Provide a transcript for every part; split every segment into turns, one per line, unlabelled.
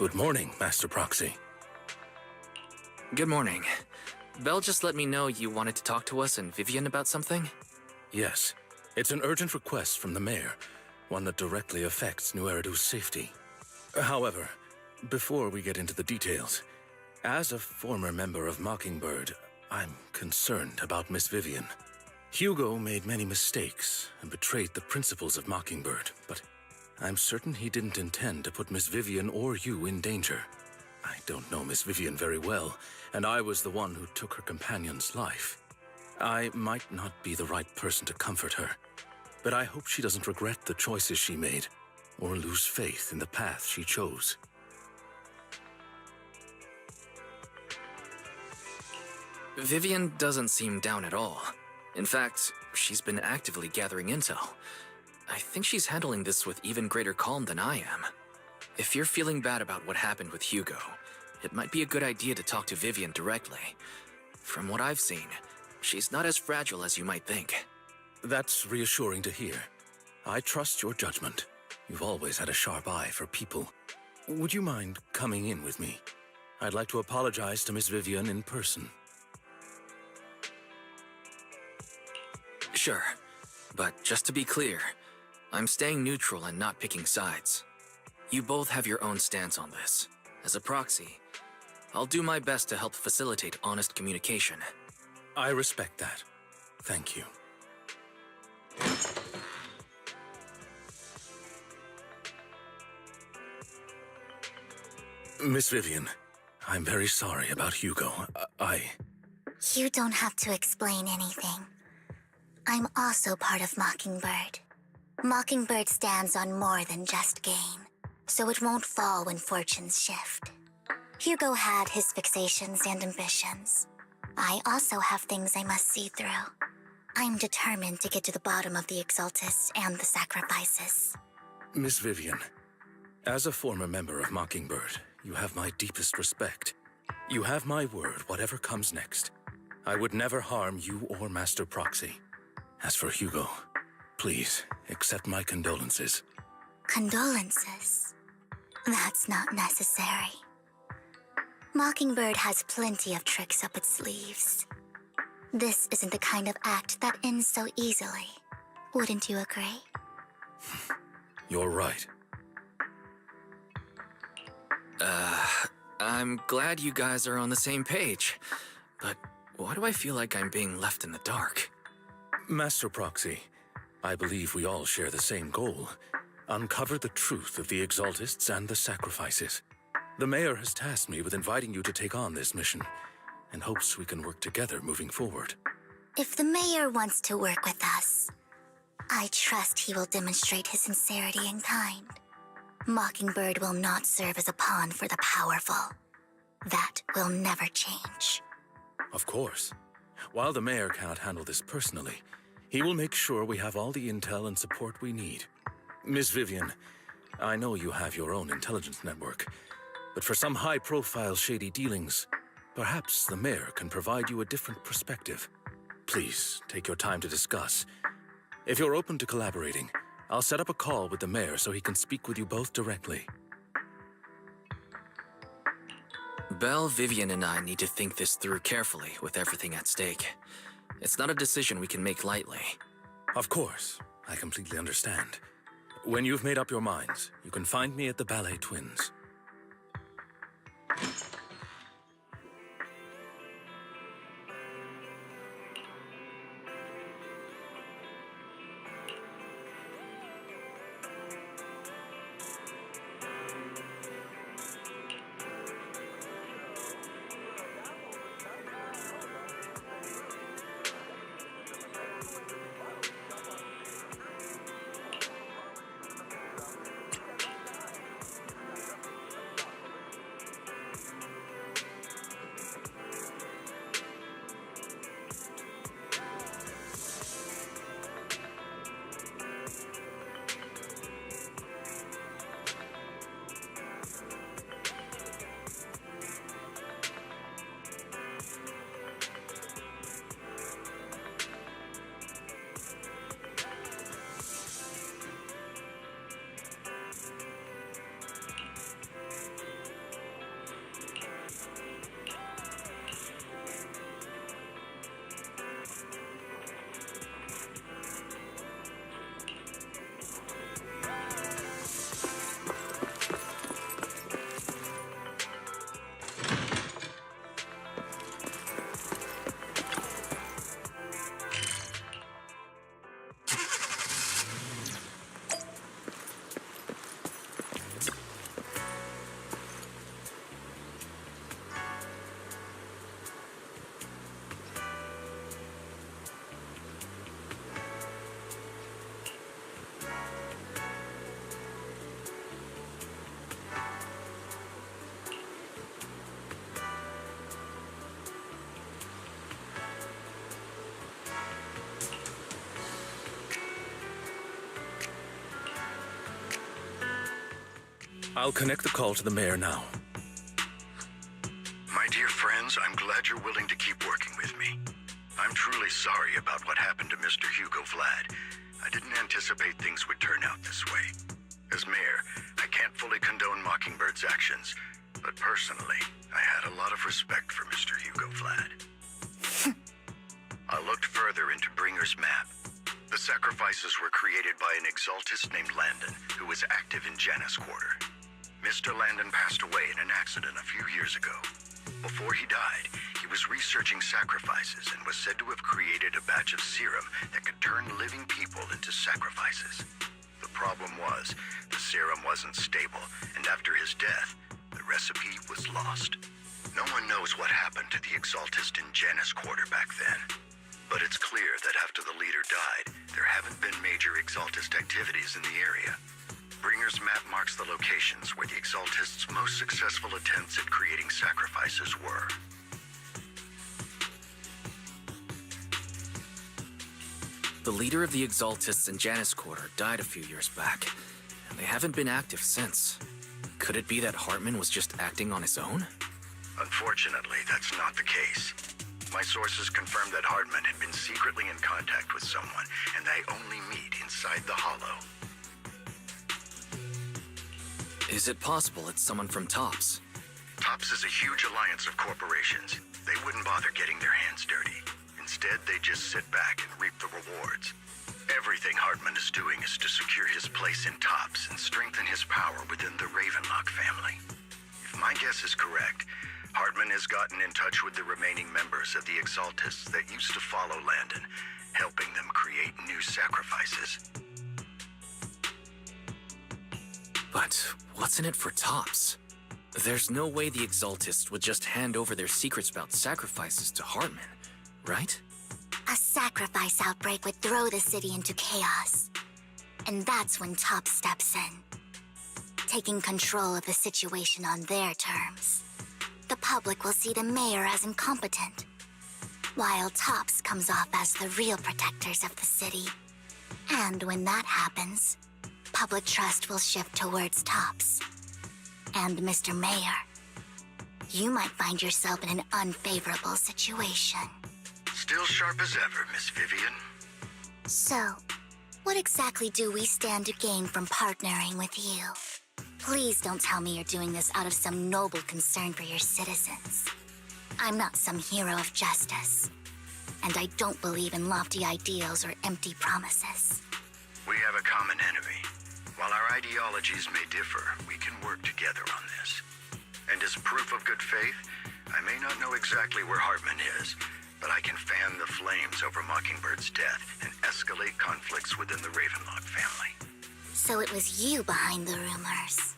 Good morning, Master Proxy.
Good morning. Belle just let me know you wanted to talk to us and Vivian about something?
Yes, it's an urgent request from the mayor, one that directly affects New Eridu's safety. However, before we get into the details, as a former member of Mockingbird, I'm concerned about Miss Vivian. Hugo made many mistakes and betrayed the principles of Mockingbird, but I'm certain he didn't intend to put Miss Vivian or you in danger. I don't know Miss Vivian very well, and I was the one who took her companion's life. I might not be the right person to comfort her, but I hope she doesn't regret the choices she made or lose faith in the path she chose.
Vivian doesn't seem down at all. In fact, she's been actively gathering intel. I think she's handling this with even greater calm than I am. If you're feeling bad about what happened with Hugo, it might be a good idea to talk to Vivian directly. From what I've seen, she's not as fragile as you might think.
That's reassuring to hear. I trust your judgment. You've always had a sharp eye for people. Would you mind coming in with me? I'd like to apologize to Miss Vivian in person.
Sure, but just to be clear, I'm staying neutral and not picking sides. You both have your own stance on this. As a proxy, I'll do my best to help facilitate honest communication.
I respect that. Thank you. Miss Vivian, I'm very sorry about Hugo.
You don't have to explain anything. I'm also part of Mockingbird. Mockingbird stands on more than just gain, so it won't fall when fortunes shift. Hugo had his fixations and ambitions. I also have things I must see through. I'm determined to get to the bottom of the Exaltists and the sacrifices.
Miss Vivian, as a former member of Mockingbird, you have my deepest respect. You have my word, whatever comes next. I would never harm you or Master Proxy. As for Hugo, please accept my condolences.
Condolences? That's not necessary. Mockingbird has plenty of tricks up its sleeves. This isn't the kind of act that ends so easily. Wouldn't you agree?
You're right.
I'm glad you guys are on the same page, but why do I feel like I'm being left in the dark?
Master Proxy, I believe we all share the same goal. Uncover the truth of the Exaltists and the sacrifices. The mayor has tasked me with inviting you to take on this mission, and hopes we can work together moving forward.
If the mayor wants to work with us, I trust he will demonstrate his sincerity in kind. Mockingbird will not serve as a pawn for the powerful. That will never change.
Of course. While the mayor cannot handle this personally, he will make sure we have all the intel and support we need. Miss Vivian, I know you have your own intelligence network, but for some high-profile shady dealings, perhaps the mayor can provide you a different perspective. Please, take your time to discuss. If you're open to collaborating, I'll set up a call with the mayor so he can speak with you both directly.
Belle, Vivian, and I need to think this through carefully with everything at stake. It's not a decision we can make lightly.
Of course, I completely understand. When you've made up your minds, you can find me at the Ballet Twins. I'll connect the call to the mayor now.
My dear friends, I'm glad you're willing to keep working with me. I'm truly sorry about what happened to Mr. Hugo Vlad. I didn't anticipate things would turn out this way. As mayor, I can't fully condone Mockingbird's actions, but personally, I had a lot of respect for Mr. Hugo Vlad. I looked further into Bringer's map. The sacrifices were created by an exaltist named Landon, who was active in Janus Quarter. Mr. Landon passed away in an accident a few years ago. Before he died, he was researching sacrifices and was said to have created a batch of serum that could turn living people into sacrifices. The problem was, the serum wasn't stable, and after his death, the recipe was lost. No one knows what happened to the exaltist in Janus Quarter back then. But it's clear that after the leader died, there haven't been major exaltist activities in the area. Bringer's map marks the locations where the exaltists' most successful attempts at creating sacrifices were.
The leader of the exaltists in Janus Quarter died a few years back, and they haven't been active since. Could it be that Hartman was just acting on his own?
Unfortunately, that's not the case. My sources confirmed that Hartman had been secretly in contact with someone, and they only meet inside the Hollow.
Is it possible it's someone from TOPS?
TOPS is a huge alliance of corporations. They wouldn't bother getting their hands dirty. Instead, they just sit back and reap the rewards. Everything Hartman is doing is to secure his place in TOPS and strengthen his power within the Ravenlock family. If my guess is correct, Hartman has gotten in touch with the remaining members of the Exaltists that used to follow Landon, helping them create new sacrifices.
But what's in it for TOPS? There's no way the Exaltists would just hand over their secrets about sacrifices to Hartman, right?
A sacrifice outbreak would throw the city into chaos. And that's when TOPS steps in, taking control of the situation on their terms. The public will see the mayor as incompetent, while TOPS comes off as the real protectors of the city. And when that happens, public trust will shift towards TOPS. And Mr. Mayor, you might find yourself in an unfavorable situation.
Still sharp as ever, Miss Vivian.
So, what exactly do we stand to gain from partnering with you? Please don't tell me you're doing this out of some noble concern for your citizens. I'm not some hero of justice, and I don't believe in lofty ideals or empty promises.
We have a common enemy. While our ideologies may differ, we can work together on this. And as proof of good faith, I may not know exactly where Hartman is, but I can fan the flames over Mockingbird's death and escalate conflicts within the Ravenlock family.
So it was you behind the rumors.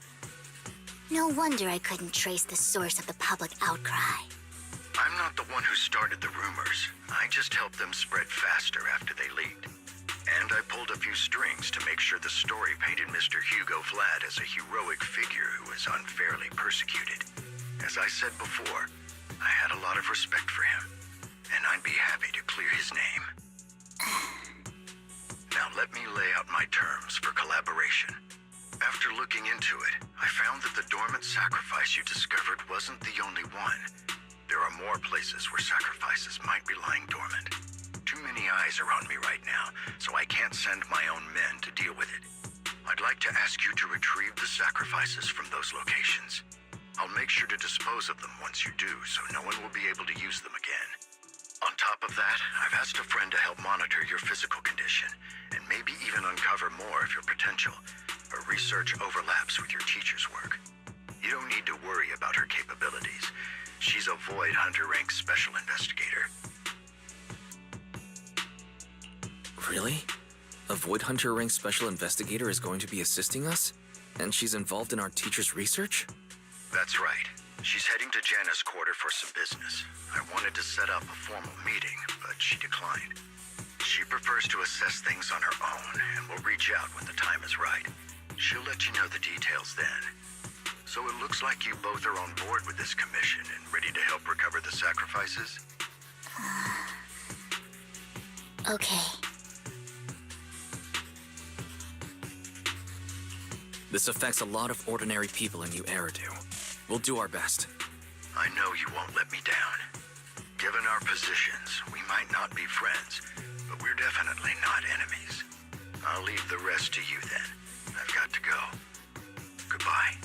No wonder I couldn't trace the source of the public outcry.
I'm not the one who started the rumors. I just helped them spread faster after they leaked. And I pulled a few strings to make sure the story painted Mr. Hugo Vlad as a heroic figure who was unfairly persecuted. As I said before, I had a lot of respect for him, and I'd be happy to clear his name. Now let me lay out my terms for collaboration. After looking into it, I found that the dormant sacrifice you discovered wasn't the only one. There are more places where sacrifices might be lying dormant. Too many eyes are on me right now, so I can't send my own men to deal with it. I'd like to ask you to retrieve the sacrifices from those locations. I'll make sure to dispose of them once you do, so no one will be able to use them again. On top of that, I've asked a friend to help monitor your physical condition, and maybe even uncover more of your potential. Her research overlaps with your teacher's work. You don't need to worry about her capabilities. She's a Void Hunter rank special investigator.
Really? A Void Hunter rank special investigator is going to be assisting us? And she's involved in our teacher's research?
That's right. She's heading to Janus Quarter for some business. I wanted to set up a formal meeting, but she declined. She prefers to assess things on her own and will reach out when the time is right. She'll let you know the details then. So it looks like you both are on board with this commission and ready to help recover the sacrifices?
Okay.
This affects a lot of ordinary people in New Eridu. We'll do our best.
I know you won't let me down. Given our positions, we might not be friends, but we're definitely not enemies. I'll leave the rest to you then. I've got to go. Goodbye.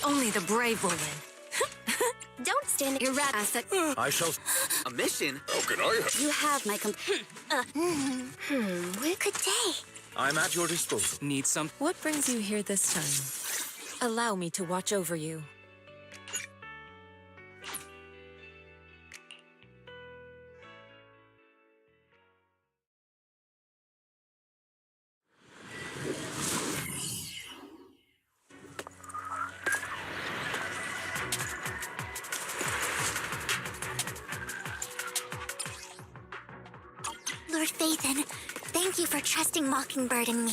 Only the brave will win. Don't stand at your rat ass.
I shall...
A mission?
How can I help?
You have my
Good day.
I'm at your disposal.
Need some...
What brings you here this time? Allow me to watch over you.
Lord Phaethon, thank you for trusting Mockingbird and me.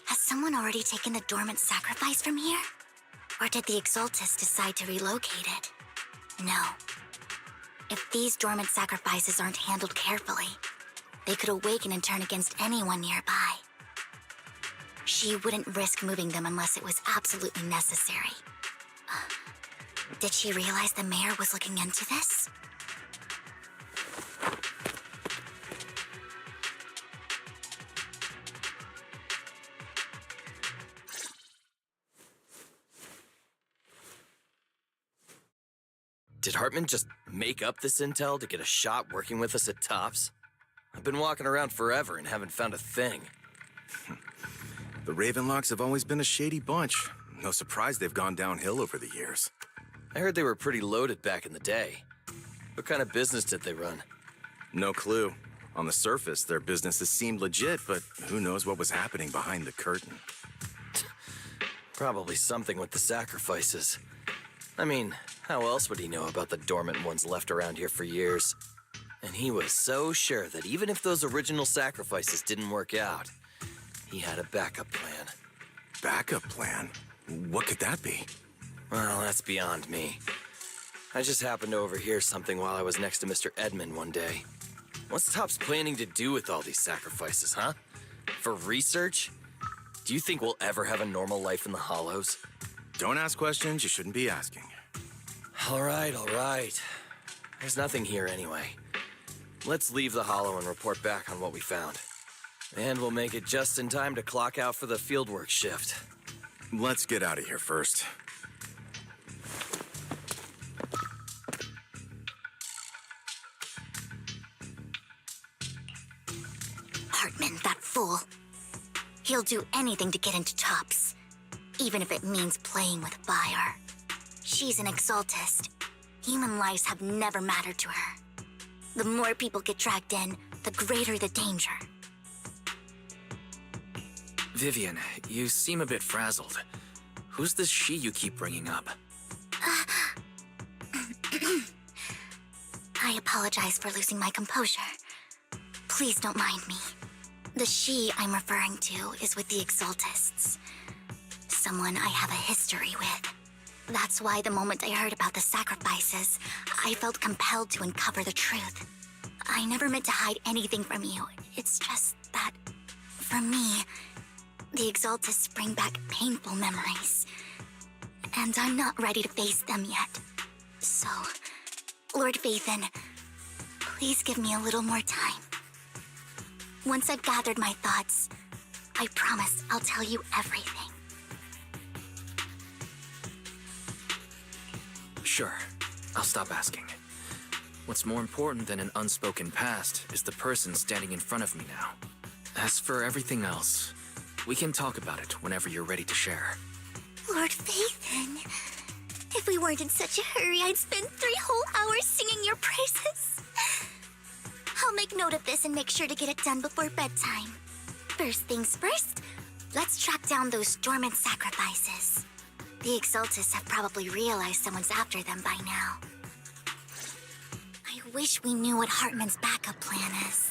Has someone already taken the dormant sacrifice from here? Or did the Exaltus decide to relocate it? No. If these dormant sacrifices aren't handled carefully, they could awaken and turn against anyone nearby. She wouldn't risk moving them unless it was absolutely necessary. Did she realize the mayor was looking into this?
Did Hartman just make up this intel to get a shot working with us at Tops? I've been walking around forever and haven't found a thing.
The Ravenlocks have always been a shady bunch. No surprise they've gone downhill over the years.
I heard they were pretty loaded back in the day. What kind of business did they run?
No clue. On the surface, their businesses seemed legit, but who knows what was happening behind the curtain.
Probably something with the sacrifices. I mean, how else would he know about the dormant ones left around here for years? And he was so sure that even if those original sacrifices didn't work out, he had a backup plan.
Backup plan? What could that be?
Well, that's beyond me. I just happened to overhear something while I was next to Mr. Edmund one day. What's Tops planning to do with all these sacrifices, huh? For research? Do you think we'll ever have a normal life in the Hollows?
Don't ask questions you shouldn't be asking.
All right. There's nothing here anyway. Let's leave the Hollow and report back on what we found. And we'll make it just in time to clock out for the fieldwork shift.
Let's get out of here first.
Hartman, that fool. He'll do anything to get into Tops, even if it means playing with fire. She's an Exaltist. Human lives have never mattered to her. The more people get dragged in, the greater the danger.
Vivian, you seem a bit frazzled. Who's this she you keep bringing up?
I apologize for losing my composure. Please don't mind me. The she I'm referring to is with the Exaltists. Someone I have a history with. That's why the moment I heard about the sacrifices, I felt compelled to uncover the truth. I never meant to hide anything from you. It's just that, for me, the Exaltists bring back painful memories. And I'm not ready to face them yet. So, Lord Vathan, please give me a little more time. Once I've gathered my thoughts, I promise I'll tell you everything.
Sure, I'll stop asking. What's more important than an unspoken past is the person standing in front of me now. As for everything else, we can talk about it whenever you're ready to share.
Lord Vathan, if we weren't in such a hurry, I'd spend 3 whole hours singing your praises. I'll make note of this and make sure to get it done before bedtime. First things first, let's track down those dormant sacrifices. The Exaltists have probably realized someone's after them by now. I wish we knew what Hartman's backup plan is.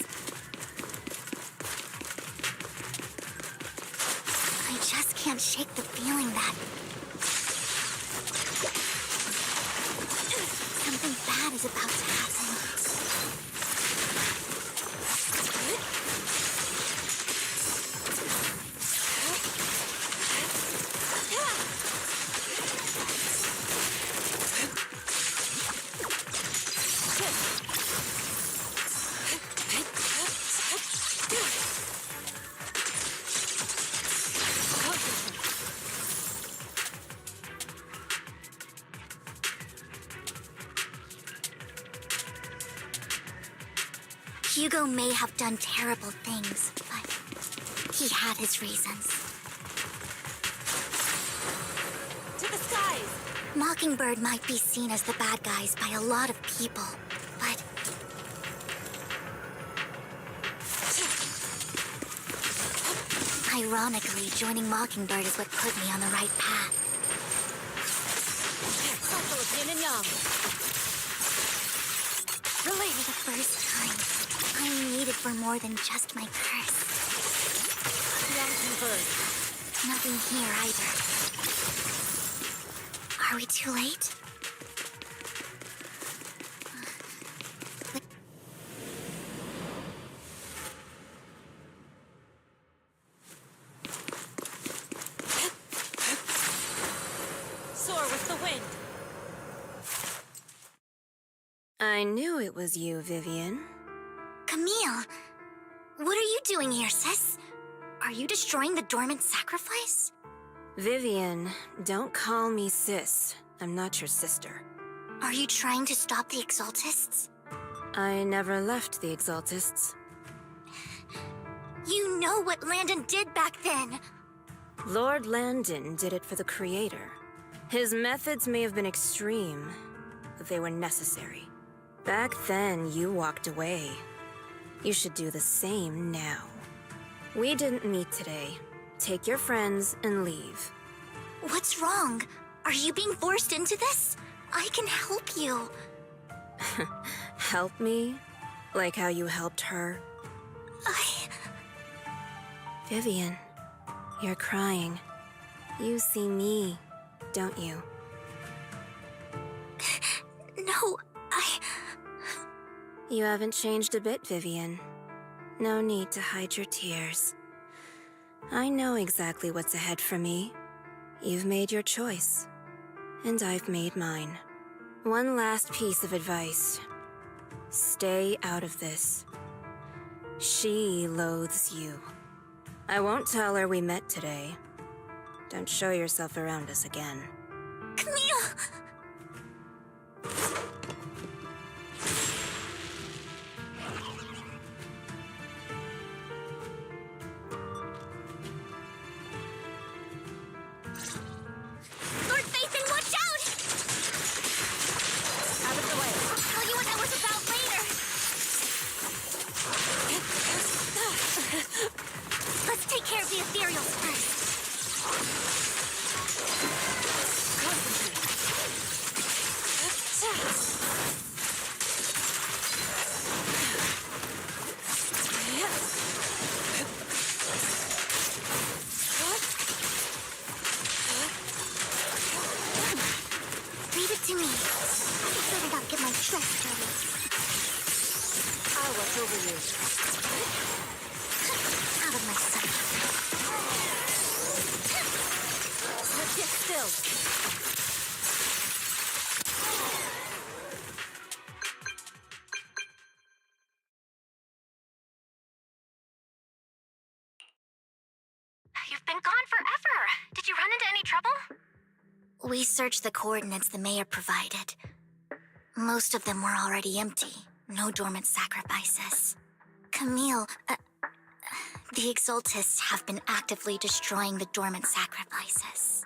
I just can't shake the feeling that something bad is about to happen. Hugo may have done terrible things, but he had his reasons.
To the skies!
Mockingbird might be seen as the bad guys by a lot of people, but ironically, joining Mockingbird is what put me on the right path.
Cycle of yin and yang.
For the first time, I'm needed for more than just my curse.
Mockingbird.
Nothing here either. Are we too late?
Soar with the wind.
I knew it was you, Vivian.
Camille, what are you doing here, sis? Are you destroying the dormant sacrifice?
Vivian, don't call me sis. I'm not your sister.
Are you trying to stop the Exaltists?
I never left the Exaltists.
You know what Landon did back then.
Lord Landon did it for the Creator. His methods may have been extreme, but they were necessary. Back then, you walked away. You should do the same now. We didn't meet today. Take your friends and leave.
What's wrong? Are you being forced into this? I can help you.
Help me? Like how you helped her? Vivian, you're crying. You see me, don't you?
No,
You haven't changed a bit, Vivian. No need to hide your tears. I know exactly what's ahead for me. You've made your choice, and I've made mine. One last piece of advice. Stay out of this. She loathes you. I won't tell her we met today. Don't show yourself around us again.
Camille! Lord Vathan, watch out! Out of the way. I'll tell you what that was about later. Let's take care of the ethereals first.
watch over you.
Out of my sight.
Get still.
You've been gone forever. Did you run into any trouble?
We searched the coordinates the mayor provided. Most of them were already empty. No dormant sacrifices. Camille, the Exaltists have been actively destroying the dormant sacrifices.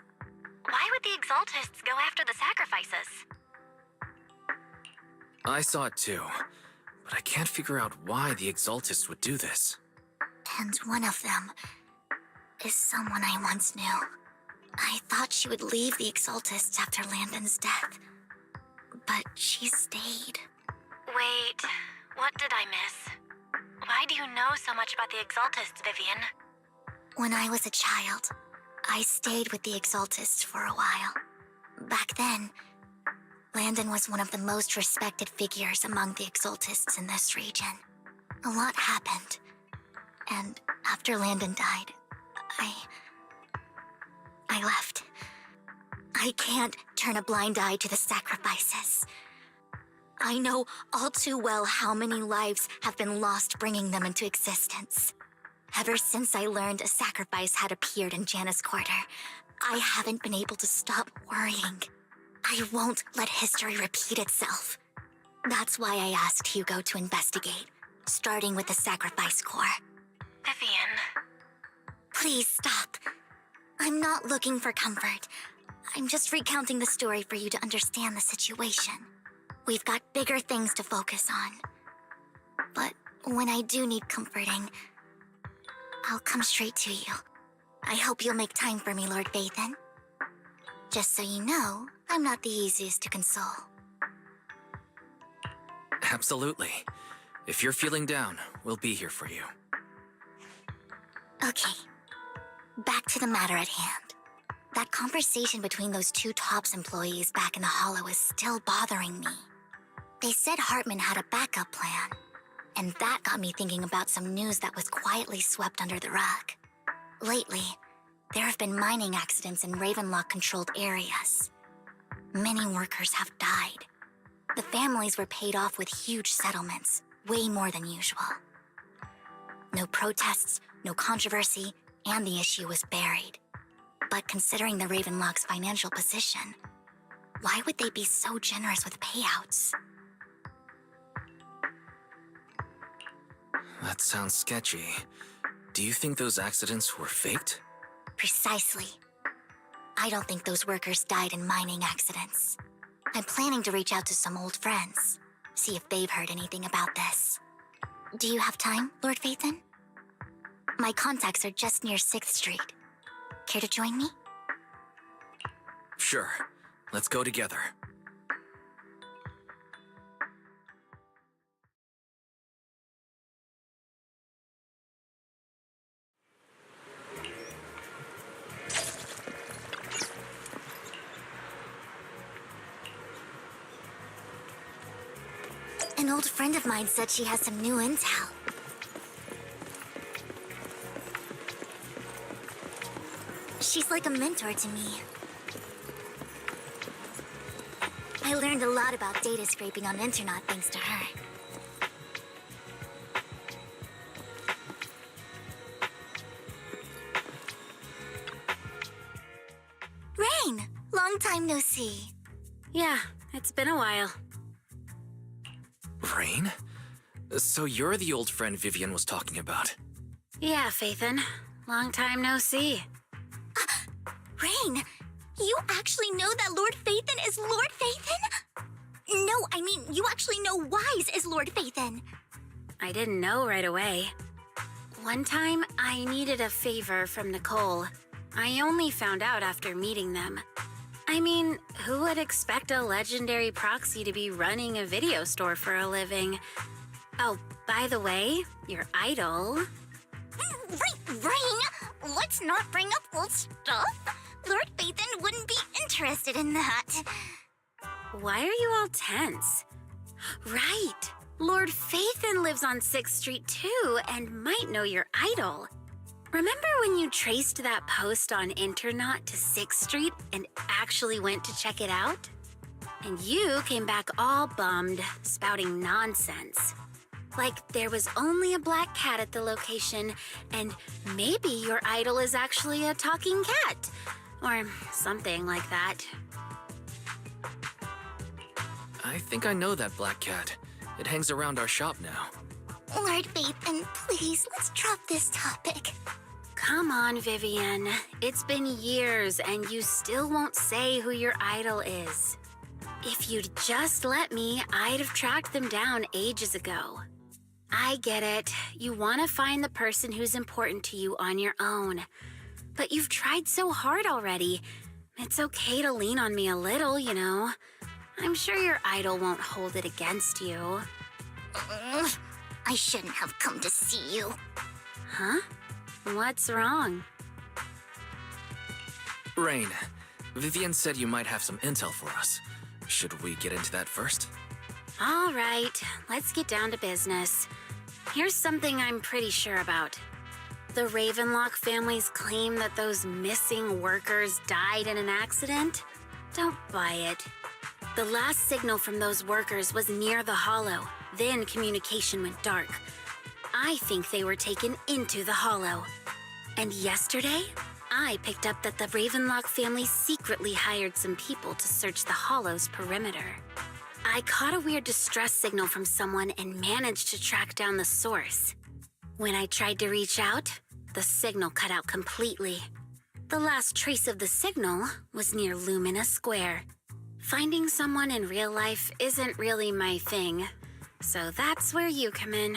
Why would the Exaltists go after the sacrifices?
I saw it too, but I can't figure out why the Exaltists would do this.
And one of them is someone I once knew. I thought she would leave the Exaltists after Landon's death, but she stayed.
Wait, what did I miss? Why do you know so much about the Exaltists, Vivian?
When I was a child, I stayed with the Exaltists for a while. Back then, Landon was one of the most respected figures among the Exaltists in this region. A lot happened, and after Landon died, I left. I can't turn a blind eye to the sacrifices. I know all too well how many lives have been lost bringing them into existence. Ever since I learned a sacrifice had appeared in Janus Quarter, I haven't been able to stop worrying. I won't let history repeat itself. That's why I asked Hugo to investigate, starting with the Sacrifice Corps.
Vivian.
Please stop. I'm not looking for comfort. I'm just recounting the story for you to understand the situation. We've got bigger things to focus on. But when I do need comforting, I'll come straight to you. I hope you'll make time for me, Lord Vathan. Just so you know, I'm not the easiest to console.
Absolutely. If you're feeling down, we'll be here for you.
Okay. Back to the matter at hand. That conversation between those two TOPS employees back in the Hollow is still bothering me. They said Hartman had a backup plan, and that got me thinking about some news that was quietly swept under the rug. Lately, there have been mining accidents in Ravenlock-controlled areas. Many workers have died. The families were paid off with huge settlements, way more than usual. No protests, no controversy, and the issue was buried. But considering the Ravenlock's financial position, why would they be so generous with payouts?
That sounds sketchy. Do you think those accidents were faked?
Precisely. I don't think those workers died in mining accidents. I'm planning to reach out to some old friends, see if they've heard anything about this. Do you have time, Lord Vathan? My contacts are just near 6th Street. Care to join me?
Sure. Let's go together.
An old friend of mine said she has some new intel. She's like a mentor to me. I learned a lot about data scraping on Internet thanks to her. Rain! Long time no see.
Yeah, it's been a while.
Rain? So you're the old friend Vivian was talking about.
Yeah, Phaethon. Long time no see.
Rain, you actually know that Lord Phaethon is Lord Phaethon? No, I mean, you actually know Wise is Lord Phaethon.
I didn't know right away. One time, I needed a favor from Nicole. I only found out after meeting them. I mean, who would expect a legendary proxy to be running a video store for a living? Oh, by the way, your idol...
Rain, let's not bring up old stuff. Lord Phaethon wouldn't be interested in that.
Why are you all tense? Right, Lord Phaethon lives on 6th Street too and might know your idol. Remember when you traced that post on Internaut to 6th Street and actually went to check it out? And you came back all bummed, spouting nonsense. Like there was only a black cat at the location, and maybe your idol is actually a talking cat. Or something like that.
I think I know that black cat. It hangs around our shop now.
Lord Phaethon, please, let's drop this topic.
Come on, Vivian. It's been years and you still won't say who your idol is. If you'd just let me, I'd have tracked them down ages ago. I get it. You want to find the person who's important to you on your own. But you've tried so hard already. It's okay to lean on me a little, you know. I'm sure your idol won't hold it against you.
I shouldn't have come to see you.
Huh? What's wrong?
Rain, Vivian said you might have some intel for us. Should we get into that first?
All right, let's get down to business. Here's something I'm pretty sure about. The Ravenlock family's claim that those missing workers died in an accident? Don't buy it. The last signal from those workers was near the Hollow. Then communication went dark. I think they were taken into the Hollow. And yesterday, I picked up that the Ravenlock family secretly hired some people to search the Hollow's perimeter. I caught a weird distress signal from someone and managed to track down the source. When I tried to reach out, the signal cut out completely. The last trace of the signal was near Lumina Square. Finding someone in real life isn't really my thing, so that's where you come in.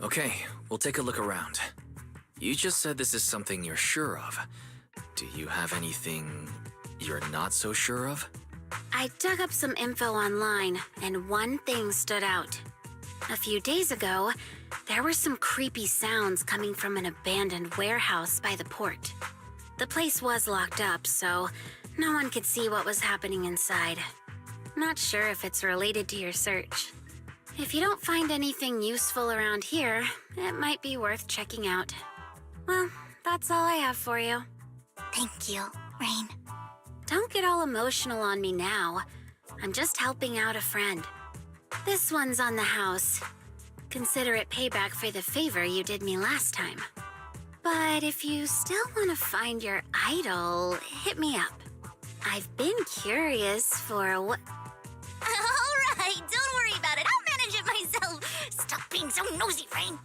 Okay, we'll take a look around. You just said this is something you're sure of. Do you have anything you're not so sure of?
I dug up some info online, and one thing stood out. A few days ago, there were some creepy sounds coming from an abandoned warehouse by the port. The place was locked up, so no one could see what was happening inside. Not sure if it's related to your search. If you don't find anything useful around here, it might be worth checking out. Well, that's all I have for you.
Thank you, Rain.
Don't get all emotional on me now. I'm just helping out a friend. This one's on the house. Consider it payback for the favor you did me last time. But if you still want to find your idol, hit me up. I've been curious for what...
All right, don't worry about it. I'll manage it myself. Stop being so nosy, Rain.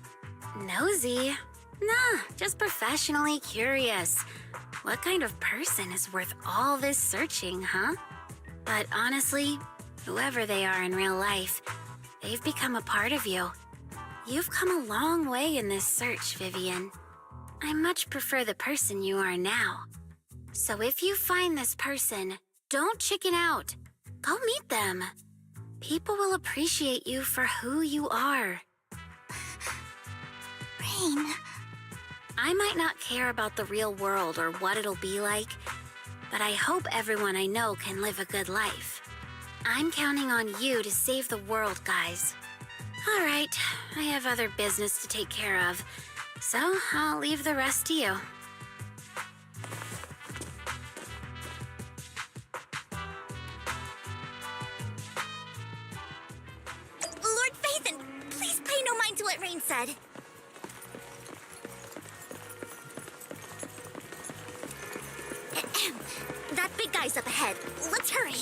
Nosy? Nah, just professionally curious. What kind of person is worth all this searching, huh? But honestly, whoever they are in real life, they've become a part of you. You've come a long way in this search, Vivian. I much prefer the person you are now. So if you find this person, don't chicken out. Go meet them. People will appreciate you for who you are.
Rain.
I might not care about the real world or what it'll be like, but I hope everyone I know can live a good life. I'm counting on you to save the world, guys. All right, I have other business to take care of, so I'll leave the rest to you.
Lord Phaethon, please pay no mind to what Rain said. That big guy's up ahead. Let's hurry.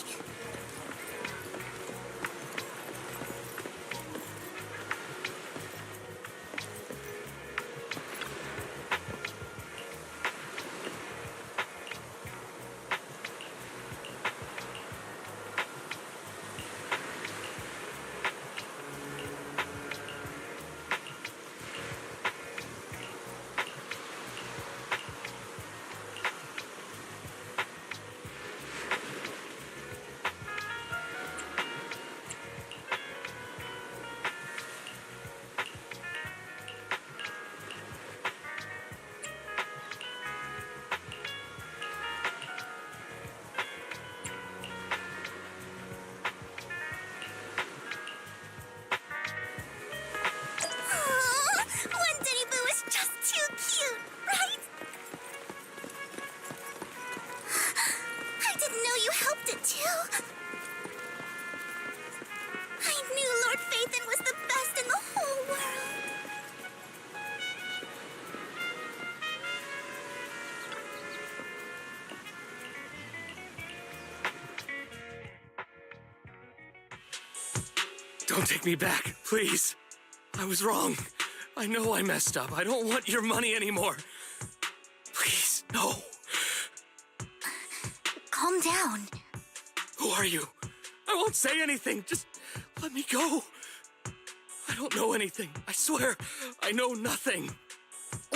Don't take me back, please. I was wrong. I know I messed up. I don't want your money anymore. Please, no.
Calm down.
Who are you? I won't say anything. Just let me go. I don't know anything. I swear, I know nothing.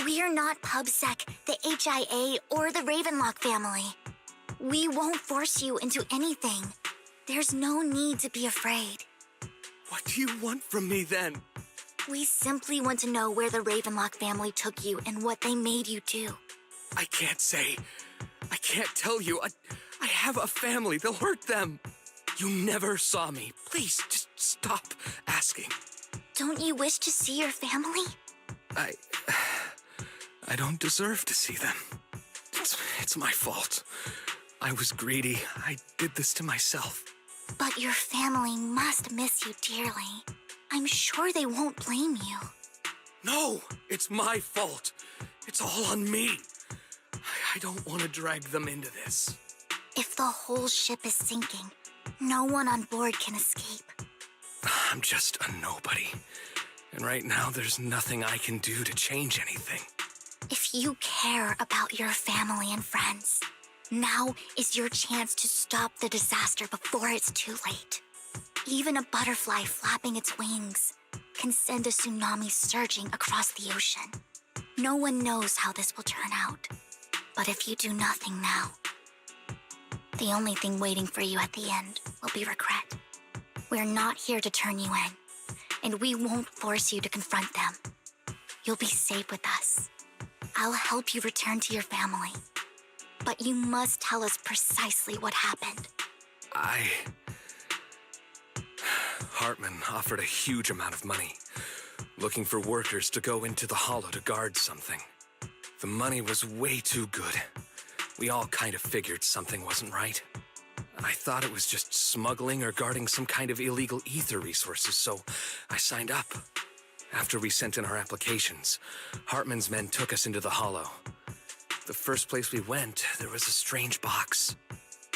We are not PubSec, the HIA, or the Ravenlock family. We won't force you into anything. There's no need to be afraid.
What do you want from me then?
We simply want to know where the Ravenlock family took you and what they made you do.
I can't say. I can't tell you. I have a family. They'll hurt them. You never saw me. Please, just stop asking.
Don't you wish to see your family?
I don't deserve to see them. It's my fault. I was greedy. I did this to myself.
But your family must miss you dearly. I'm sure they won't blame you.
No, it's my fault. It's all on me. I don't want to drag them into this.
If the whole ship is sinking, no one on board can escape.
I'm just a nobody. And right now, there's nothing I can do to change anything.
If you care about your family and friends, now is your chance to stop the disaster before it's too late. Even a butterfly flapping its wings can send a tsunami surging across the ocean. No one knows how this will turn out. But if you do nothing now, the only thing waiting for you at the end will be regret. We're not here to turn you in, and we won't force you to confront them. You'll be safe with us. I'll help you return to your family. But you must tell us precisely what happened.
Hartman offered a huge amount of money, looking for workers to go into the hollow to guard something. The money was way too good. We all kind of figured something wasn't right. I thought it was just smuggling or guarding some kind of illegal ether resources, so I signed up. After we sent in our applications, Hartman's men took us into the hollow. The first place we went, there was a strange box.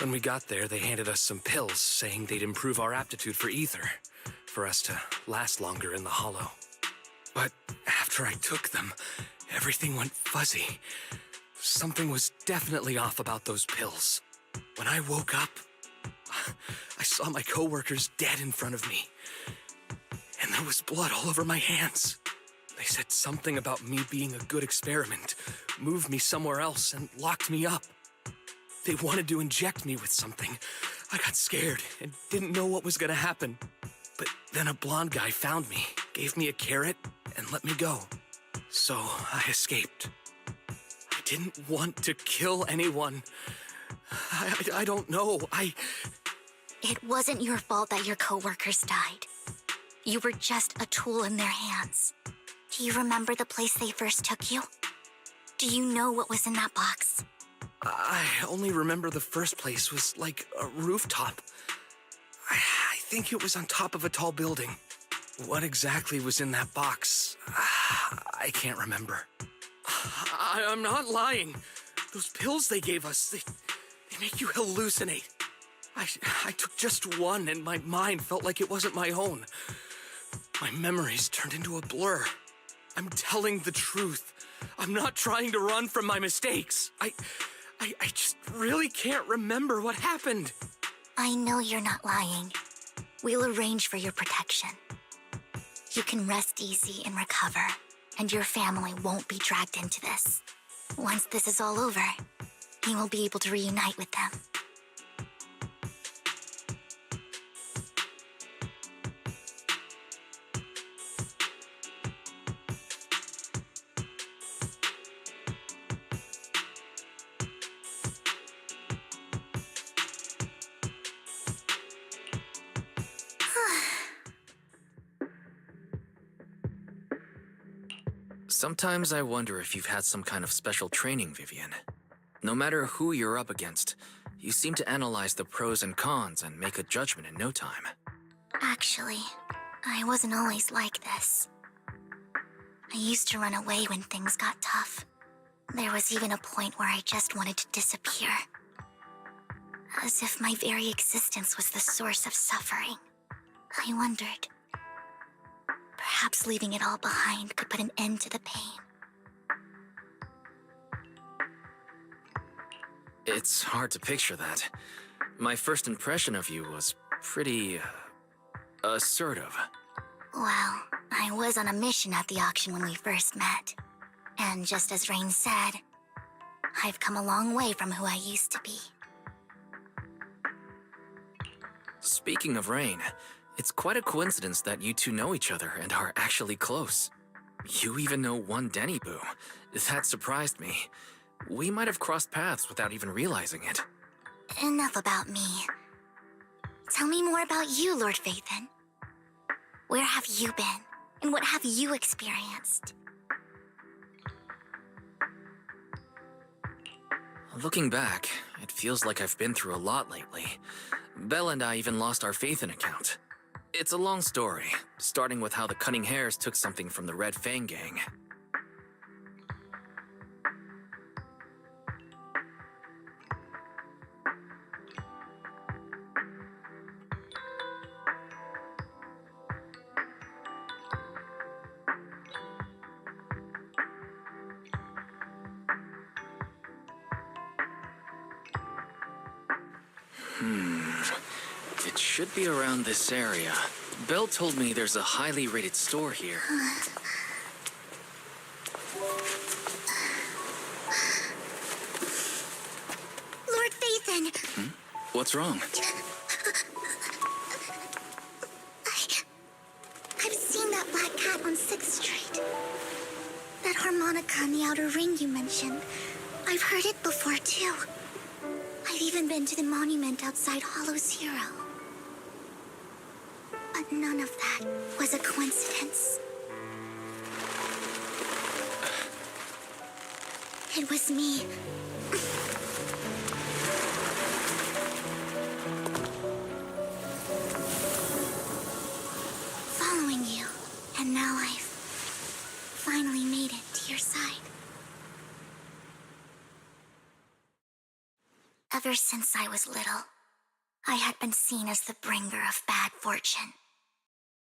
When we got there, they handed us some pills, saying they'd improve our aptitude for ether, for us to last longer in the hollow. But after I took them, everything went fuzzy. Something was definitely off about those pills. When I woke up, I saw my coworkers dead in front of me. And there was blood all over my hands. They said something about me being a good experiment, moved me somewhere else, and locked me up. They wanted to inject me with something. I got scared and didn't know what was gonna happen. But then a blonde guy found me, gave me a carrot, and let me go. So I escaped. I didn't want to kill anyone. I don't know.
It wasn't your fault that your coworkers died. You were just a tool in their hands. Do you remember the place they first took you? Do you know what was in that box?
I only remember the first place was like a rooftop. I think it was on top of a tall building. What exactly was in that box? I can't remember. I'm not lying. Those pills they gave us, they make you hallucinate. I took just one and my mind felt like it wasn't my own. My memories turned into a blur. I'm telling the truth. I'm not trying to run from my mistakes. I just really can't remember what happened.
I know you're not lying. We'll arrange for your protection. You can rest easy and recover, and your family won't be dragged into this. Once this is all over, you will be able to reunite with them.
Sometimes I wonder if you've had some kind of special training, Vivian. No matter who you're up against, you seem to analyze the pros and cons and make a judgment in no time.
Actually, I wasn't always like this. I used to run away when things got tough. There was even a point where I just wanted to disappear. As if my very existence was the source of suffering. I wondered, Perhaps leaving it all behind could put an end to the pain.
It's hard to picture that. My first impression of you was pretty... assertive.
Well, I was on a mission at the auction when we first met. And just as Rain said, I've come a long way from who I used to be.
Speaking of Rain, it's quite a coincidence that you two know each other and are actually close. You even know one Denny Boo. That surprised me. We might have crossed paths without even realizing it.
Enough about me. Tell me more about you, Lord Phaethon. Where have you been, and what have you experienced?
Looking back, it feels like I've been through a lot lately. Belle and I even lost our Phaethon account. It's a long story, starting with how the Cunning Hares took something from the Red Fang gang. It should be around this area. Belle told me there's a highly rated store here.
Lord Phaethon!
What's wrong?
I've seen that black cat on 6th Street. That harmonica in the outer ring you mentioned. I've heard it before, too. I've even been to the monument outside Hollow Zero. But none of that was a coincidence. It was me. Following you, and now I've finally made it to your side. Ever since I was little, I had been seen as the bringer of bad fortune.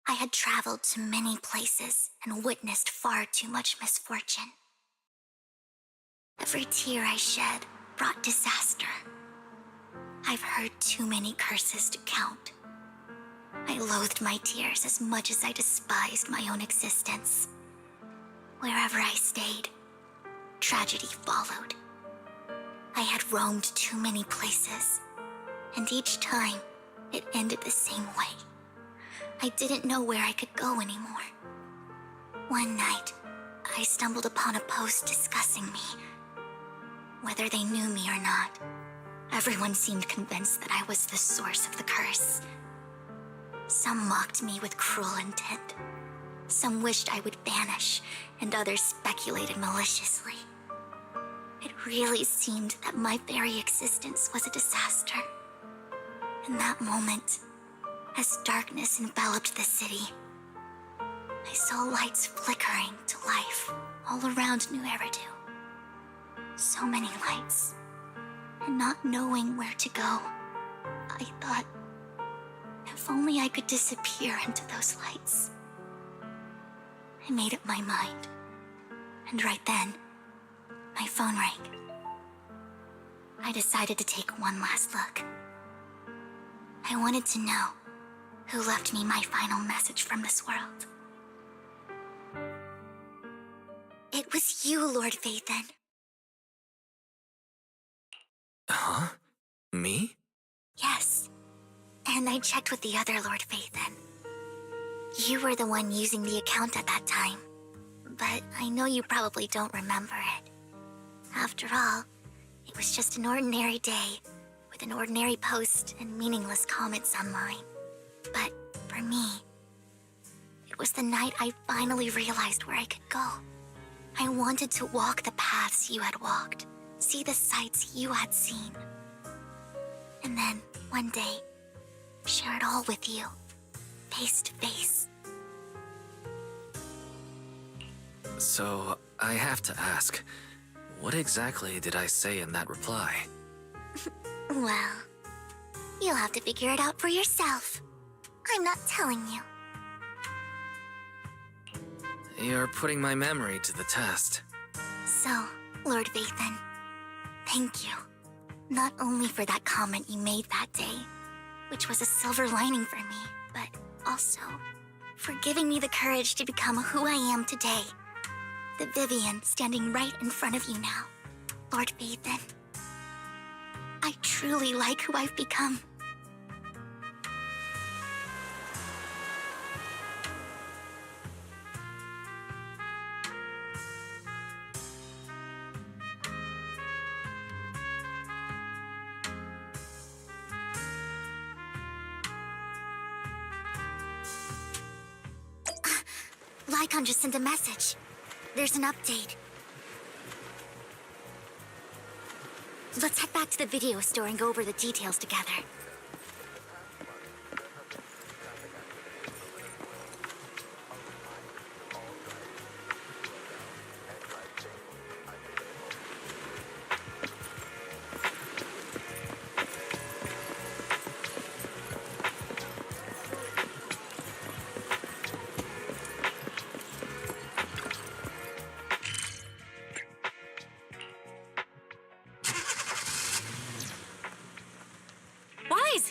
I had traveled to many places and witnessed far too much misfortune. Every tear I shed brought disaster. I've heard too many curses to count. I loathed my tears as much as I despised my own existence. Wherever I stayed, tragedy followed. I had roamed too many places, and each time, it ended the same way. I didn't know where I could go anymore. One night, I stumbled upon a post discussing me. Whether they knew me or not, everyone seemed convinced that I was the source of the curse. Some mocked me with cruel intent. Some wished I would vanish, and others speculated maliciously. It really seemed that my very existence was a disaster. In that moment, as darkness enveloped the city, I saw lights flickering to life all around New Eridu. So many lights, and not knowing where to go, I thought, if only I could disappear into those lights. I made up my mind, and right then, my phone rang. I decided to take one last look. I wanted to know who left me my final message from this world. It was you, Lord Phaethon.
Huh? Me?
Yes. And I checked with the other Lord Phaethon. You were the one using the account at that time, but I know you probably don't remember it. After all, it was just an ordinary day, with an ordinary post and meaningless comments online. But for me, it was the night I finally realized where I could go. I wanted to walk the paths you had walked, see the sights you had seen. And then, one day, share it all with you, face to face.
So, I have to ask, what exactly did I say in that reply?
Well, you'll have to figure it out for yourself. I'm not telling you.
You're putting my memory to the test.
So, Lord Vathan, thank you. Not only for that comment you made that day, which was a silver lining for me, but also for giving me the courage to become who I am today. The Vivian standing right in front of you now. Lord Vathan, I truly like who I've become. Lycon just sent a message. There's an update. Let's head back to the video store and go over the details together.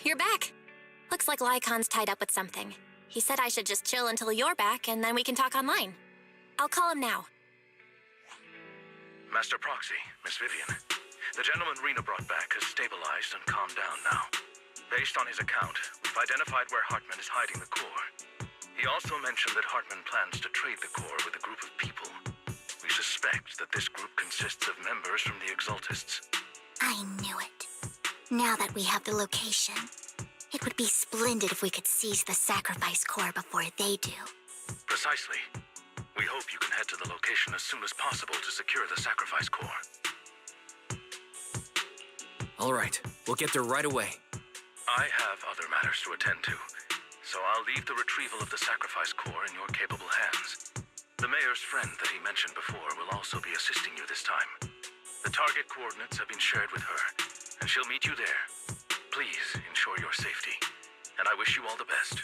You're back. Looks like Lycon's tied up with something. He said I should just chill until you're back, and then we can talk online. I'll call him now.
Master Proxy, Miss Vivian. The gentleman Rena brought back has stabilized and calmed down now. Based on his account, we've identified where Hartman is hiding the core. He also mentioned that Hartman plans to trade the core with a group of people. We suspect that this group consists of members from the Exaltists.
I knew it. Now that we have the location, it would be splendid if we could seize the sacrifice core before they do.
Precisely. We hope you can head to the location as soon as possible to secure the sacrifice core.
All right, we'll get there right away.
I have other matters to attend to, so I'll leave the retrieval of the sacrifice core in your capable hands. The mayor's friend that he mentioned before will also be assisting you this time. The target coordinates have been shared with her, and she'll meet you there. Please ensure your safety, and I wish you all the best.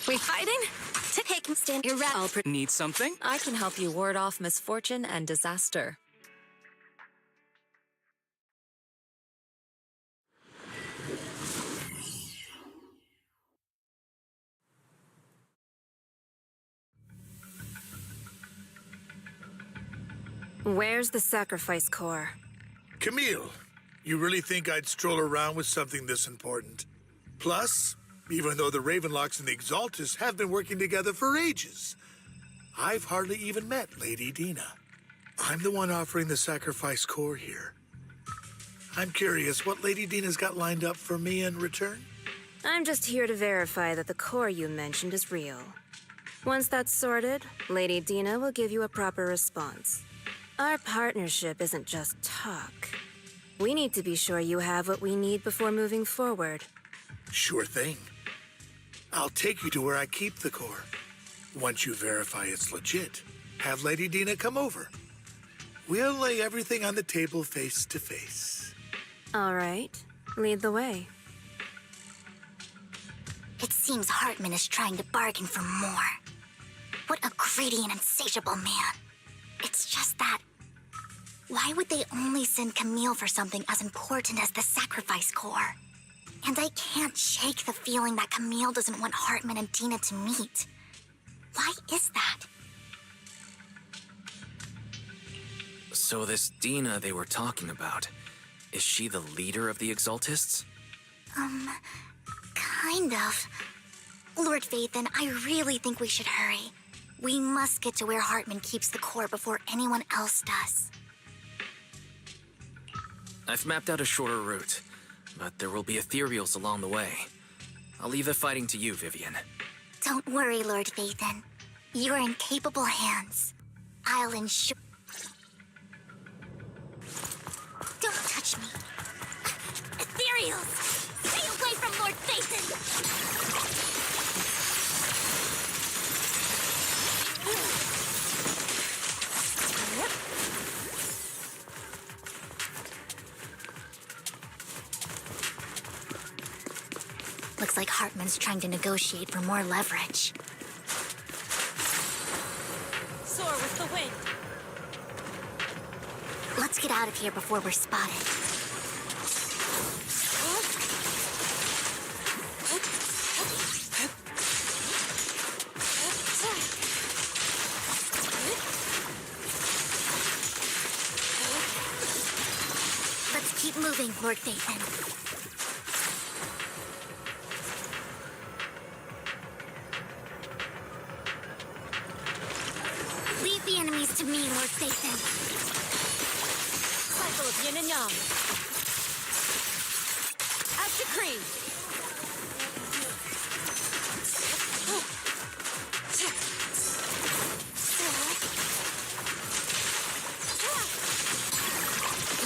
We hiding? Take him, stand your rep.
Need something?
I can help you ward off misfortune and disaster.
Where's the sacrifice core?
Camille, you really think I'd stroll around with something this important? Plus, even though the Ravenlocks and the Exaltists have been working together for ages, I've hardly even met Lady Dina. I'm the one offering the sacrifice core here. I'm curious what Lady Dina's got lined up for me in return?
I'm just here to verify that the core you mentioned is real. Once that's sorted, Lady Dina will give you a proper response. Our partnership isn't just talk. We need to be sure you have what we need before moving forward.
Sure thing. I'll take you to where I keep the core. Once you verify it's legit, have Lady Dina come over. We'll lay everything on the table face to face.
All right, lead the way.
It seems Hartman is trying to bargain for more. What a greedy and insatiable man. It's just that, why would they only send Camille for something as important as the sacrifice core? And I can't shake the feeling that Camille doesn't want Hartman and Dina to meet. Why is that?
So this Dina they were talking about, is she the leader of the Exaltists?
Kind of. Lord Vathan, I really think we should hurry. We must get to where Hartman keeps the core before anyone else does.
I've mapped out a shorter route, but there will be ethereals along the way. I'll leave the fighting to you, Vivian.
Don't worry, Lord Vathan. You're in capable hands. I'll ensure... Don't touch me. Ethereals! Stay away from Lord Vathan! Looks like Hartman's trying to negotiate for more leverage.
Soar with the wind.
Let's get out of here before we're spotted. Let's keep moving, Lord Phaethon. Leave the enemies to me, Lord Phaethon.
Cycle of yin and yang. As decreed.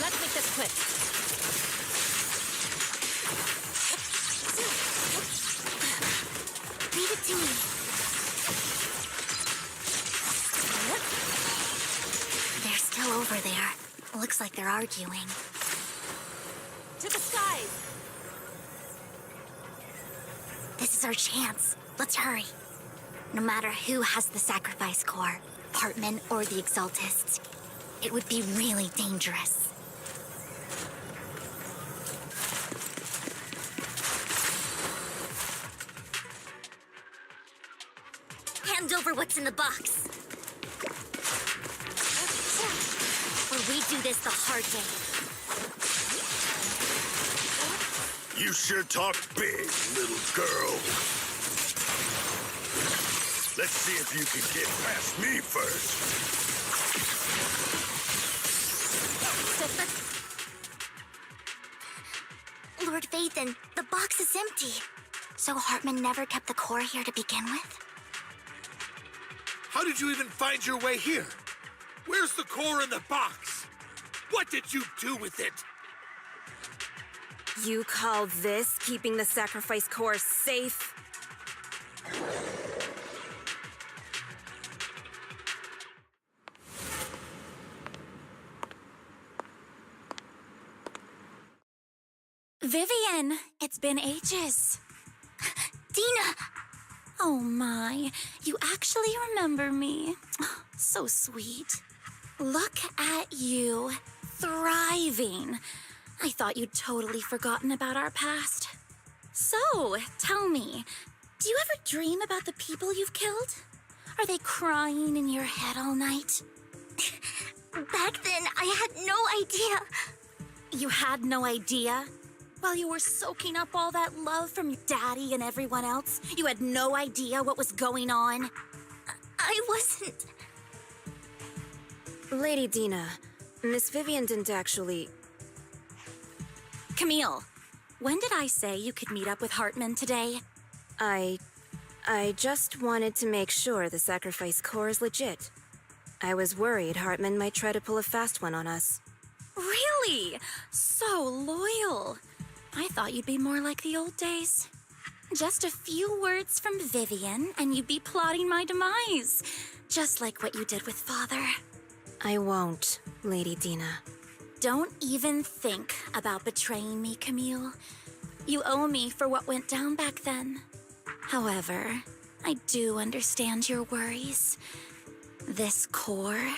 Let's make this quick.
Leave it to me. They're still over there. Looks like they're arguing.
To the skies.
This is our chance. Let's hurry. No matter who has the sacrifice core, Hartman or the Exaltists, it would be really dangerous. Hand over what's in the box. Or we do this the hard way.
You sure talk big, little girl. Let's see if you can get past me first.
Lord Phaethon, the box is empty. So Hartman never kept the core here to begin with?
How did you even find your way here? Where's the core in the box? What did you do with it?
You call this keeping the sacrifice core safe?
Vivian, it's been ages.
Dina!
Oh my, you actually remember me. So sweet. Look at you, thriving. I thought you'd totally forgotten about our past. So, tell me, do you ever dream about the people you've killed? Are they crying in your head all night?
Back then, I had no idea.
You had no idea? While you were soaking up all that love from your daddy and everyone else, you had no idea what was going on?
I wasn't...
Lady Dina, Miss Vivian didn't actually...
Camille, when did I say you could meet up with Hartman today?
I just wanted to make sure the sacrifice core is legit. I was worried Hartman might try to pull a fast one on us.
Really? So loyal. I thought you'd be more like the old days. Just a few words from Vivian, and you'd be plotting my demise. Just like what you did with Father.
I won't, Lady Dina.
Don't even think about betraying me, Camille. You owe me for what went down back then. However, I do understand your worries. This core,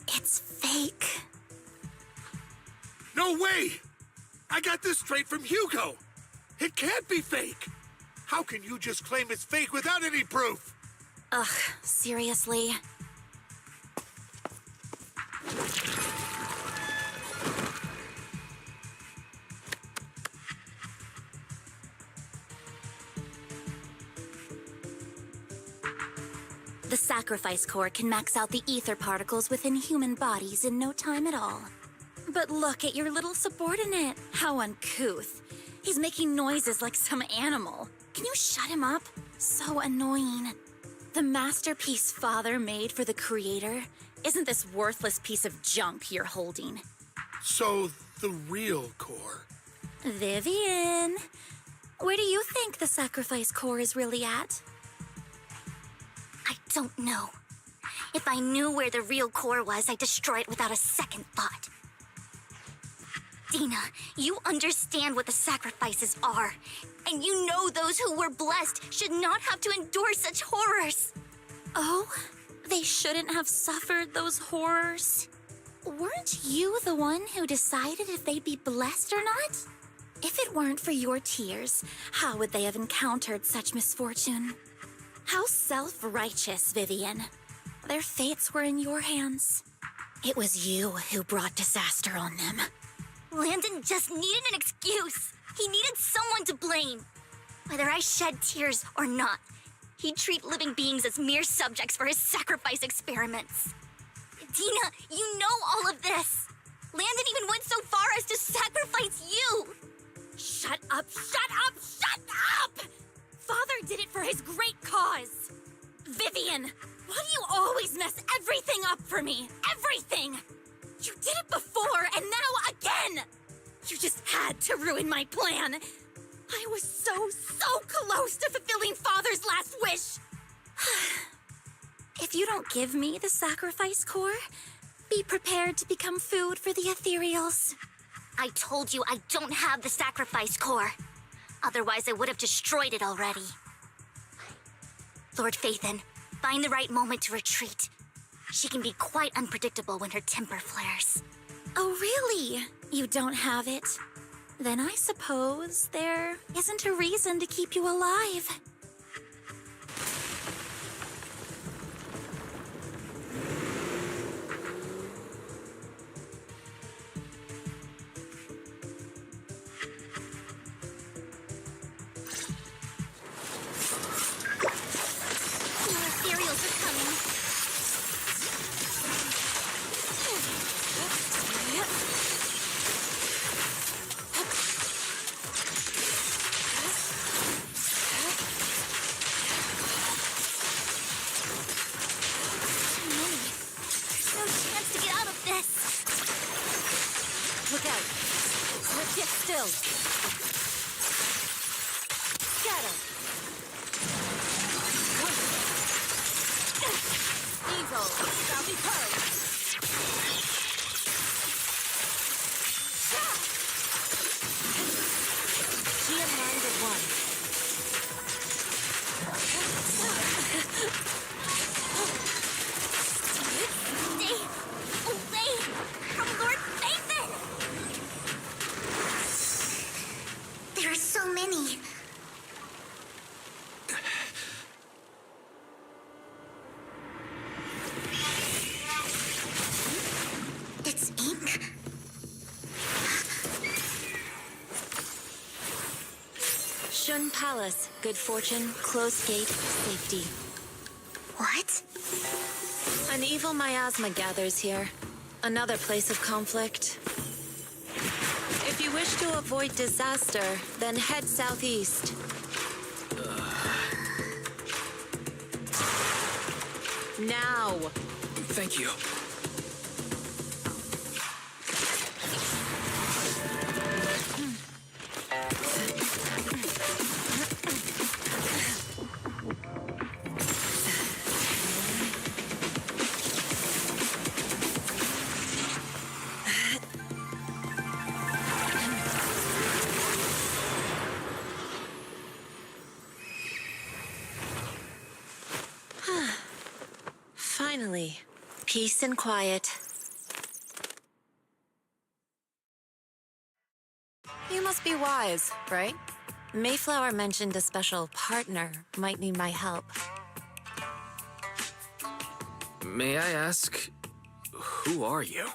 it's fake.
No way! I got this straight from Hugo. It can't be fake. How can you just claim it's fake without any proof?
Ugh, seriously? The sacrifice core can max out the ether particles within human bodies in no time at all. But look at your little subordinate. How uncouth. He's making noises like some animal. Can you shut him up? So annoying. The masterpiece Father made for the Creator isn't this worthless piece of junk you're holding.
So, the real core.
Vivian, where do you think the sacrifice core is really at?
I don't know. If I knew where the real core was, I'd destroy it without a second thought. Dina, you understand what the sacrifices are. I And you know those who were blessed should not have to endure such horrors.
Oh, they shouldn't have suffered those horrors. Weren't you the one who decided if they'd be blessed or not? If it weren't for your tears, how would they have encountered such misfortune? How self-righteous, Vivian. Their fates were in your hands. It was you who brought disaster on them.
Landon just needed an excuse. He needed someone to blame. Whether I shed tears or not, he'd treat living beings as mere subjects for his sacrifice experiments. Dina, you know all of this. Landon even went so far as to sacrifice you.
Shut up, shut up, shut up! Father did it for his great cause. Vivian, why do you always mess everything up for me? Everything! You did it before, and now again! You just had to ruin my plan. I was so close to fulfilling Father's last wish.
If you don't give me the sacrifice core, be prepared to become food for the ethereals.
I told you I don't have the sacrifice core. Otherwise, I would have destroyed it already. Lord Phaethon, find the right moment to retreat. She can be quite unpredictable when her temper flares.
Oh, really? You don't have it? Then I suppose there isn't a reason to keep you alive.
Look out. Let's get still. Scatter. Evil. Shall be purged. She and mind at one.
Stay away from Lord Phaethon! There are so many. It's ink.
Shun Palace. Good fortune, closed gate, safety.
What?
An evil miasma gathers here. Another place of conflict. If you wish to avoid disaster, then head southeast. Now!
Thank you.
Finally, peace and quiet. You must be wise, right? Mayflower mentioned a special partner might need my help.
May I ask, who are you?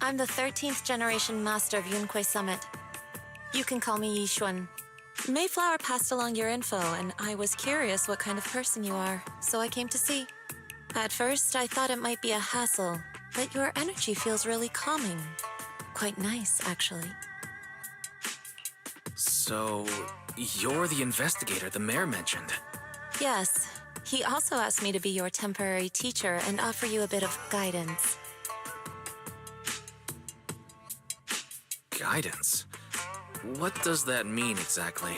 I'm the 13th generation master of Yunque Summit. You can call me Yixuan. Mayflower passed along your info, and I was curious what kind of person you are, so I came to see. At first, I thought it might be a hassle, but your energy feels really calming. Quite nice, actually.
So, you're the investigator the mayor mentioned.
Yes. He also asked me to be your temporary teacher and offer you a bit of guidance.
Guidance? What does that mean exactly?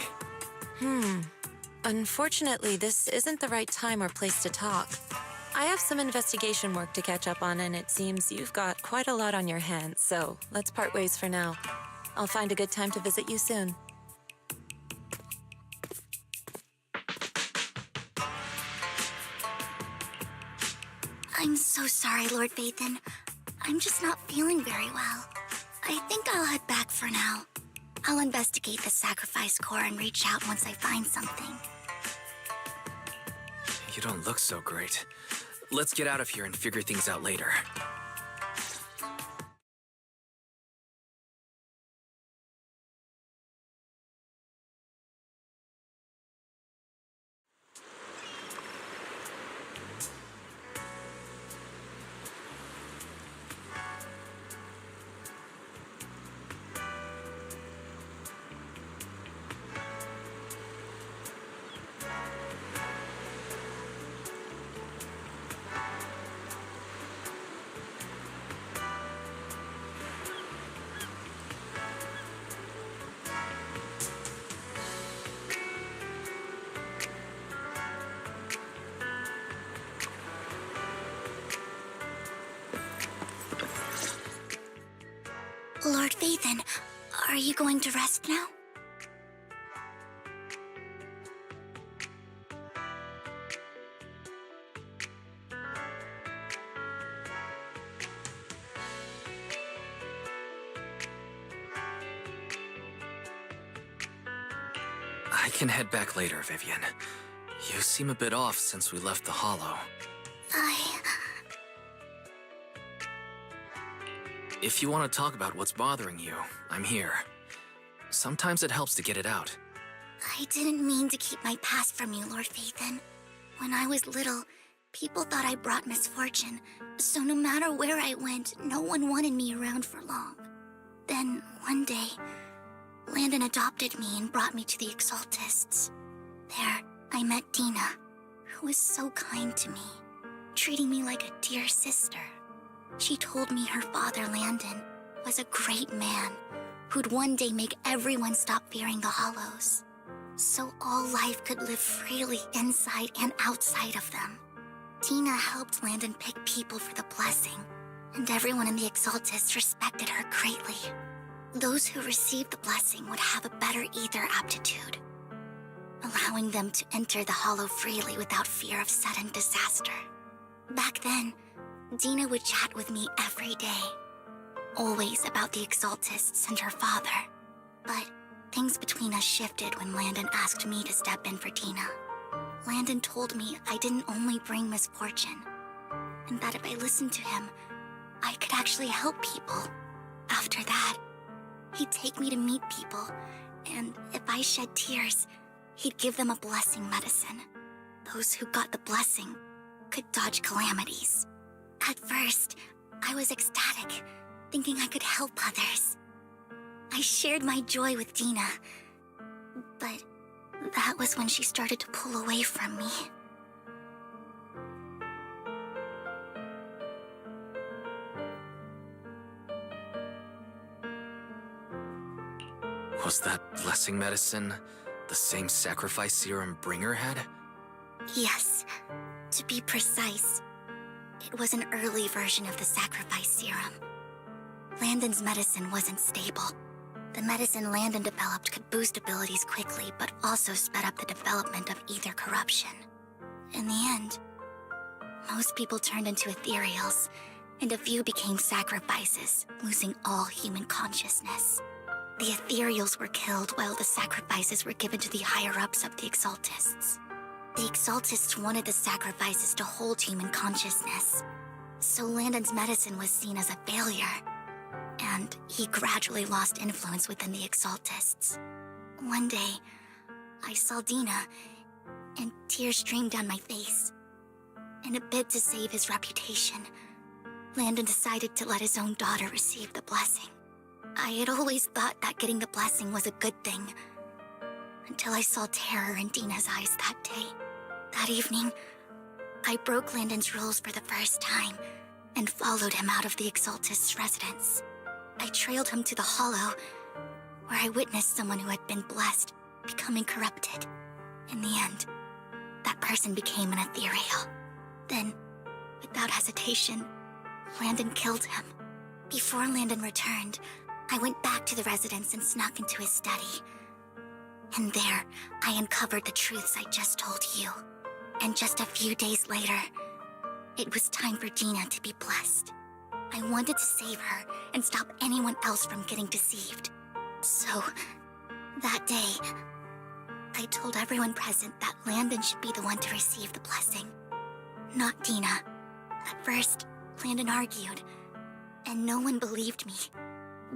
Unfortunately, this isn't the right time or place to talk. I have some investigation work to catch up on, and it seems you've got quite a lot on your hands, so let's part ways for now. I'll find a good time to visit you soon.
I'm so sorry, Lord Vathan. I'm just not feeling very well. I think I'll head back for now. I'll investigate the sacrifice core and reach out once I find something.
You don't look so great. Let's get out of here and figure things out later.
Lord Vathan, are you going to rest now?
I can head back later, Vivian. You seem a bit off since we left the Hollow. If you want to talk about what's bothering you, I'm here. Sometimes it helps to get it out.
I didn't mean to keep my past from you, Lord Vathan. When I was little, people thought I brought misfortune, so no matter where I went, no one wanted me around for long. Then, one day, Landon adopted me and brought me to the Exaltists. There, I met Dina, who was so kind to me, treating me like a dear sister. She told me her father, Landon, was a great man who'd one day make everyone stop fearing the Hollows, so all life could live freely inside and outside of them. Dina helped Landon pick people for the blessing, and everyone in the Exaltists respected her greatly. Those who received the blessing would have a better ether aptitude, allowing them to enter the Hollow freely without fear of sudden disaster. Back then, Dina would chat with me every day, always about the Exaltists and her father. But things between us shifted when Landon asked me to step in for Dina. Landon told me I didn't only bring misfortune, and that if I listened to him, I could actually help people. After that, he'd take me to meet people, and if I shed tears, he'd give them a blessing medicine. Those who got the blessing could dodge calamities. At first, I was ecstatic, thinking I could help others. I shared my joy with Dina, but that was when she started to pull away from me.
Was that blessing medicine the same sacrifice serum Bringer had?
Yes, to be precise, it was an early version of the sacrifice serum. Landon's medicine wasn't stable. The medicine Landon developed could boost abilities quickly, but also sped up the development of ether corruption. In the end, most people turned into ethereals, and a few became sacrifices, losing all human consciousness. The ethereals were killed while the sacrifices were given to the higher-ups of the Exaltists. The Exaltists wanted the sacrifices to hold human consciousness, so Landon's medicine was seen as a failure, and he gradually lost influence within the Exaltists. One day, I saw Dina, and tears streamed down my face. In a bid to save his reputation, Landon decided to let his own daughter receive the blessing. I had always thought that getting the blessing was a good thing, until I saw terror in Dina's eyes that day. That evening, I broke Landon's rules for the first time and followed him out of the Exaltist's residence. I trailed him to the Hollow, where I witnessed someone who had been blessed becoming corrupted. In the end, that person became an ethereal. Then, without hesitation, Landon killed him. Before Landon returned, I went back to the residence and snuck into his study. And there, I uncovered the truths I just told you. And just a few days later, It was time for Dina to be blessed. I wanted to save her and stop anyone else from getting deceived. So, that day, I told everyone present that Landon should be the one to receive the blessing, not Dina. At first, Landon argued, and no one believed me.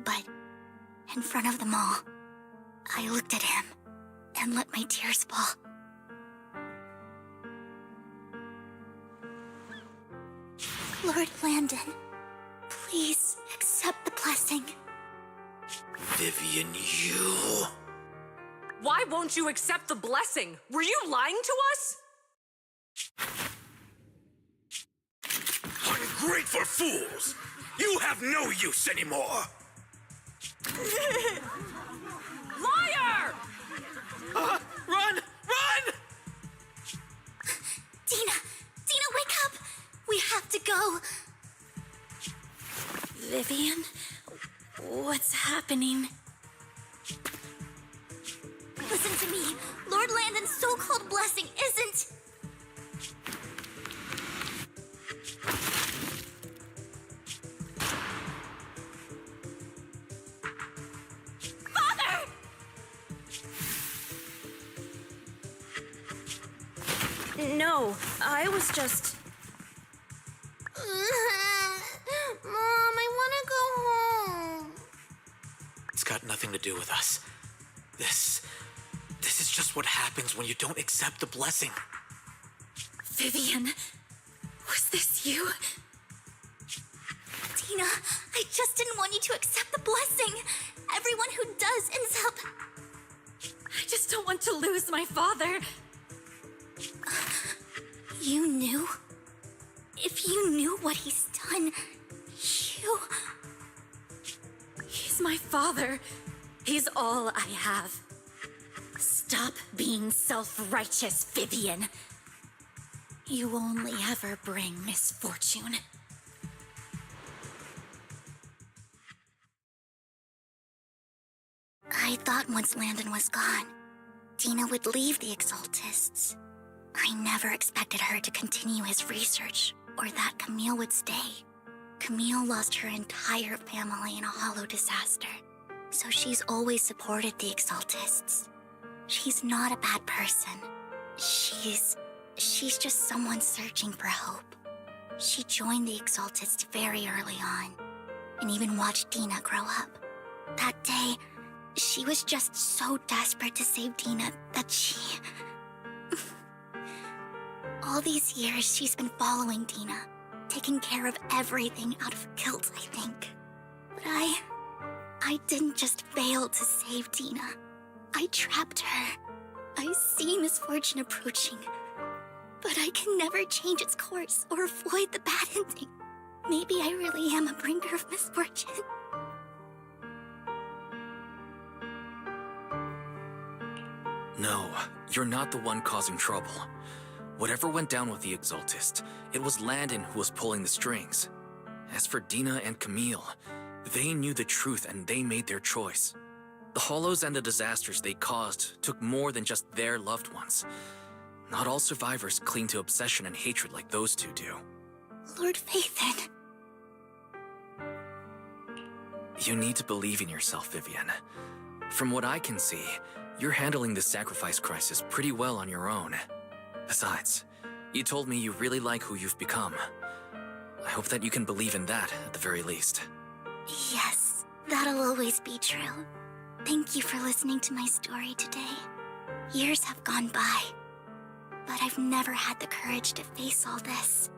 But, in front of them all, I looked at him and let my tears fall. Lord Landon, please accept the blessing.
Vivian, you...
Why won't you accept the blessing? Were you lying to us?
Ungrateful fools! You have no use anymore!
Liar!
Run! Run!
Dina! Dina, wake up! We have to go!
Vivian, what's happening?
Listen to me. Lord Landon's so-called blessing isn't...
Father!
No, I was just...
Mom, I want to go home.
It's got nothing to do with us. This is just what happens when you don't accept the blessing.
Vivian, was this you?
Dina, I just didn't want you to accept the blessing. Everyone who does ends up...
I just don't want to lose my father.
You knew? If you knew what he's done, you...
He's my father. He's all I have. Stop being self-righteous, Vivian. You only ever bring misfortune.
I thought once Landon was gone, Dina would leave the Exaltists. I never expected her to continue his research, or that Camille would stay. Camille lost her entire family in a hollow disaster, so she's always supported the Exaltists. She's not a bad person. She's just someone searching for hope. She joined the Exaltists very early on, and even watched Dina grow up. That day, she was just so desperate to save Dina that she... All these years, she's been following Dina, taking care of everything out of guilt, I think. But I didn't just fail to save Dina. I trapped her. I see misfortune approaching, but I can never change its course or avoid the bad ending. Maybe I really am a bringer of misfortune.
No, you're not the one causing trouble. Whatever went down with the Exaltist, it was Landon who was pulling the strings. As for Dina and Camille, they knew the truth and they made their choice. The hollows and the disasters they caused took more than just their loved ones. Not all survivors cling to obsession and hatred like those two do.
Lord Phaethon.
You need to believe in yourself, Vivian. From what I can see, you're handling this sacrifice crisis pretty well on your own. Besides, you told me you really like who you've become. I hope that you can believe in that, at the very least.
Yes, that'll always be true. Thank you for listening to my story today. Years have gone by, but I've never had the courage to face all this.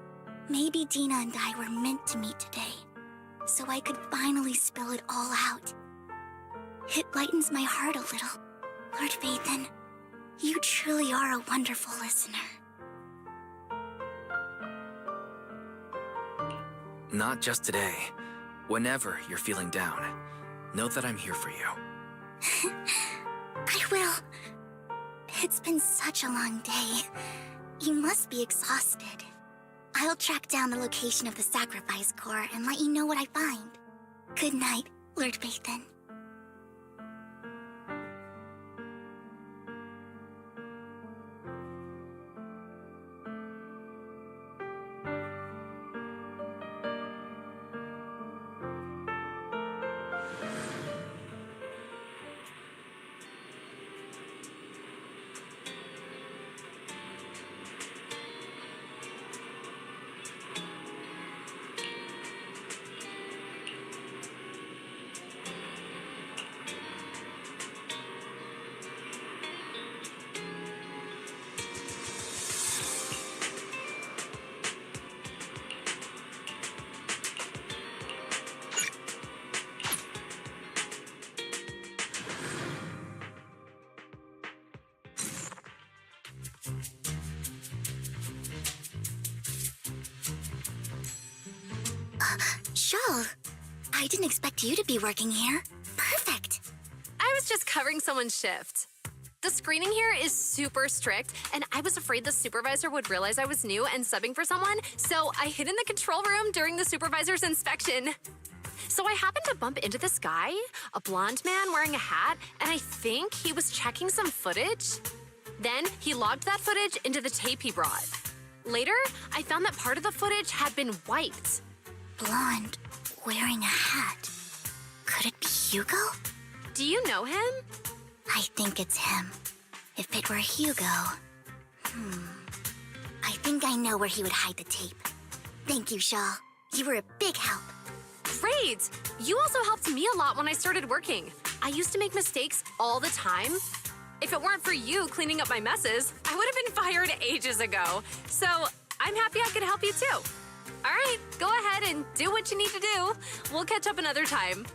Maybe Dina and I were meant to meet today, so I could finally spill it all out. It lightens my heart a little. Lord Phaethon, you truly are a wonderful listener.
Not just today. Whenever you're feeling down, know that I'm here for you.
I will. It's been such a long day. You must be exhausted. I'll track down the location of the sacrifice core and let you know what I find. Good night, Lord Phaethon. Shawl, I didn't expect you to be working here. Perfect.
I was just covering someone's shift. The screening here is super strict, and I was afraid the supervisor would realize I was new and subbing for someone, so I hid in the control room during the supervisor's inspection. So I happened to bump into this guy, a blonde man wearing a hat, and I think he was checking some footage. Then he logged that footage into the tape he brought. Later, I found that part of the footage had been wiped.
Blonde, wearing a hat. Could it be Hugo?
Do you know him?
I think it's him. If it were Hugo... I think I know where he would hide the tape. Thank you, Shaw. You were a big help.
Great! You also helped me a lot when I started working. I used to make mistakes all the time. If it weren't for you cleaning up my messes, I would have been fired ages ago. So I'm happy I could help you too. All right, go ahead and do what you need to do. We'll catch up another time.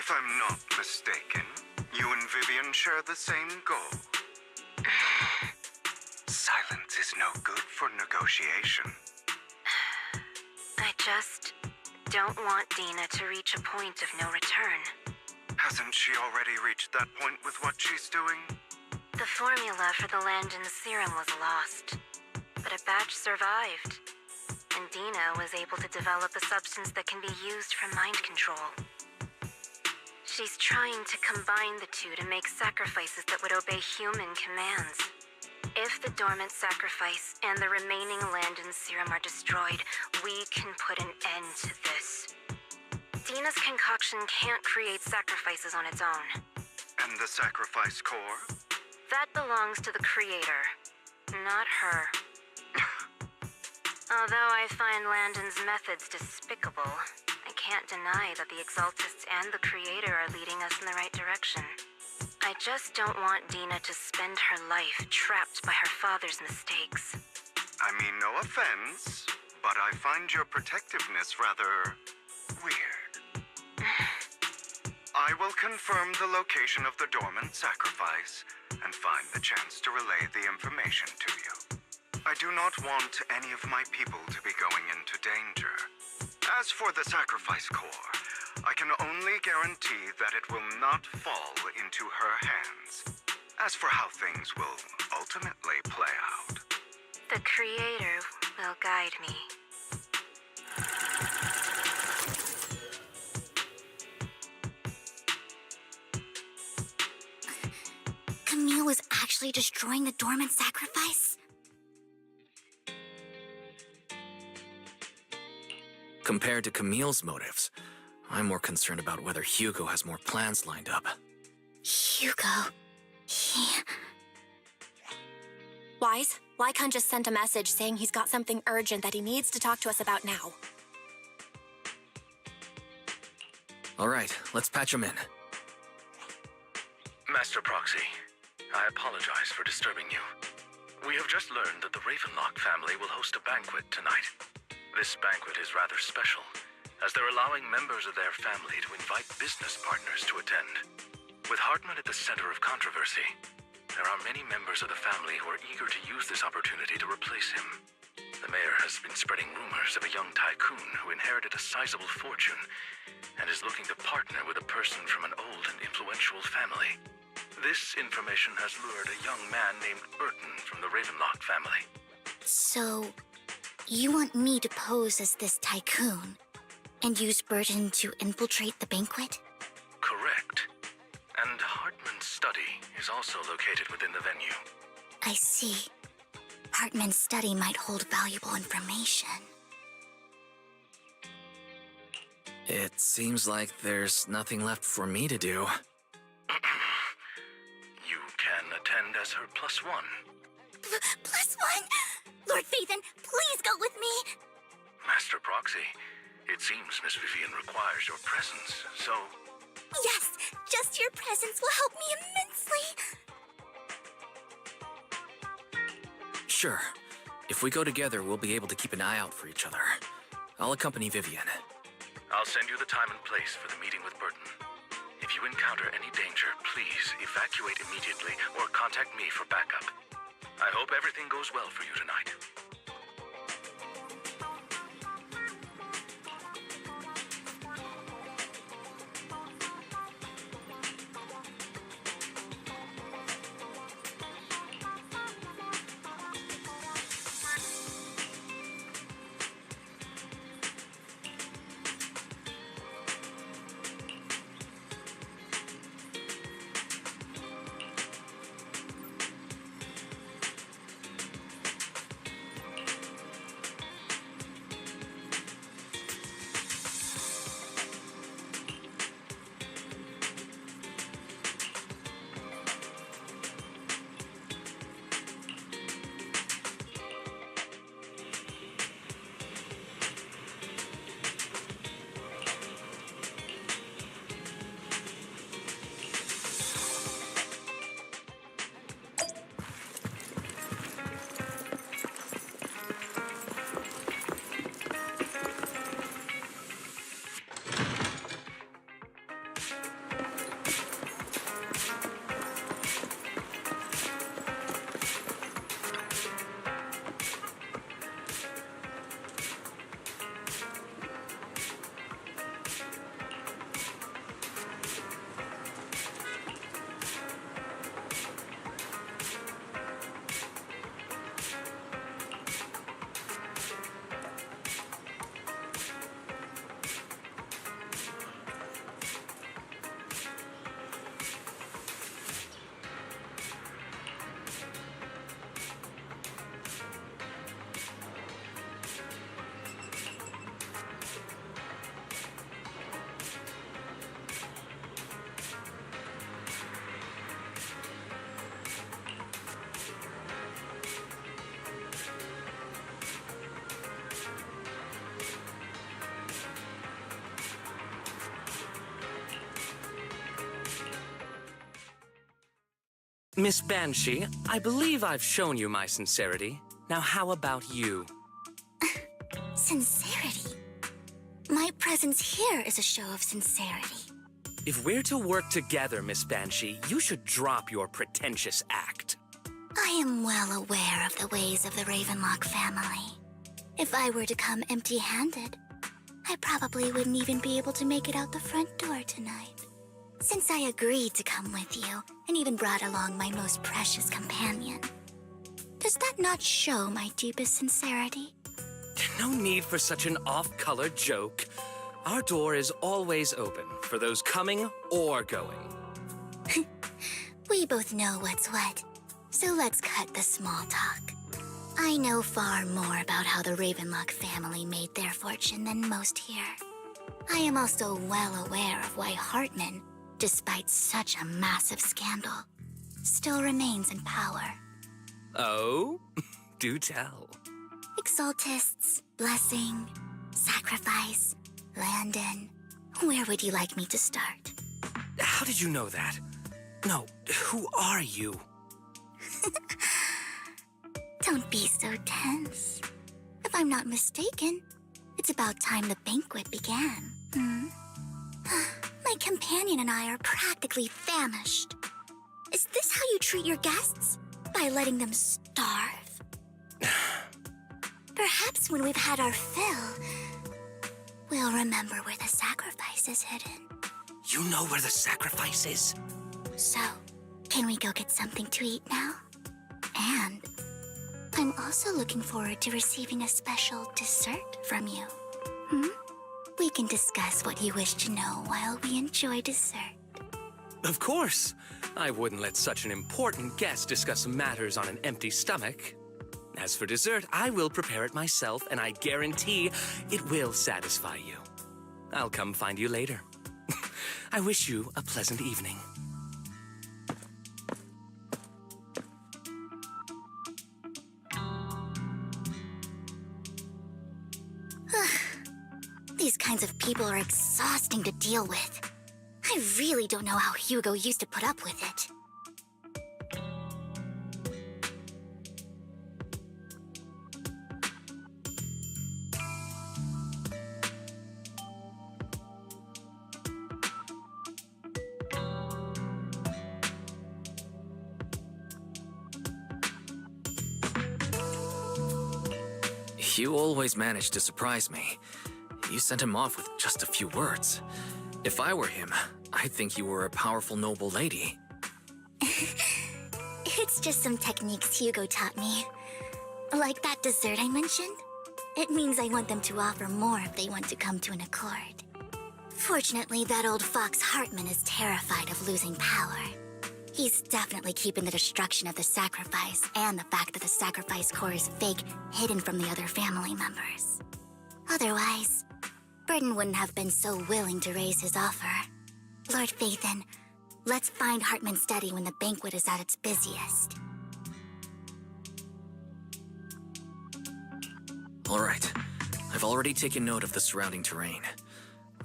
If I'm not mistaken, you and Vivian share the same goal. Silence is no good for negotiation.
I just don't want Dina to reach a point of no return.
Hasn't she already reached that point with what she's doing?
The formula for the Landon serum was lost, but a batch survived, and Dina was able to develop a substance that can be used for mind control. She's trying to combine the two to make sacrifices that would obey human commands. If the dormant sacrifice and the remaining Landon serum are destroyed, we can put an end to this. Dina's concoction can't create sacrifices on its own.
And the sacrifice core?
That belongs to the creator, not her. Although I find Landon's methods despicable, I can't deny that the Exaltists and the creator are leading us in the right direction. I just don't want Dina to spend her life trapped by her father's mistakes.
I mean, no offense, but I find your protectiveness rather weird. I will confirm the location of the dormant sacrifice and find the chance to relay the information to you. I do not want any of my people to be going into danger. As for the sacrifice core, I can only guarantee that it will not fall into her hands. As for how things will ultimately play out,
the creator will guide me.
Camille was actually destroying the dormant sacrifice?
Compared to Camille's motives, I'm more concerned about whether Hugo has more plans lined up.
Hugo...
Wise, Lycon just sent a message saying he's got something urgent that he needs to talk to us about now.
All right, let's patch him in.
Master Proxy, I apologize for disturbing you. We have just learned that the Ravenlock family will host a banquet tonight. This banquet is rather special, as they're allowing members of their family to invite business partners to attend. With Hartman at the center of controversy, there are many members of the family who are eager to use this opportunity to replace him. The mayor has been spreading rumors of a young tycoon who inherited a sizable fortune and is looking to partner with a person from an old and influential family. This information has lured a young man named Burton from the Ravenlock family.
So, you want me to pose as this tycoon and use Burton to infiltrate the banquet?
Correct. And Hartman's study is also located within the venue.
I see. Hartman's study might hold valuable information.
It seems like there's nothing left for me to do.
You can attend as her +1.
+1? Lord Phaethon, please go with me!
Master Proxy, it seems Miss Vivian requires your presence, so...
Yes, just your presence will help me immensely!
Sure. If we go together, we'll be able to keep an eye out for each other. I'll accompany Vivian.
I'll send you the time and place for the meeting with Burton. If you encounter any danger, please evacuate immediately or contact me for backup. I hope everything goes well for you tonight.
Miss Banshee, I believe I've shown you my sincerity. Now how about you?
Sincerity? My presence here is a show of sincerity.
If we're to work together, Miss Banshee, you should drop your pretentious act.
I am well aware of the ways of the Ravenlock family. If I were to come empty-handed, I probably wouldn't even be able to make it out the front door tonight. Since I agreed to come with you, and even brought along my most precious companion, does that not show my deepest sincerity?
No need for such an off-color joke. Our door is always open for those coming or going.
We both know what's what, so let's cut the small talk. I know far more about how the Ravenlock family made their fortune than most here. I am also well aware of why Hartman, despite such a massive scandal, still remains in power.
Oh? Do tell.
Exaltists, blessing, sacrifice, Landon. Where would you like me to start?
How did you know that? No, who are you?
Don't be so tense. If I'm not mistaken, it's about time the banquet began. My companion and I are practically famished. Is this how you treat your guests? By letting them starve? Perhaps when we've had our fill, we'll remember where the sacrifice is hidden.
You know where the sacrifice is?
So, can we go get something to eat now? And I'm also looking forward to receiving a special dessert from you. We can discuss what you wish to know while we enjoy dessert.
Of course. I wouldn't let such an important guest discuss matters on an empty stomach. As for dessert, I will prepare it myself, and I guarantee it will satisfy you. I'll come find you later. I wish you a pleasant evening.
These kinds of people are exhausting to deal with. I really don't know how Hugo used to put up with it.
You always manage to surprise me. You sent him off with just a few words. If I were him, I'd think you were a powerful noble lady.
It's just some techniques Hugo taught me. Like that dessert I mentioned. It means I want them to offer more if they want to come to an accord. Fortunately, that old fox Hartman is terrified of losing power. He's definitely keeping the destruction of the sacrifice and the fact that the sacrifice core is fake hidden from the other family members. Otherwise, Burden wouldn't have been so willing to raise his offer. Lord Phaethon, let's find Hartman's study when the banquet is at its busiest.
All right. I've already taken note of the surrounding terrain.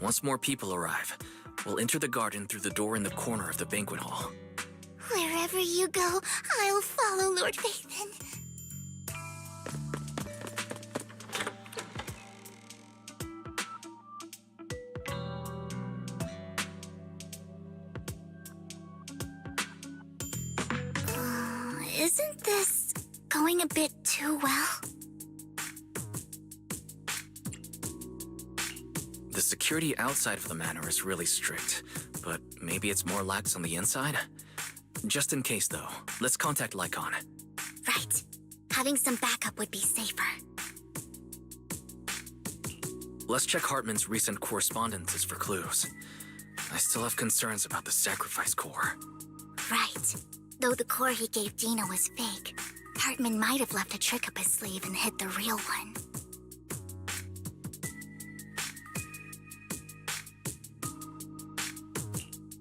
Once more people arrive, we'll enter the garden through the door in the corner of the banquet hall.
Wherever you go, I'll follow, Lord Phaethon. Isn't this going a bit too well?
The security outside of the manor is really strict, but maybe it's more lax on the inside? Just in case, though, let's contact Lycon.
Right. Having some backup would be safer.
Let's check Hartman's recent correspondences for clues. I still have concerns about the sacrifice core.
Right. Though the core he gave Dina was fake, Hartman might have left a trick up his sleeve and hid the real one.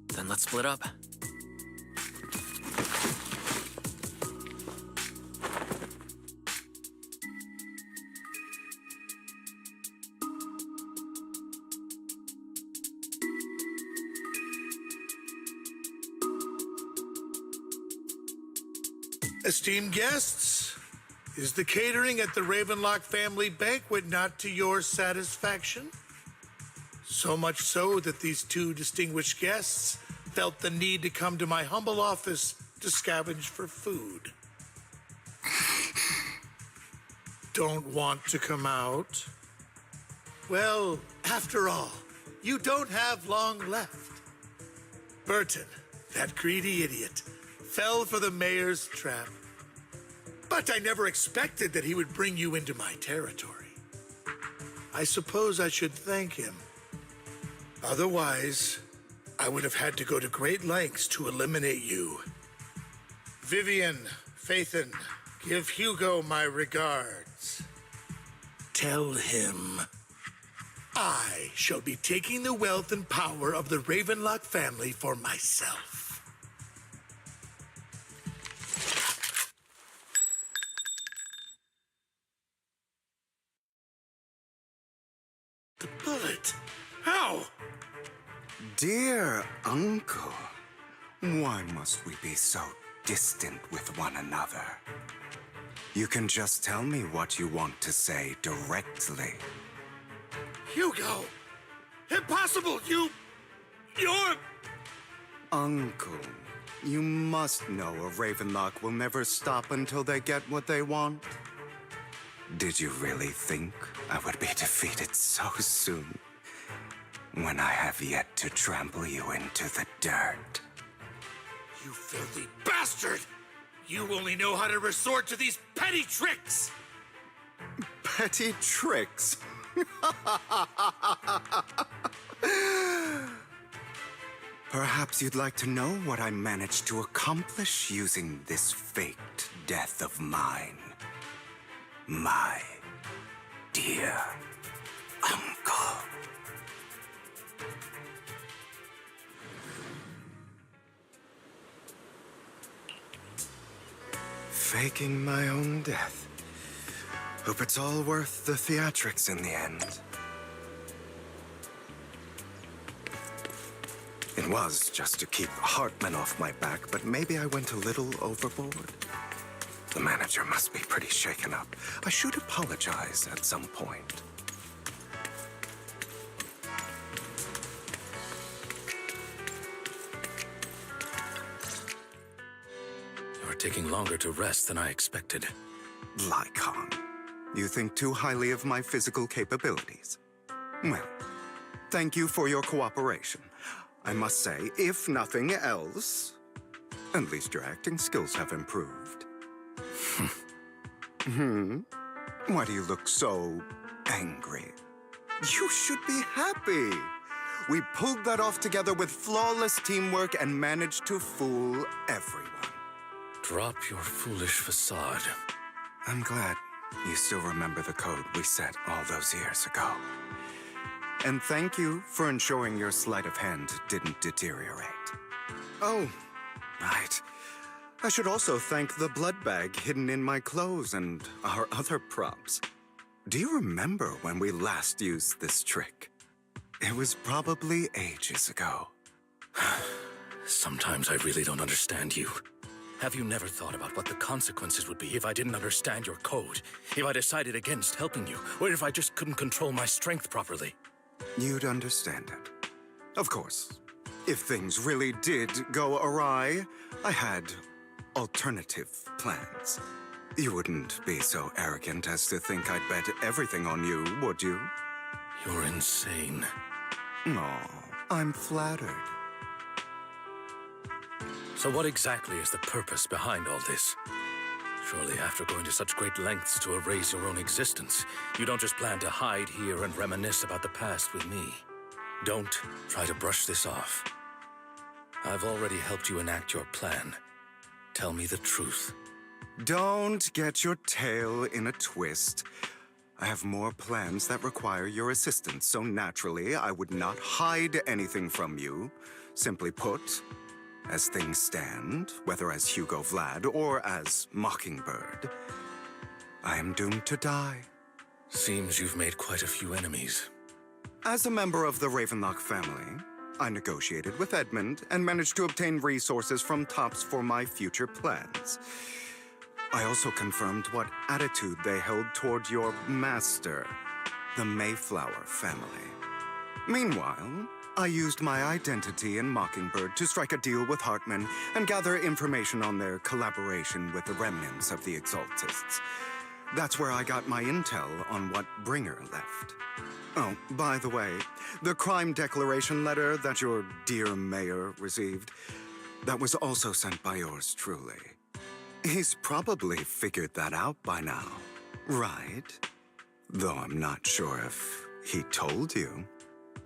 Then let's split up.
Esteemed guests, is the catering at the Ravenlock family banquet not to your satisfaction? So much so that these two distinguished guests felt the need to come to my humble office to scavenge for food. Don't want to come out? Well, after all, you don't have long left. Burton, that greedy idiot, fell for the mayor's trap. But I never expected that he would bring you into my territory. I suppose I should thank him. Otherwise, I would have had to go to great lengths to eliminate you. Vivian, Phaethon, give Hugo my regards. Tell him I shall be taking the wealth and power of the Ravenlock family for myself. The bullet? How?
Dear Uncle, why must we be so distant with one another? You can just tell me what you want to say directly.
Hugo! Impossible! You're...
Uncle, you must know a Ravenlock will never stop until they get what they want. Did you really think I would be defeated so soon, when I have yet to trample you into the dirt?
You filthy bastard! You only know how to resort to these petty tricks!
Petty tricks? Perhaps you'd like to know what I managed to accomplish using this faked death of mine. My dear Uncle. Faking my own death. Hope it's all worth the theatrics in the end. It was just to keep Hartman off my back, but maybe I went a little overboard. The manager must be pretty shaken up. I should apologize at some point.
You're taking longer to rest than I expected.
Lycon, you think too highly of my physical capabilities. Well, thank you for your cooperation. I must say, if nothing else, at least your acting skills have improved. Why do you look so angry? You should be happy. We pulled that off together with flawless teamwork and managed to fool everyone.
Drop your foolish facade.
I'm glad you still remember the code we set all those years ago. And thank you for ensuring your sleight of hand didn't deteriorate. Oh, right. I should also thank the blood bag hidden in my clothes and our other props. Do you remember when we last used this trick? It was probably ages ago.
Sometimes I really don't understand you. Have you never thought about what the consequences would be if I didn't understand your code? If I decided against helping you? Or if I just couldn't control my strength properly?
You'd understand it. Of course, if things really did go awry, I had alternative plans. You wouldn't be so arrogant as to think I'd bet everything on you, would you?
You're insane.
Aw, I'm flattered.
So what exactly is the purpose behind all this? Surely after going to such great lengths to erase your own existence, you don't just plan to hide here and reminisce about the past with me. Don't try to brush this off. I've already helped you enact your plan. Tell me the truth.
Don't get your tail in a twist. I have more plans that require your assistance, so naturally I would not hide anything from you. Simply put, as things stand, whether as Hugo Vlad or as Mockingbird, I am doomed to die.
Seems you've made quite a few enemies.
As a member of the Ravenlock family, I negotiated with Edmund and managed to obtain resources from Tops for my future plans. I also confirmed what attitude they held toward your master, the Mayflower family. Meanwhile, I used my identity in Mockingbird to strike a deal with Hartman and gather information on their collaboration with the remnants of the Exaltists. That's where I got my intel on what Bringer left. Oh, by the way, the crime declaration letter that your dear mayor received, that was also sent by yours truly. He's probably figured that out by now, right? Though I'm not sure if he told you.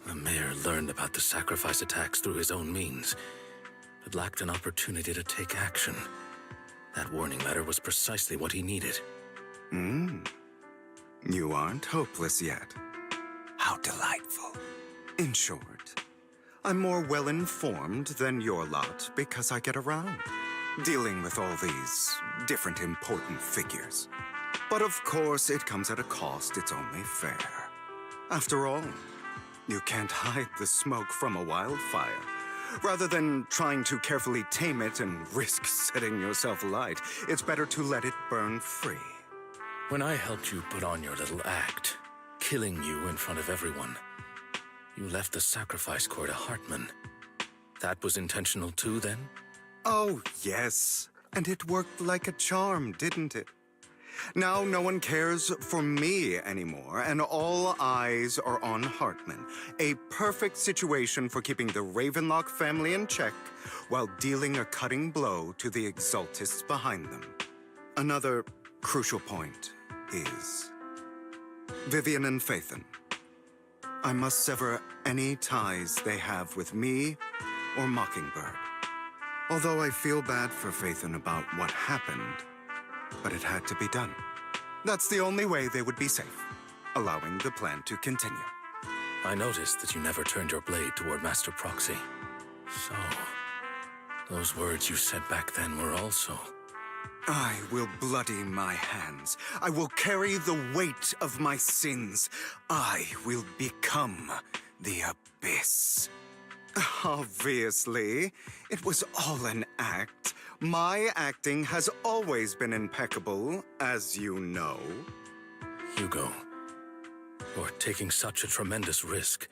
The mayor learned about the sacrifice attacks through his own means, but lacked an opportunity to take action. That warning letter was precisely what he needed.
You aren't hopeless yet. How delightful. In short, I'm more well-informed than your lot because I get around, dealing with all these different important figures. But of course, it comes at a cost. It's only fair. After all, you can't hide the smoke from a wildfire. Rather than trying to carefully tame it and risk setting yourself alight, it's better to let it burn free.
When I helped you put on your little act, killing you in front of everyone, you left the sacrifice core to Hartman. That was intentional too, then?
Oh, yes. And it worked like a charm, didn't it? Now no one cares for me anymore, and all eyes are on Hartman. A perfect situation for keeping the Ravenlock family in check while dealing a cutting blow to the Exaltists behind them. Another crucial point is Vivian and Phaethon. I must sever any ties they have with me or Mockingbird. Although I feel bad for Phaethon about what happened, but it had to be done. That's the only way they would be safe, allowing the plan to continue.
I noticed that you never turned your blade toward Master Proxy. So, those words you said back then were also...
I will bloody my hands. I will carry the weight of my sins. I will become the Abyss. Obviously, it was all an act. My acting has always been impeccable, as you know.
Hugo, you're taking such a tremendous risk.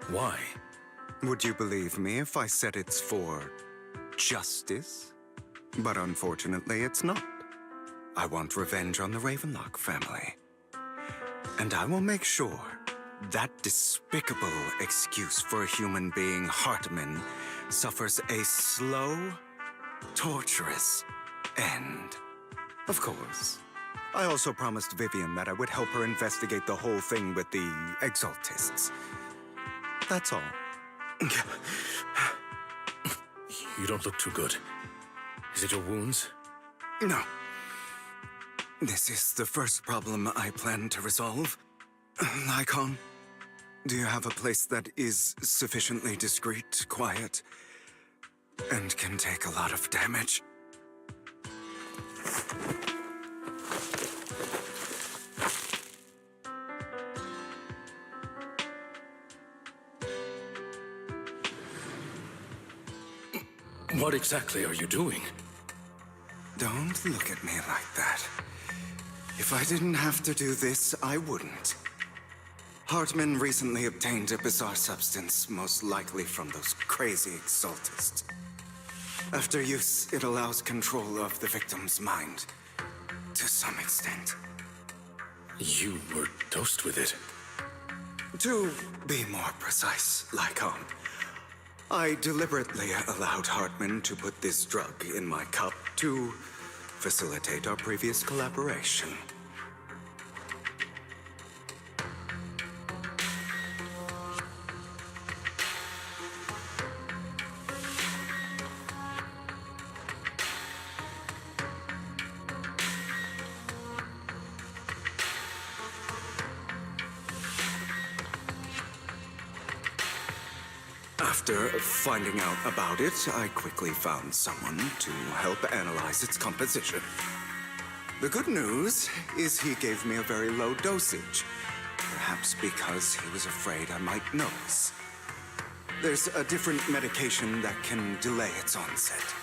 Why?
Would you believe me if I said it's for justice? But unfortunately, it's not. I want revenge on the Ravenlock family. And I will make sure that despicable excuse for a human being, Hartman, suffers a slow, torturous end. Of course. I also promised Vivian that I would help her investigate the whole thing with the Exaltists. That's all.
You don't look too good. Is it your wounds?
No. This is the first problem I plan to resolve. Lycon, do you have a place that is sufficiently discreet, quiet, and can take a lot of damage?
What exactly are you doing?
Don't look at me like that. If I didn't have to do this, I wouldn't. Hartman recently obtained a bizarre substance, most likely from those crazy Exaltists. After use, it allows control of the victim's mind, to some extent.
You were dosed with it?
To be more precise, Lycon, I deliberately allowed Hartman to put this drug in my cup to facilitate our previous collaboration. After finding out about it, I quickly found someone to help analyze its composition. The good news is he gave me a very low dosage, perhaps because he was afraid I might notice. There's a different medication that can delay its onset,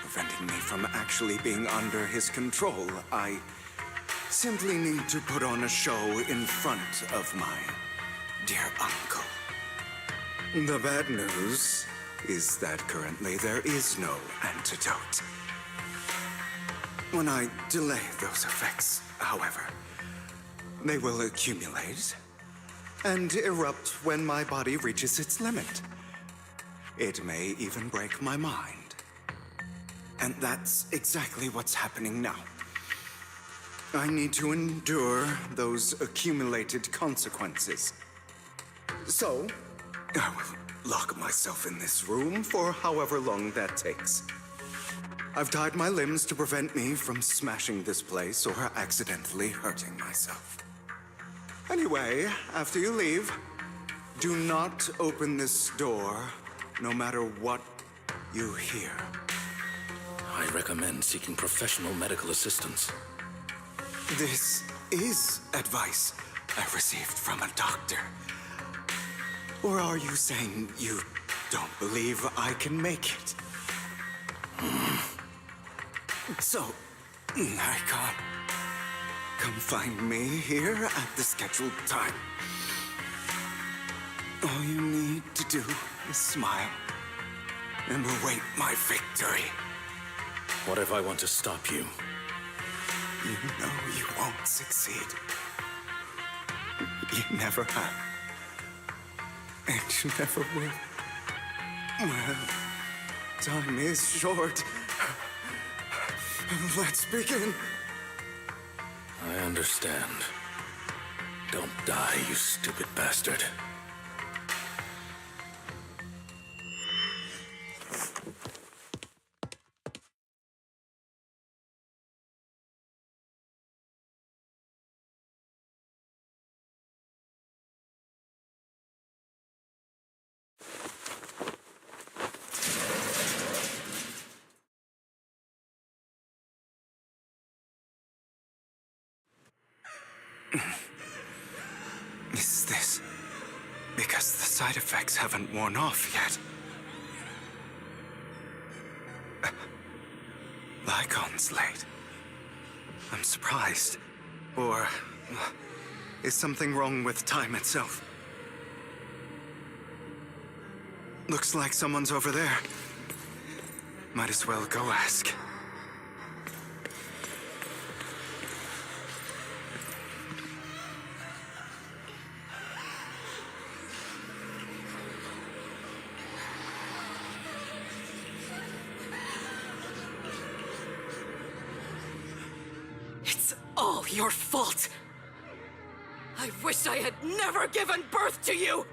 preventing me from actually being under his control. I simply need to put on a show in front of my dear uncle. The bad news is that currently there is no antidote. When I delay those effects, however, they will accumulate and erupt when my body reaches its limit. It may even break my mind. And that's exactly what's happening now. I need to endure those accumulated consequences. So, I will lock myself in this room for however long that takes. I've tied my limbs to prevent me from smashing this place or accidentally hurting myself. Anyway, after you leave, do not open this door, no matter what you hear.
I recommend seeking professional medical assistance.
This is advice I received from a doctor. Or are you saying you don't believe I can make it? So, Icon, come find me here at the scheduled time. All you need to do is smile and await my victory.
What if I want to stop you?
You know you won't succeed. You never have. And you never will. Well, time is short. Let's begin.
I understand. Don't die, you stupid bastard.
Is this because the side effects haven't worn off yet? Lycon's late. I'm surprised. Or is something wrong with time itself? Looks like someone's over there. Might as well go ask.
All your fault. I wish I had never given birth to you!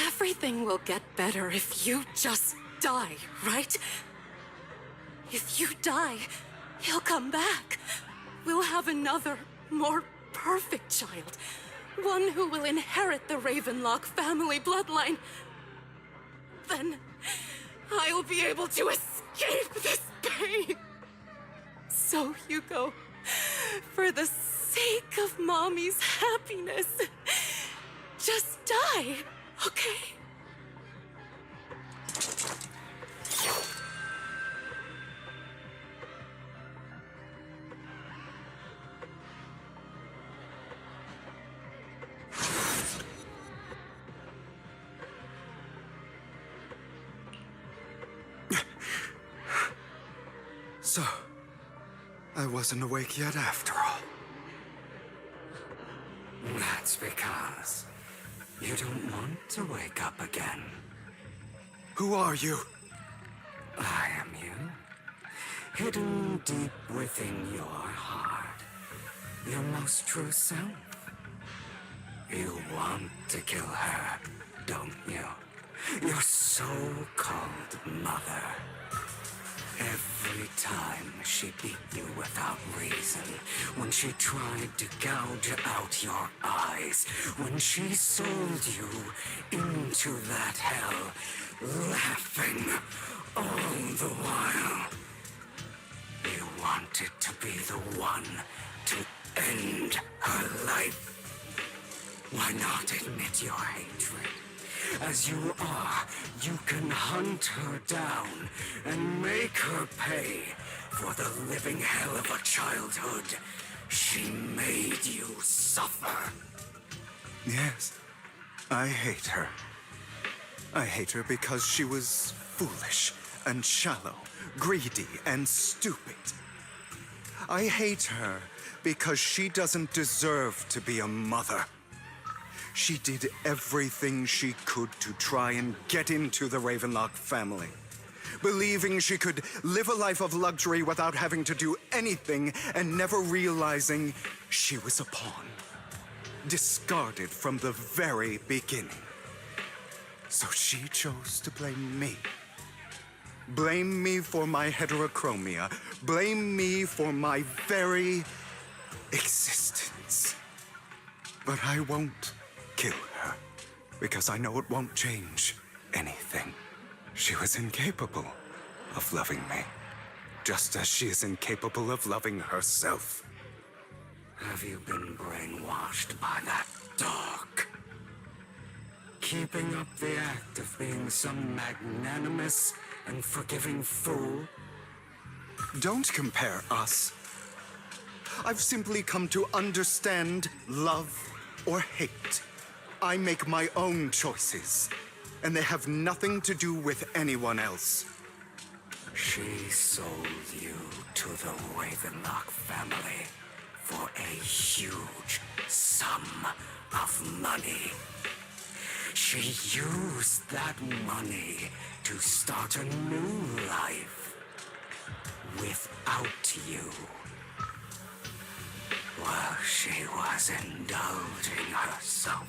Everything will get better if you just die, right? If you die, he'll come back. We'll have another, more perfect child. One who will inherit the Ravenlock family bloodline. Then, I'll be able to escape this pain. So, Hugo, for the sake of Mommy's happiness, just die, okay?
So, I wasn't awake yet after all.
That's because you don't want to wake up again.
Who are you?
I am you. Hidden deep within your heart. Your most true self. You want to kill her, don't you? Your so-called mother. Every time she beat you without reason, when she tried to gouge out your eyes, when she sold you into that hell, laughing all the while. wanted to be the one to end her life. Why not admit your hatred? As you are, you can hunt her down and make her pay for the living hell of a childhood she made you suffer.
Yes, I hate her. I hate her because she was foolish and shallow, greedy and stupid. I hate her because she doesn't deserve to be a mother. She did everything she could to try and get into the Ravenlock family, believing she could live a life of luxury without having to do anything and never realizing she was a pawn, discarded from the very beginning. So she chose to blame me. Blame me for my heterochromia. Blame me for my very existence. But I won't kill her, because I know it won't change anything. She was incapable of loving me, just as she is incapable of loving herself.
Have you been brainwashed by that dog? Keeping up the act of being some magnanimous and forgiving fool?
Don't compare us. I've simply come to understand love or hate. I make my own choices, and they have nothing to do with anyone else.
She sold you to the Ravenlock family for a huge sum of money. She used that money to start a new life without you. While she was indulging herself,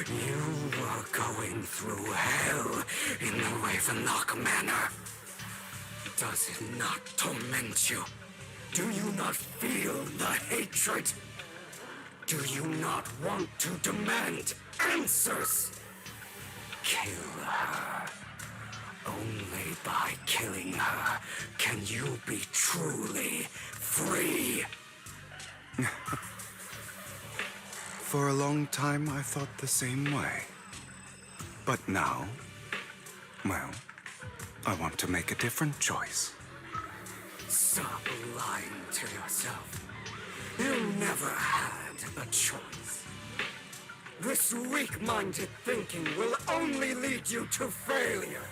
you were going through hell in the Ravenlock Manor. Does it not torment you? Do you not feel the hatred? Do you not want to demand answers? Kill her. Only by killing her can you be truly free.
For a long time, I thought the same way. But now, well, I want to make a different choice.
Stop lying to yourself. You never had a choice. This weak-minded thinking will only lead you to failure.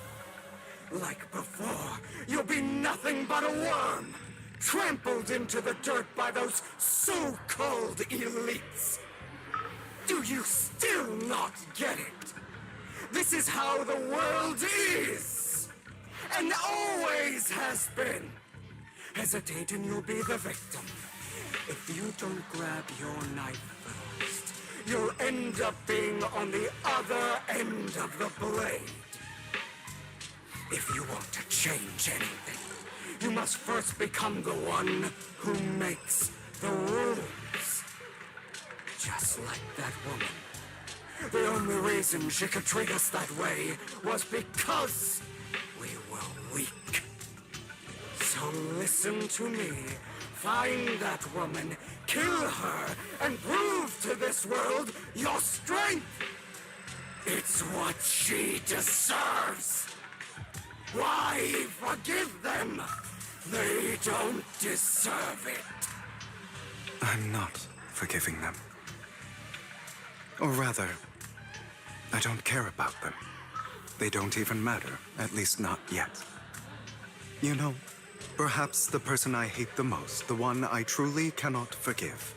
Like before, you'll be nothing but a worm, trampled into the dirt by those so-called elites. Do you still not get it? This is how the world is, and always has been. Hesitate and you'll be the victim. If you don't grab your knife first, you'll end up being on the other end of the blade. If you want to change anything, you must first become the one who makes the rules. Just like that woman. The only reason she could treat us that way was because we were weak. So listen to me. Find that woman, kill her, and prove to this world your strength. It's what she deserves. Why forgive them? They don't deserve it.
I'm not forgiving them. Or rather, I don't care about them. They don't even matter, at least not yet. You know, perhaps the person I hate the most, the one I truly cannot forgive,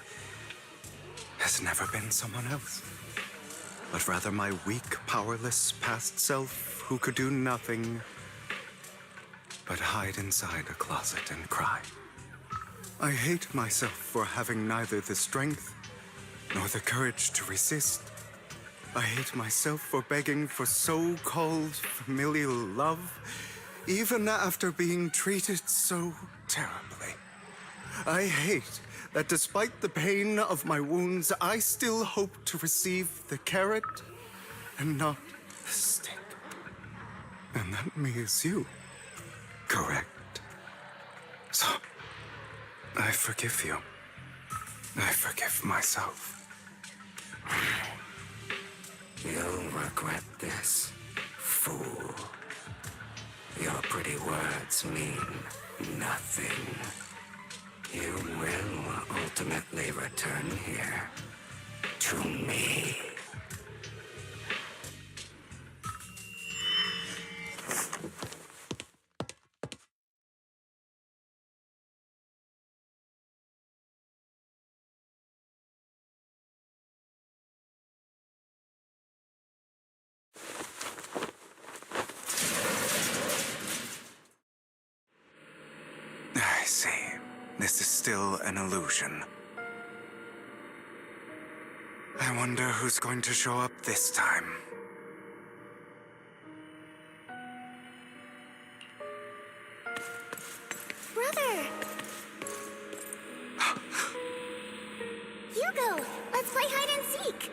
has never been someone else, but rather my weak, powerless past self who could do nothing but hide inside a closet and cry. I hate myself for having neither the strength nor the courage to resist. I hate myself for begging for so-called familial love, even after being treated so terribly. I hate that despite the pain of my wounds, I still hope to receive the carrot and not the stick. And that me is you, correct? So, I forgive you. I forgive myself.
You'll regret this, fool. Your pretty words mean nothing. You will ultimately return here to me.
I see. This is still an illusion. I wonder who's going to show up this time.
Brother! Hugo, let's play hide and seek!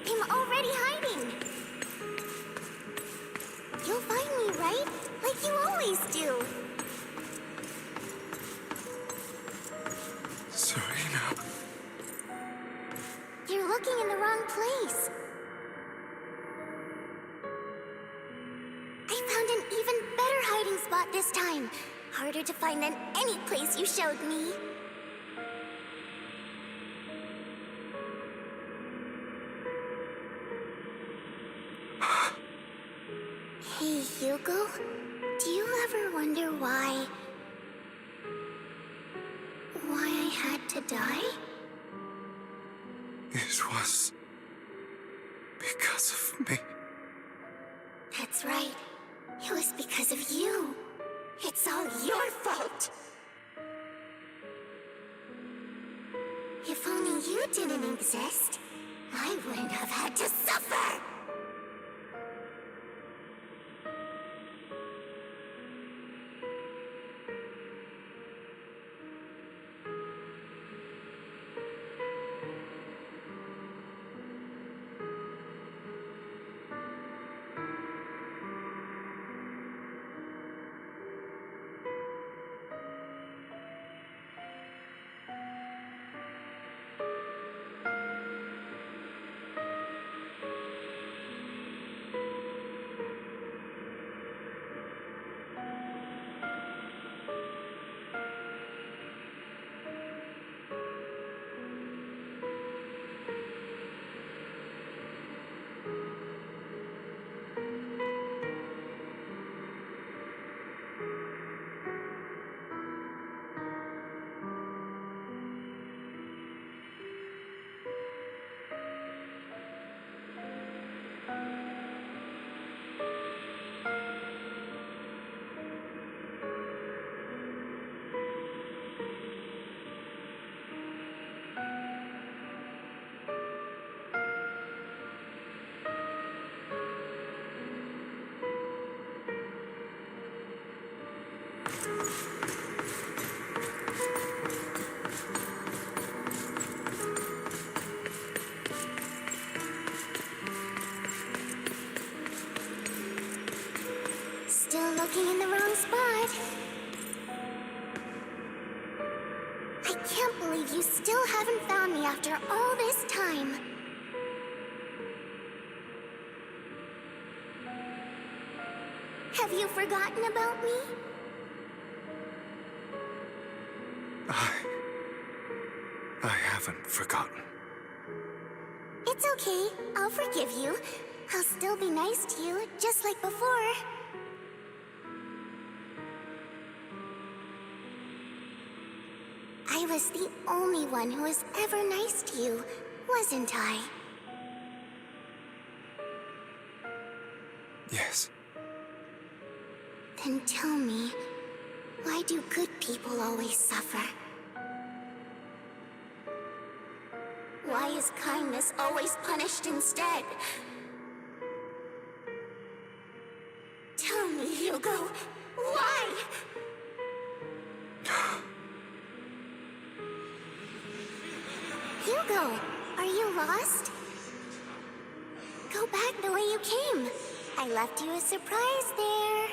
I'm already hiding! You'll find me, right? Like you always do!
Serena.
You're looking in the wrong place. I found an even better hiding spot this time. Harder to find than any place you showed me. Hey, Hugo. Do you ever wonder why I had to die?
It was because of me.
That's right. It was because of you. It's all your fault. If only you didn't exist, I wouldn't have had to suffer. Still looking in the wrong spot. I can't believe you still haven't found me after all this time. Have you forgotten about me?
I haven't forgotten.
It's okay. I'll forgive you. I'll still be nice to you, just like before. I was the only one who was ever nice to you, wasn't I?
Yes.
Then tell me, why do good people always suffer? Why is kindness always punished instead? Tell me, Hugo, why? Hugo, are you lost? Go back the way you came. I left you a surprise there.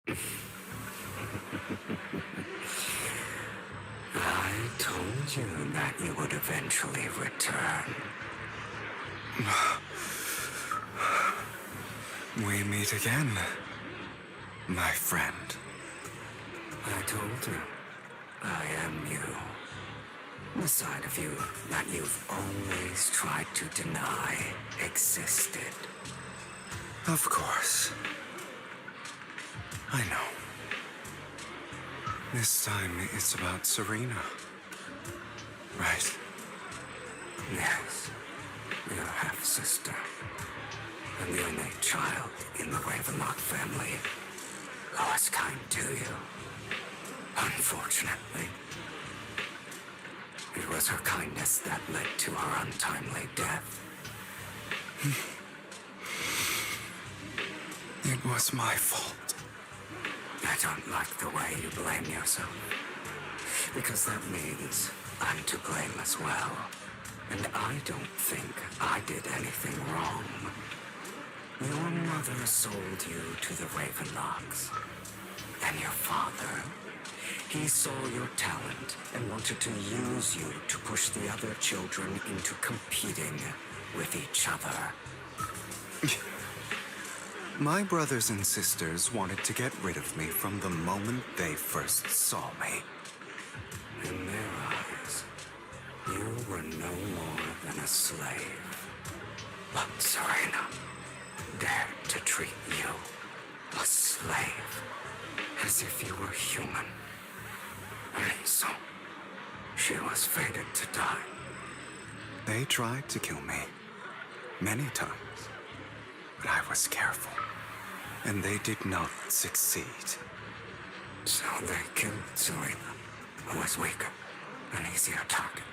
I told you that you would eventually return.
We meet again, my friend.
I told you, I am you. The side of you that you've always tried to deny existed.
Of course. I know. This time it's about Serena. Right?
Yes, your half-sister. And the only child in the Ravenlock family who was kind to you. Unfortunately, it was her kindness that led to her untimely death.
It was my fault.
I don't like the way you blame yourself. Because that means I'm to blame as well. And I don't think I did anything wrong. Your mother sold you to the Ravenlocks. And your father, he saw your talent and wanted to use you to push the other children into competing with each other.
My brothers and sisters wanted to get rid of me from the moment they first saw me.
In their eyes, you were no more than a slave. But Serena dared to treat you, a slave, as if you were human. And so, she was fated to die.
They tried to kill me many times, but I was careful, and they did not succeed.
So they killed Serena, who was weaker, an easier target,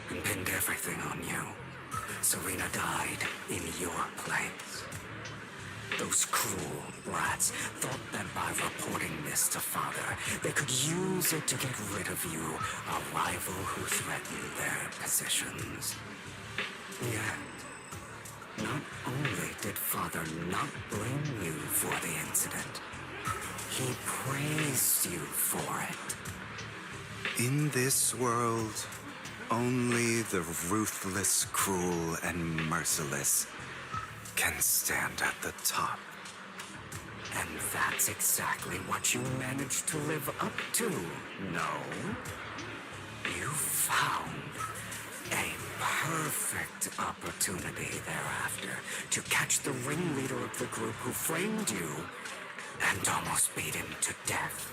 and pinned everything on you. Serena died in your place. Those cruel brats thought that by reporting this to Father, they could use it to get rid of you, a rival who threatened their positions. Yet, not only did Father not blame you for the incident, he praised you for it.
In this world, only the ruthless, cruel, and merciless can stand at the top.
And that's exactly what you managed to live up to, no? You found a perfect opportunity thereafter to catch the ringleader of the group who framed you and almost beat him to death.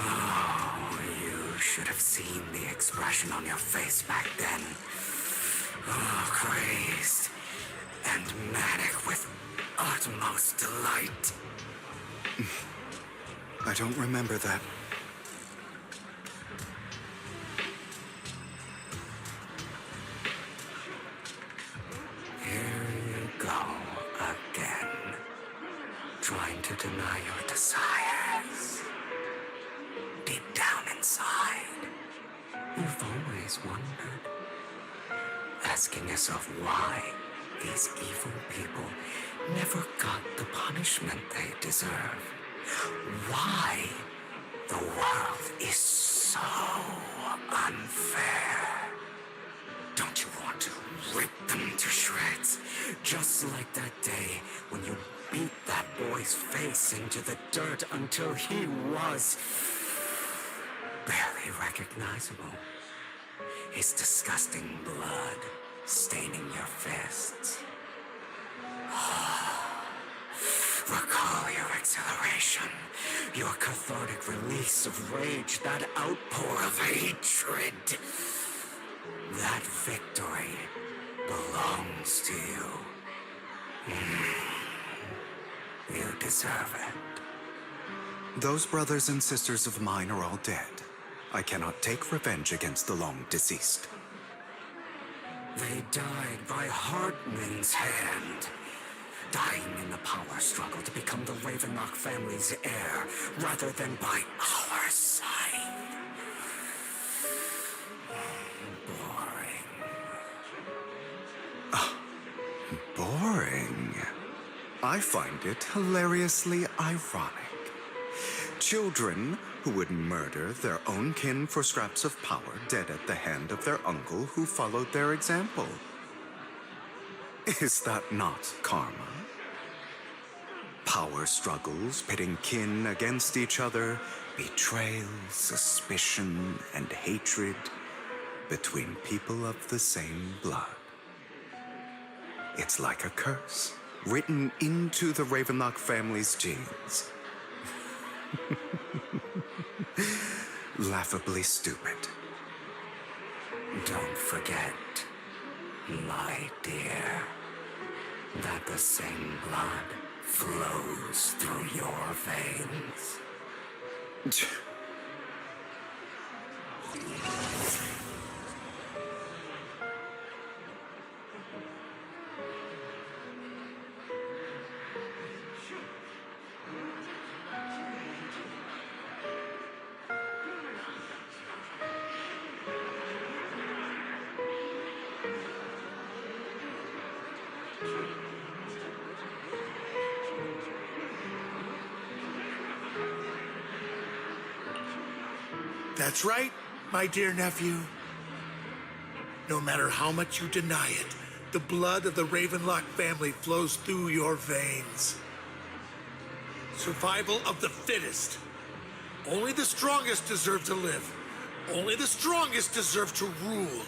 Oh, you should have seen the expression on your face back then. Oh, crazed and manic with utmost delight.
I don't remember that.
Here you go again, trying to deny your desires. Deep down inside, you've always wondered, asking yourself why these evil people never got the punishment they deserve. Why the world is so unfair. Don't you want to rip them to shreds? Just like that day when you beat that boy's face into the dirt until he was barely recognizable. His disgusting blood staining your fists. Recall your exhilaration, your cathartic release of rage, that outpour of hatred. That victory belongs to you. You deserve it.
Those brothers and sisters of mine are all dead. I cannot take revenge against the long deceased.
They died by Hartman's hand. Dying in the power struggle to become the Ravenlock family's heir, rather than by our side. Boring.
boring. I find it hilariously ironic. Children who would murder their own kin for scraps of power dead at the hand of their uncle who followed their example. Is that not karma? Power struggles pitting kin against each other, betrayal, suspicion, and hatred between people of the same blood. It's like a curse written into the Ravenlock family's genes. Laughably stupid.
Don't forget, my dear, that the same blood flows through your veins.
That's right, my dear nephew. No matter how much you deny it, the blood of the Ravenlock family flows through your veins. Survival of the fittest. Only the strongest deserve to live. Only the strongest deserve to rule.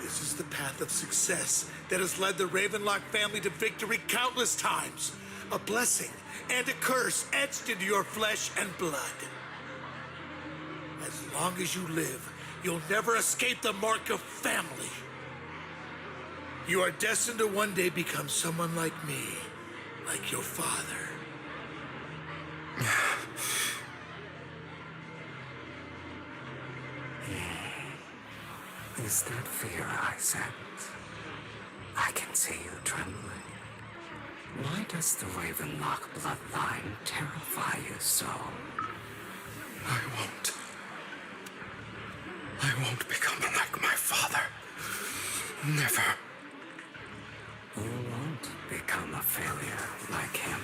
This is the path of success that has led the Ravenlock family to victory countless times. A blessing and a curse etched into your flesh and blood. As long as you live, you'll never escape the mark of family. You are destined to one day become someone like me, like your father.
Is that fear I sense? I can see you trembling. Why does the Ravenlock bloodline terrify you so?
I won't become like my father. Never.
You won't become a failure like him.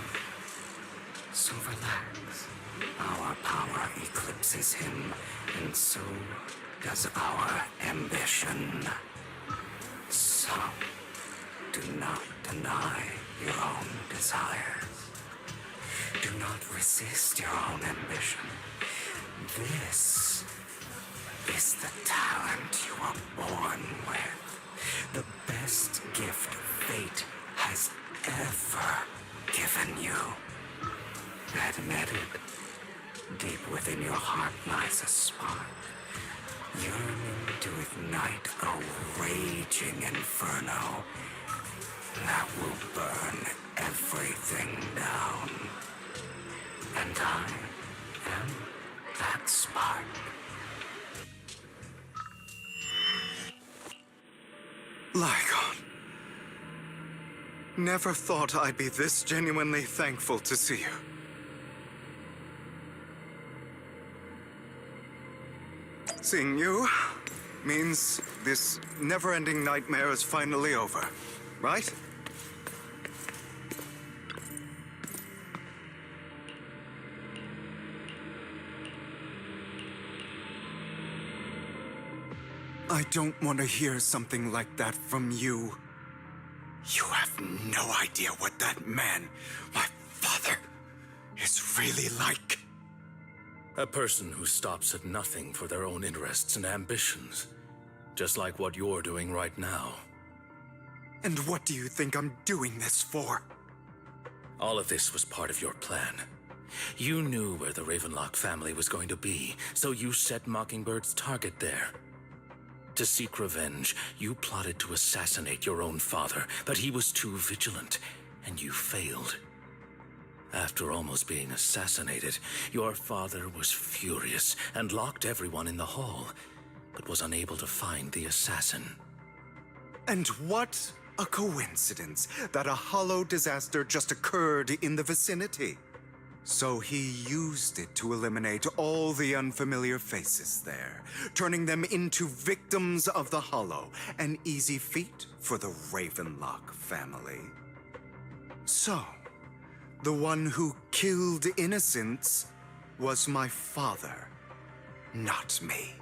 So relax. Our power eclipses him, and so does our ambition. So, do not deny your own desires. Do not resist your own ambition. This is the talent you were born with. The best gift fate has ever given you. Admit it. Deep within your heart lies a spark, yearning to ignite a raging inferno that will burn everything down. And I am that spark.
Lygon. Never thought I'd be this genuinely thankful to see you. Seeing you means this never-ending nightmare is finally over, right? I don't want to hear something like that from you. You have no idea what that man, my father, is really like.
A person who stops at nothing for their own interests and ambitions. Just like what you're doing right now.
And what do you think I'm doing this for?
All of this was part of your plan. You knew where the Ravenlock family was going to be, so you set Mockingbird's target there. To seek revenge, you plotted to assassinate your own father, but he was too vigilant, and you failed. After almost being assassinated, your father was furious and locked everyone in the hall, but was unable to find the assassin.
And what a coincidence that a hollow disaster just occurred in the vicinity. So he used it to eliminate all the unfamiliar faces there, turning them into victims of the Hollow, an easy feat for the Ravenlock family. So, the one who killed innocents was my father, not me.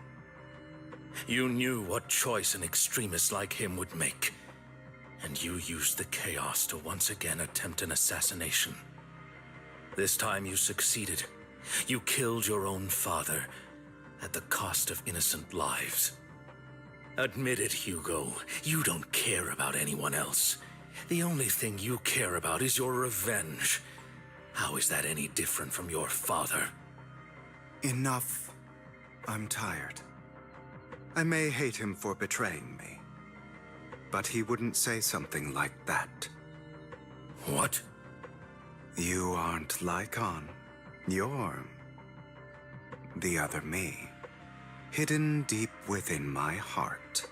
You knew what choice an extremist like him would make, and you used the chaos to once again attempt an assassination. This time you succeeded. You killed your own father at the cost of innocent lives. Admit it, Hugo. You don't care about anyone else. The only thing you care about is your revenge. How is that any different from your father?
Enough. I'm tired. I may hate him for betraying me, but he wouldn't say something like that.
What?
You aren't Lycon. You're the other me, hidden deep within my heart.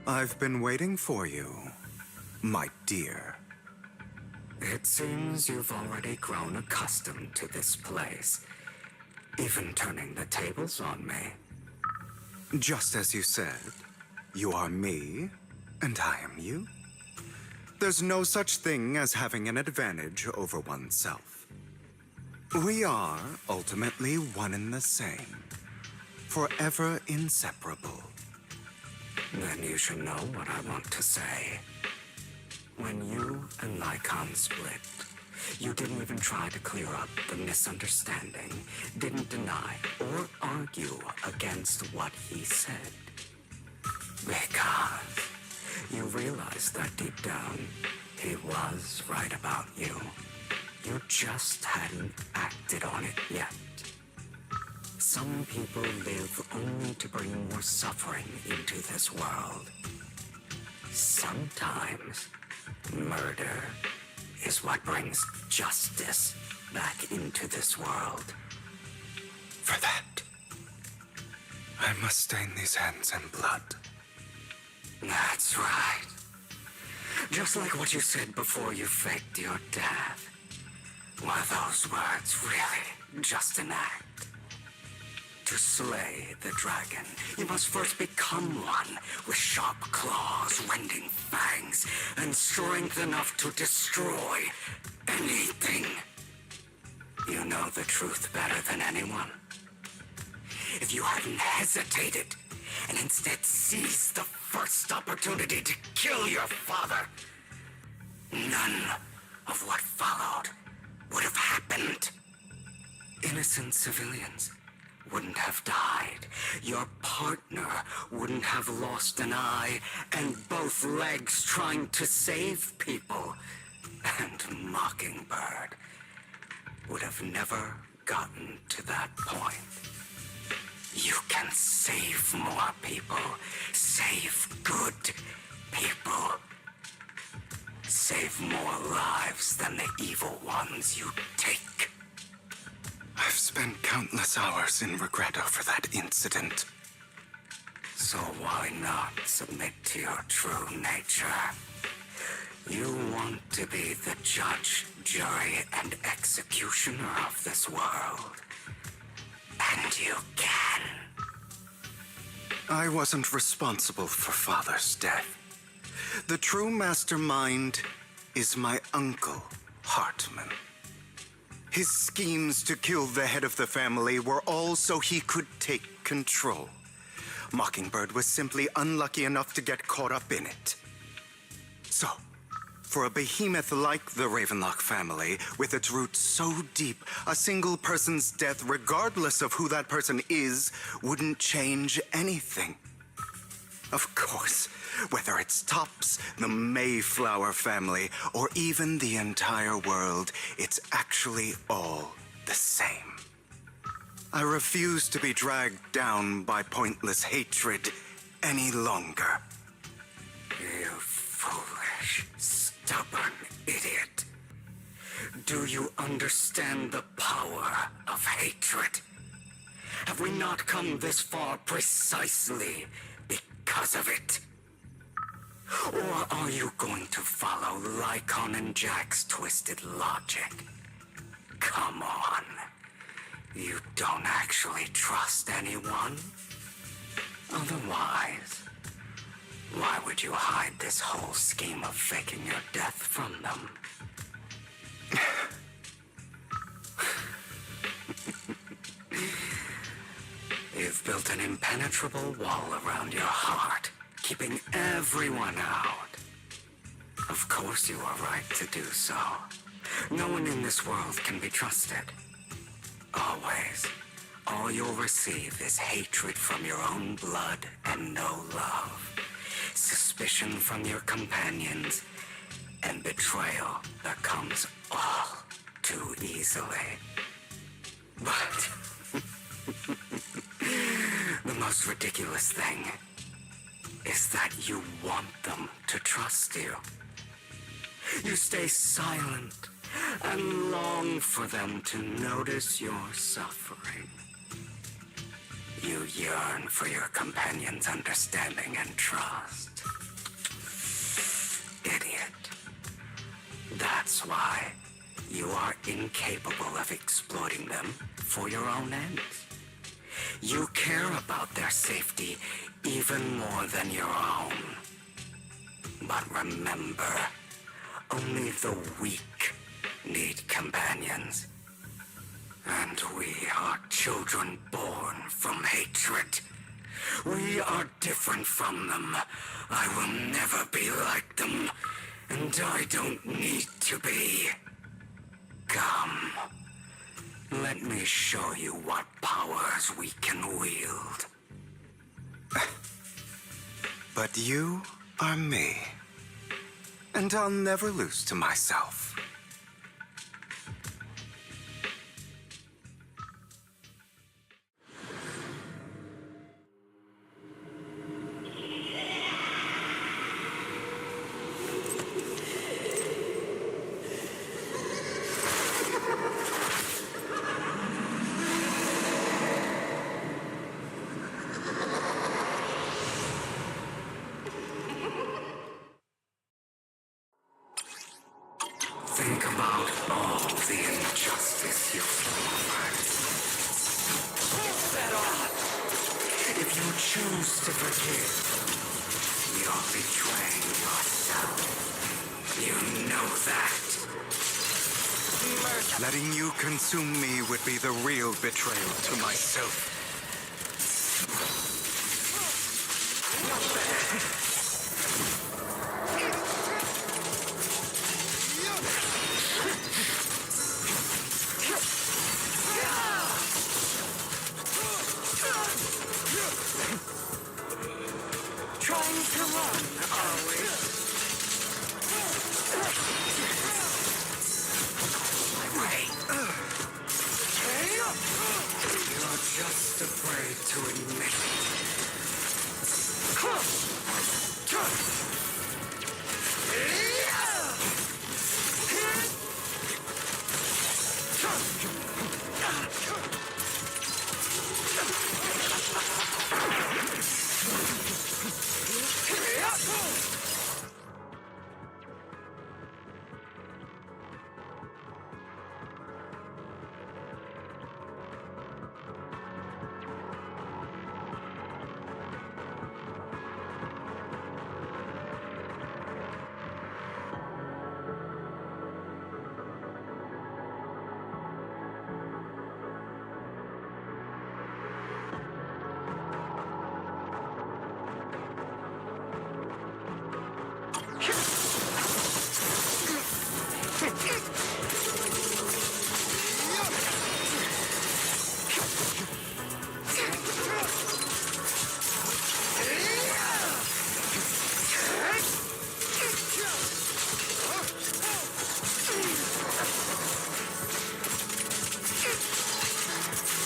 I've been waiting for you, my dear.
It seems you've already grown accustomed to this place, even turning the tables on me.
Just as you said, you are me, and I am you. There's no such thing as having an advantage over oneself. We are ultimately one and the same, forever inseparable.
Then you should know what I want to say. When you and Lycon split, you didn't even try to clear up the misunderstanding, didn't deny or argue against what he said. Because you realized that deep down, he was right about you. You just hadn't acted on it yet. Some people live only to bring more suffering into this world. Sometimes murder is what brings justice back into this world.
For that, I must stain these hands in blood.
That's right. Just like what you said before you faked your death. Were those words really just an act? To slay the dragon, you must first become one with sharp claws, rending fangs, and strength enough to destroy anything. You know the truth better than anyone. If you hadn't hesitated and instead seized the first opportunity to kill your father, none of what followed would have happened. Innocent civilians wouldn't have died. Your partner wouldn't have lost an eye and both legs trying to save people. And Mockingbird would have never gotten to that point. You can save more people. Save good people. Save more lives than the evil ones you take.
I've spent countless hours in regret over that incident.
So why not submit to your true nature? You want to be the judge, jury, and executioner of this world. And you can.
I wasn't responsible for Father's death. The true mastermind is my uncle, Hartman. His schemes to kill the head of the family were all so he could take control. Mockingbird was simply unlucky enough to get caught up in it. So, for a behemoth like the Ravenlock family, with its roots so deep, a single person's death, regardless of who that person is, wouldn't change anything. Of course, whether it's Tops, the Mayflower family, or even the entire world, it's actually all the same. I refuse to be dragged down by pointless hatred any longer.
You foolish, stubborn idiot. Do you understand the power of hatred? Have we not come this far precisely because of it? Or are you going to follow Lycon and Jack's twisted logic? Come on. You don't actually trust anyone? Otherwise, why would you hide this whole scheme of faking your death from them? You've built an impenetrable wall around your heart, keeping everyone out. Of course you are right to do so. No one in this world can be trusted. Always. All you'll receive is hatred from your own blood and no love. Suspicion from your companions, and betrayal that comes all too easily. But the most ridiculous thing is that you want them to trust you. You stay silent and long for them to notice your suffering. You yearn for your companion's understanding and trust. Idiot. That's why you are incapable of exploiting them for your own ends. You care about their safety even more than your own. But remember, only the weak need companions. And we are children born from hatred. We are different from them. I will never be like them, and I don't need to be. Come, let me show you what powers we can wield.
But you are me, and I'll never lose to myself.
Think about all the injustice you've suffered. That all. If you choose to forgive, you're betraying yourself. You know that.
Letting you consume me would be the real betrayal to myself.
Trying to run, are we? You're just afraid to admit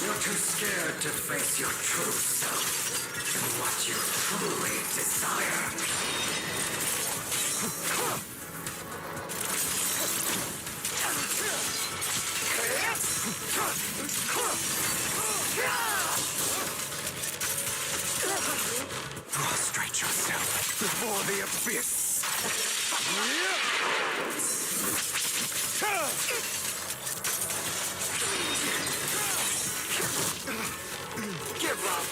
You're too scared to face your true self and what you truly desire.
Prostrate yourself before the abyss.
Give up.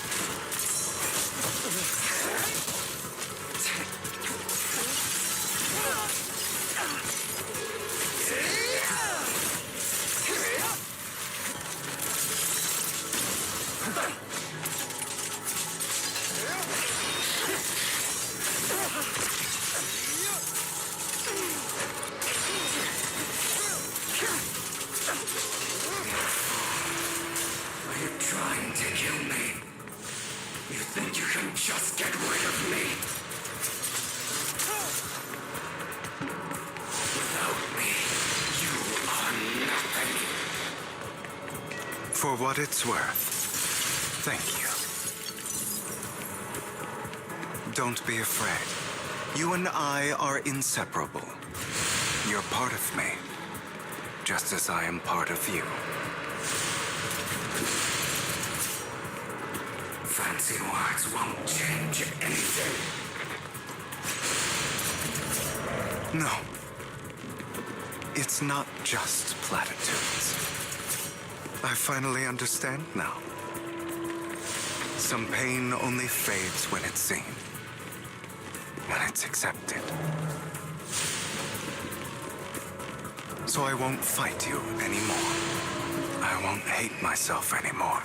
Are you trying to kill me? You think you can just get rid of me? Without me, you are nothing.
For what it's worth, thank you. Don't be afraid. You and I are inseparable. You're part of me, just as I am part of you.
Fancy words won't change anything.
No. It's not just platitudes. I finally understand now. Some pain only fades when it's seen, when it's accepted. So I won't fight you anymore. I won't hate myself anymore.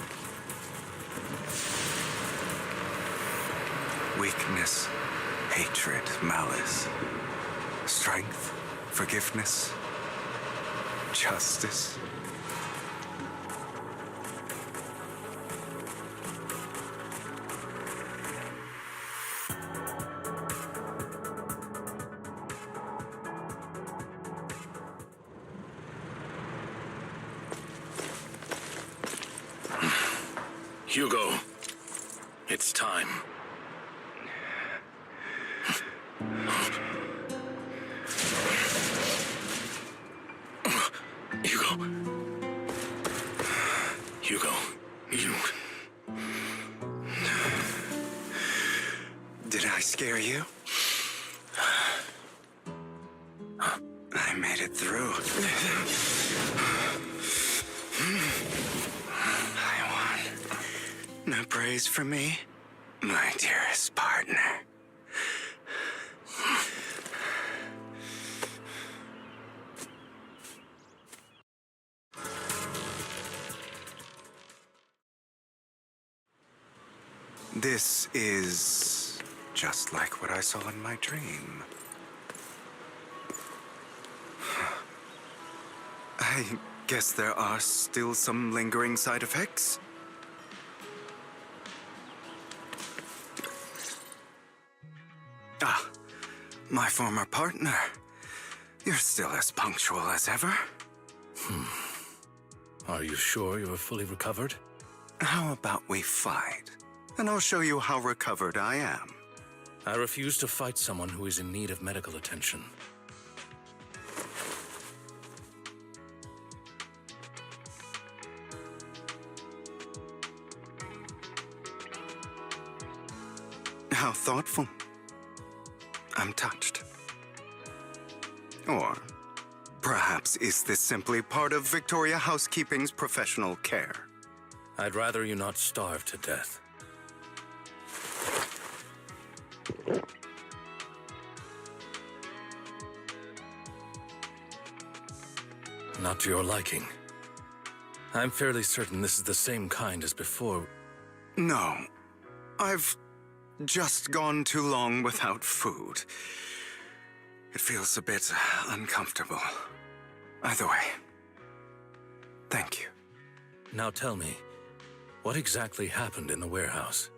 Weakness, hatred, malice, strength, forgiveness, justice.
Hugo, it's time. Hugo, you...
Did I scare you? I made it through. I won. No praise for me, my dearest partner. This is just like what I saw in my dream. I guess there are still some lingering side effects. Ah, my former partner. You're still as punctual as ever.
Are you sure you're fully recovered?
How about we fight? And I'll show you how recovered I am.
I refuse to fight someone who is in need of medical attention.
How thoughtful. I'm touched. Or perhaps is this simply part of Victoria Housekeeping's professional care?
I'd rather you not starve to death. Not to your liking. I'm fairly certain this is the same kind as before.
No. I've just gone too long without food. It feels a bit uncomfortable. Either way, thank you.
Now tell me, what exactly happened in the warehouse?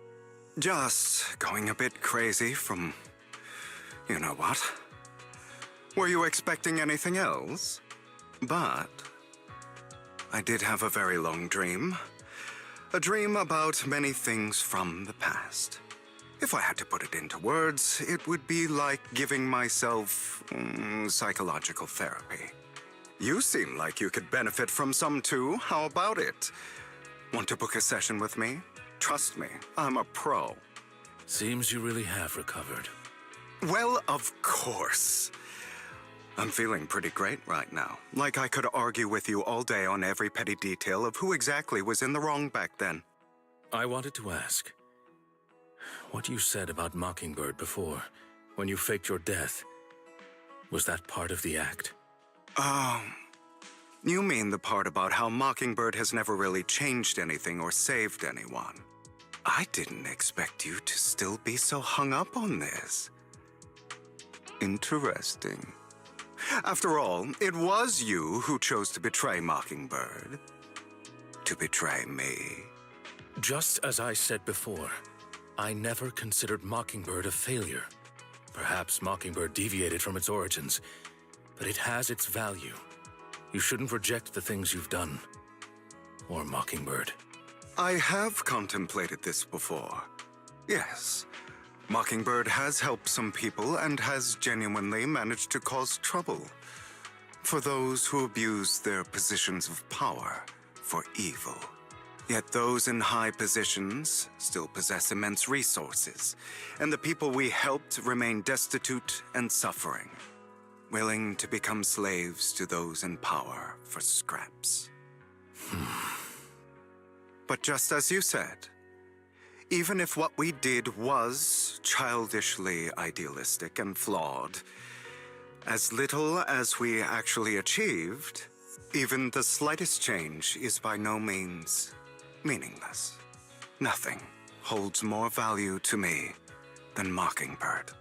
Just going a bit crazy from... you know what? Were you expecting anything else? But I did have a very long dream. A dream about many things from the past. If I had to put it into words, it would be like giving myself psychological therapy. You seem like you could benefit from some too. How about it? Want to book a session with me? Trust me, I'm a pro.
Seems you really have recovered.
Well, of course. I'm feeling pretty great right now. Like I could argue with you all day on every petty detail of who exactly was in the wrong back then.
I wanted to ask, what you said about Mockingbird before, when you faked your death, was that part of the act?
You mean the part about how Mockingbird has never really changed anything or saved anyone. I didn't expect you to still be so hung up on this. Interesting. After all, it was you who chose to betray Mockingbird. To betray me.
Just as I said before, I never considered Mockingbird a failure. Perhaps Mockingbird deviated from its origins, but it has its value. You shouldn't reject the things you've done. Or Mockingbird.
I have contemplated this before. Yes. Mockingbird has helped some people and has genuinely managed to cause trouble for those who abuse their positions of power for evil. Yet those in high positions still possess immense resources, and the people we helped remain destitute and suffering, willing to become slaves to those in power for scraps. But just as you said, even if what we did was childishly idealistic and flawed, as little as we actually achieved, even the slightest change is by no means meaningless. Nothing holds more value to me than Mockingbird.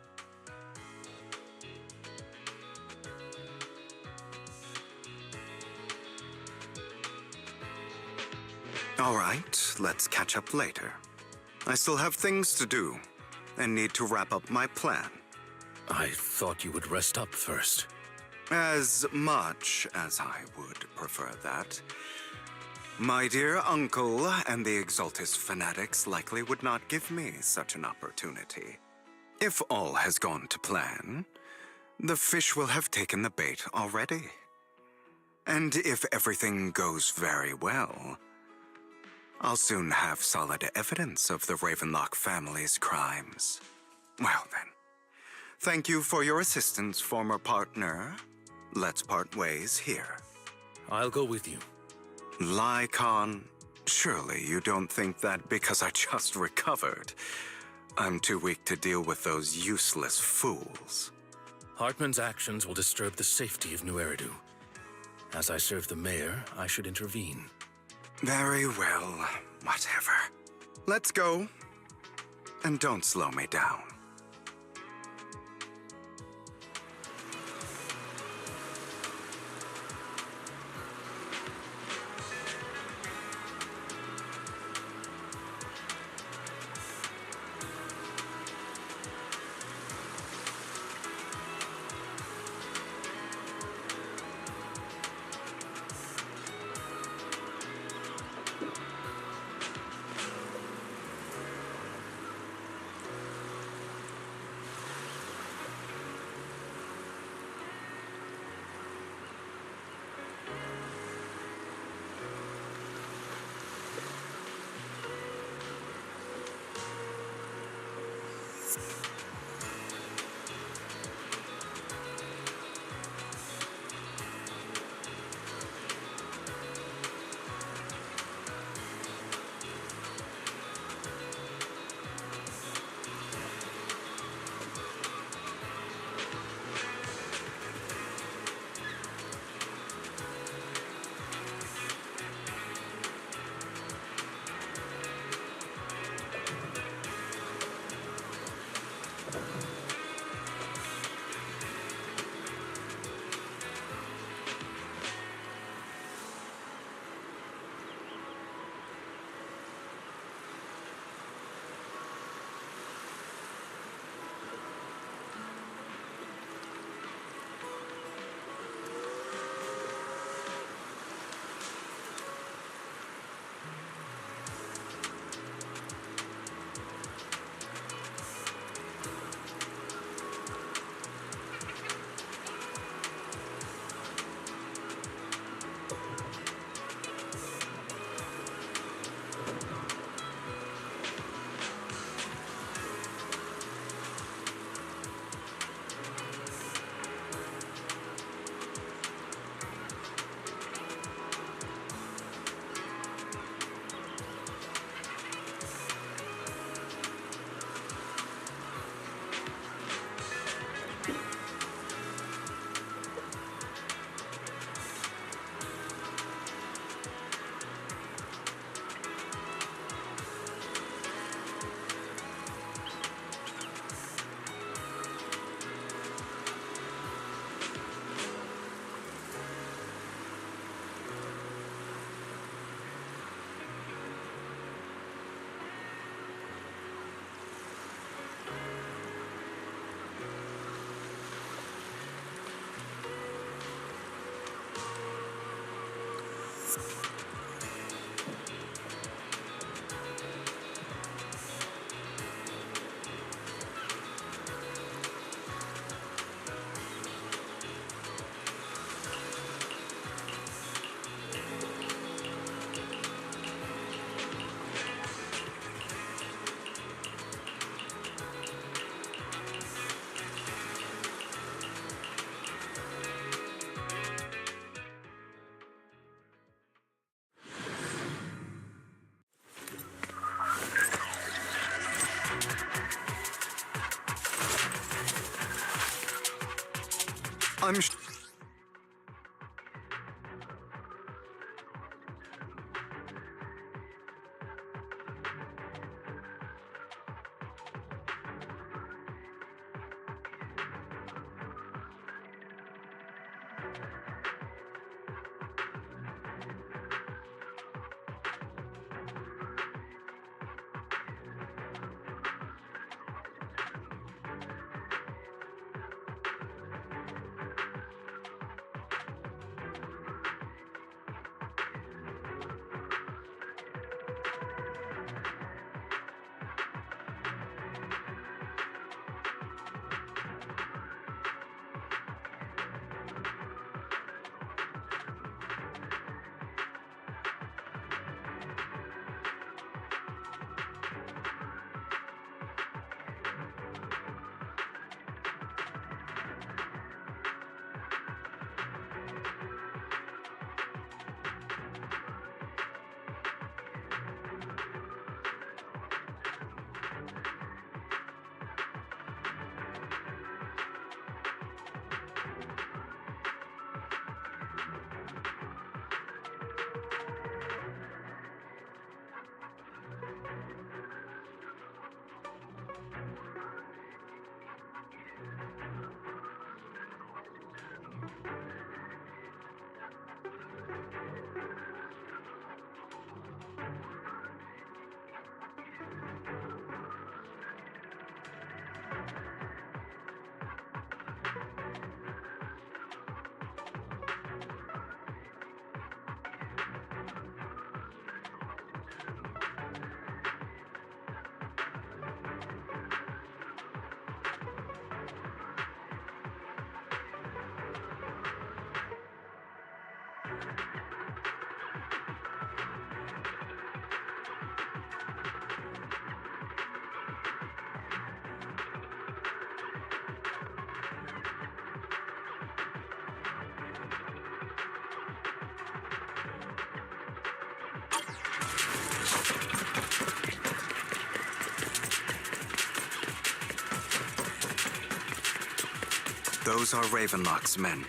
All right, let's catch up later. I still have things to do and need to wrap up my plan.
I thought you would rest up first.
As much as I would prefer that. My dear uncle and the Exaltus fanatics likely would not give me such an opportunity. If all has gone to plan, the fish will have taken the bait already. And if everything goes very well, I'll soon have solid evidence of the Ravenlock family's crimes. Well then, thank you for your assistance, former partner. Let's part ways here.
I'll go with you.
Lycon, surely you don't think that because I just recovered, I'm too weak to deal with those useless fools.
Hartman's actions will disturb the safety of New Eridu. As I serve the mayor, I should intervene.
Very well, whatever. Let's go. And don't slow me down. I'm Those are Ravenlock's men.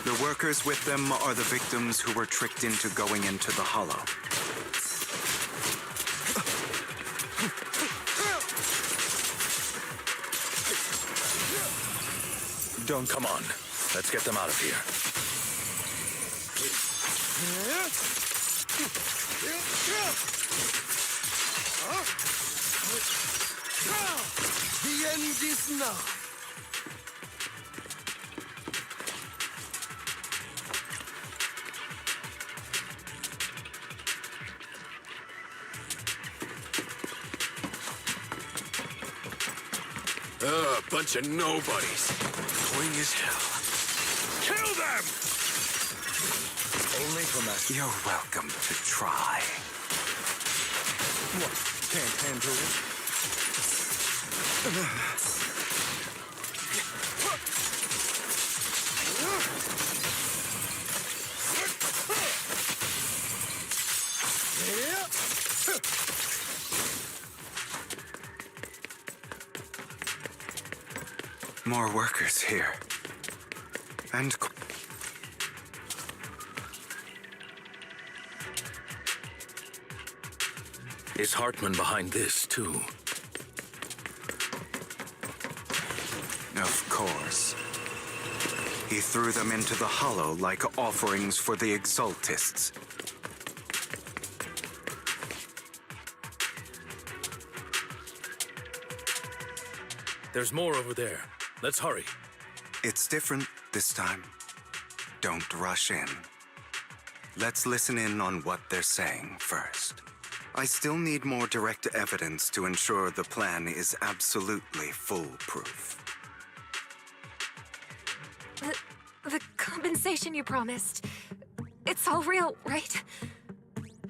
The workers with them are the victims who were tricked into going into the Hollow.
Don't come on. Let's get them out of here.
The end is nigh.
Bunch of nobodies. Annoying as hell. Kill them!
Only from us. You're welcome to try.
What? Can't handle it?
More workers here. And...
Is Hartman behind this, too?
Of course. He threw them into the Hollow like offerings for the Exaltists.
There's more over there. Let's hurry.
It's different this time. Don't rush in. Let's listen in on what they're saying first. I still need more direct evidence to ensure the plan is absolutely foolproof.
The compensation you promised, it's all real, right?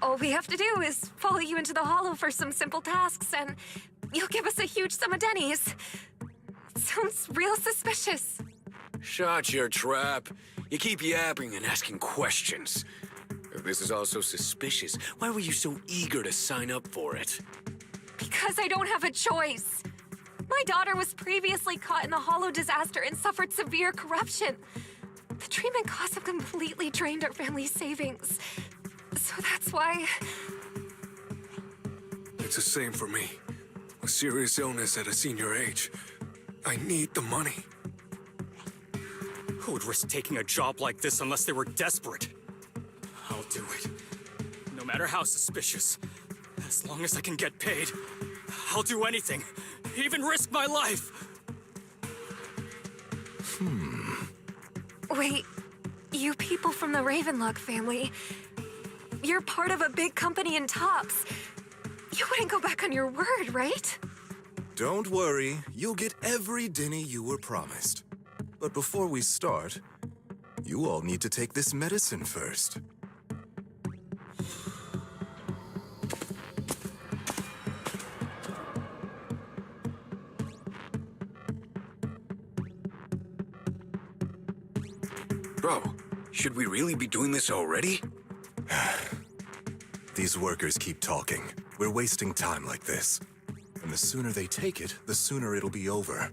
All we have to do is follow you into the Hollow for some simple tasks, and you'll give us a huge sum of dennies. It sounds real suspicious.
Shut your trap. You keep yapping and asking questions. If this is all so suspicious, why were you so eager to sign up for it?
Because I don't have a choice. My daughter was previously caught in the Hollow disaster and suffered severe corruption. The treatment costs have completely drained our family's savings. So that's why...
It's the same for me. A serious illness at a senior age. I need the money.
Who would risk taking a job like this unless they were desperate? I'll do it. No matter how suspicious. As long as I can get paid, I'll do anything. Even risk my life.
Wait, you people from the Ravenlock family, you're part of a big company in Tops. You wouldn't go back on your word, right?
Don't worry, you'll get every dinny you were promised. But before we start, you all need to take this medicine first.
Bro, should we really be doing this already?
These workers keep talking. We're wasting time like this. And the sooner they take it, the sooner it'll be over.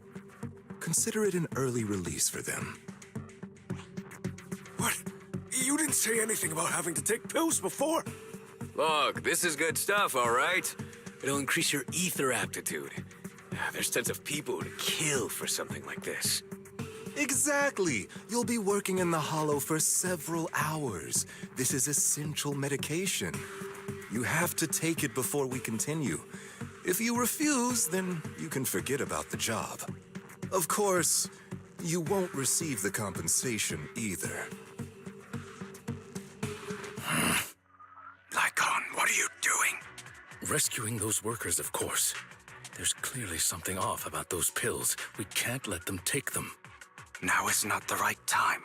Consider it an early release for them.
What? You didn't say anything about having to take pills before.
Look, this is good stuff, all right? It'll increase your ether aptitude. There's tons of people to kill for something like this.
Exactly! You'll be working in the Hollow for several hours. This is essential medication. You have to take it before we continue. If you refuse, then you can forget about the job. Of course, you won't receive the compensation either.
Lycon, what are you doing? Rescuing those workers, of course. There's clearly something off about those pills. We can't let them take them.
Now is not the right time.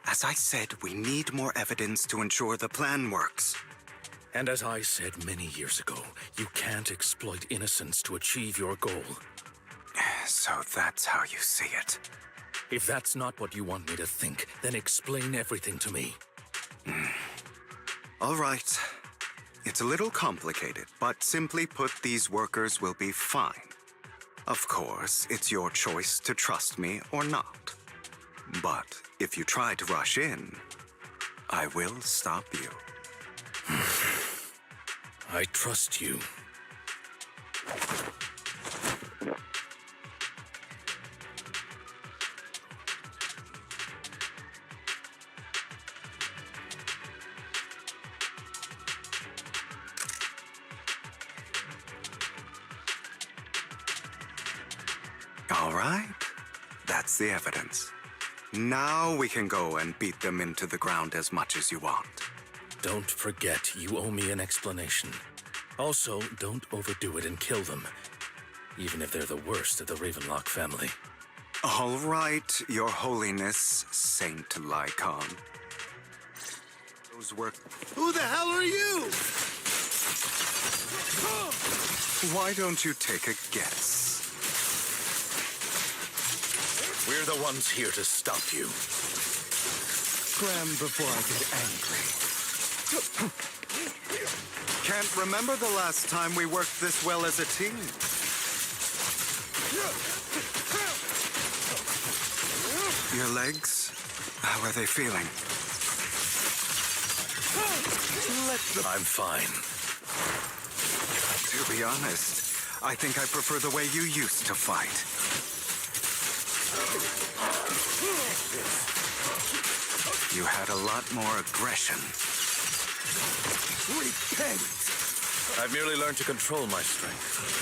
As I said, we need more evidence to ensure the plan works.
And as I said many years ago, you can't exploit innocence to achieve your goal.
So that's how you see it.
If that's not what you want me to think, then explain everything to me.
All right. It's a little complicated, but simply put, these workers will be fine. Of course, it's your choice to trust me or not. But if you try to rush in, I will stop you.
I trust you.
All right. That's the evidence. Now we can go and beat them into the ground as much as you want.
Don't forget, you owe me an explanation. Also, don't overdo it and kill them, even if they're the worst of the Ravenlock family.
All right, Your Holiness, Saint Lycon. Those work...
Who the hell are you?
Why don't you take a guess?
We're the ones here to stop you.
Scram before I get angry. Can't remember the last time we worked this well as a team. Your legs? How are they feeling?
I'm fine.
To be honest, I think I prefer the way you used to fight. You had a lot more aggression.
Repent!
I've merely learned to control my strength.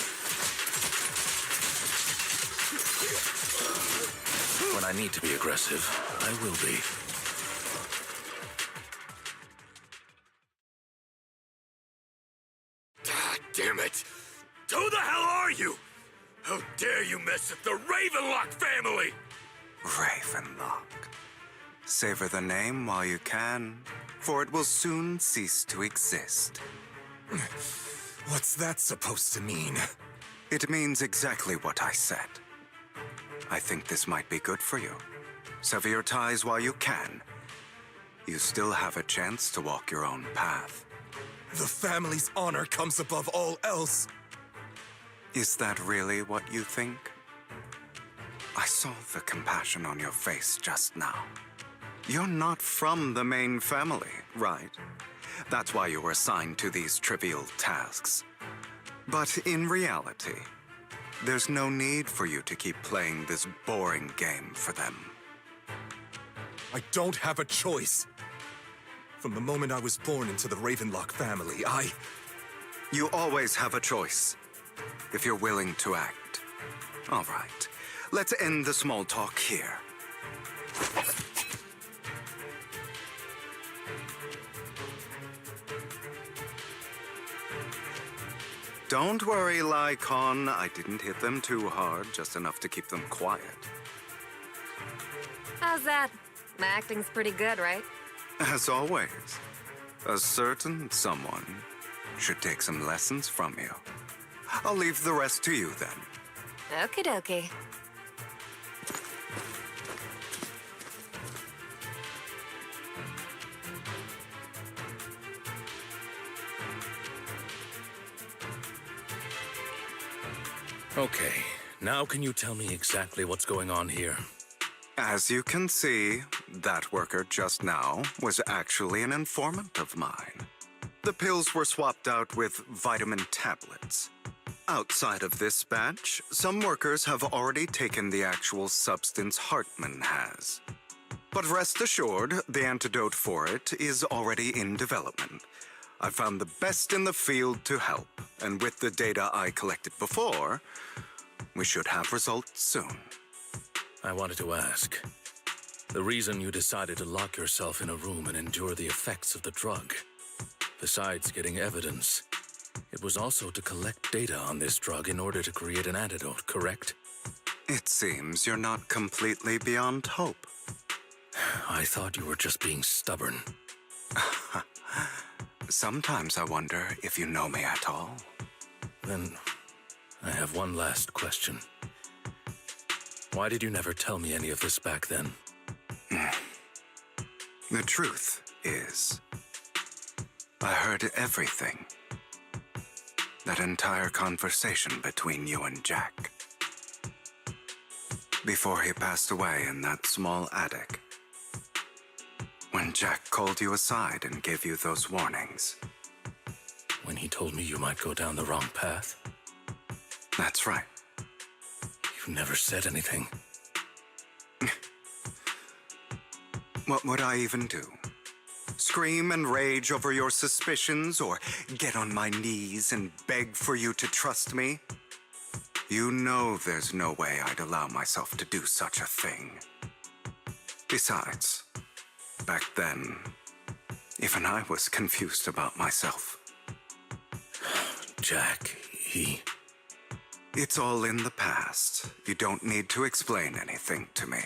When I need to be aggressive, I will be.
God damn it! Who the hell are you? How dare you mess with the Ravenlock family?
Ravenlock. Savor the name while you can, for it will soon cease to exist.
What's that supposed to mean?
It means exactly what I said. I think this might be good for you. Sever your ties while you can. You still have a chance to walk your own path.
The family's honor comes above all else.
Is that really what you think? I saw the compassion on your face just now. You're not from the main family, right? That's why you were assigned to these trivial tasks. But in reality, there's no need for you to keep playing this boring game for them.
I don't have a choice. From the moment I was born into the Ravenlock family,
You always have a choice, if you're willing to act. All right, let's end the small talk here. Don't worry, Lycon. I didn't hit them too hard, just enough to keep them quiet.
How's that? My acting's pretty good, right?
As always, a certain someone should take some lessons from you. I'll leave the rest to you then.
Okie dokie.
Okay, now can you tell me exactly what's going on here?
As you can see, that worker just now was actually an informant of mine. The pills were swapped out with vitamin tablets. Outside of this batch, some workers have already taken the actual substance Hartman has. But rest assured, the antidote for it is already in development. I found the best in the field to help, and with the data I collected before, we should have results soon.
I wanted to ask. The reason you decided to lock yourself in a room and endure the effects of the drug, besides getting evidence, it was also to collect data on this drug in order to create an antidote, correct?
It seems you're not completely beyond hope.
I thought you were just being stubborn.
Sometimes I wonder if you know me at all.
Then, I have one last question. Why did you never tell me any of this back then?
The truth is, I heard everything. That entire conversation between you and Jack. Before he passed away in that small attic. When Jack called you aside and gave you those warnings.
When he told me you might go down the wrong path?
That's right.
You never said anything.
What would I even do? Scream and rage over your suspicions, or get on my knees and beg for you to trust me? You know there's no way I'd allow myself to do such a thing. Besides, back then, even I was confused about myself.
Jack,
It's all in the past. You don't need to explain anything to me.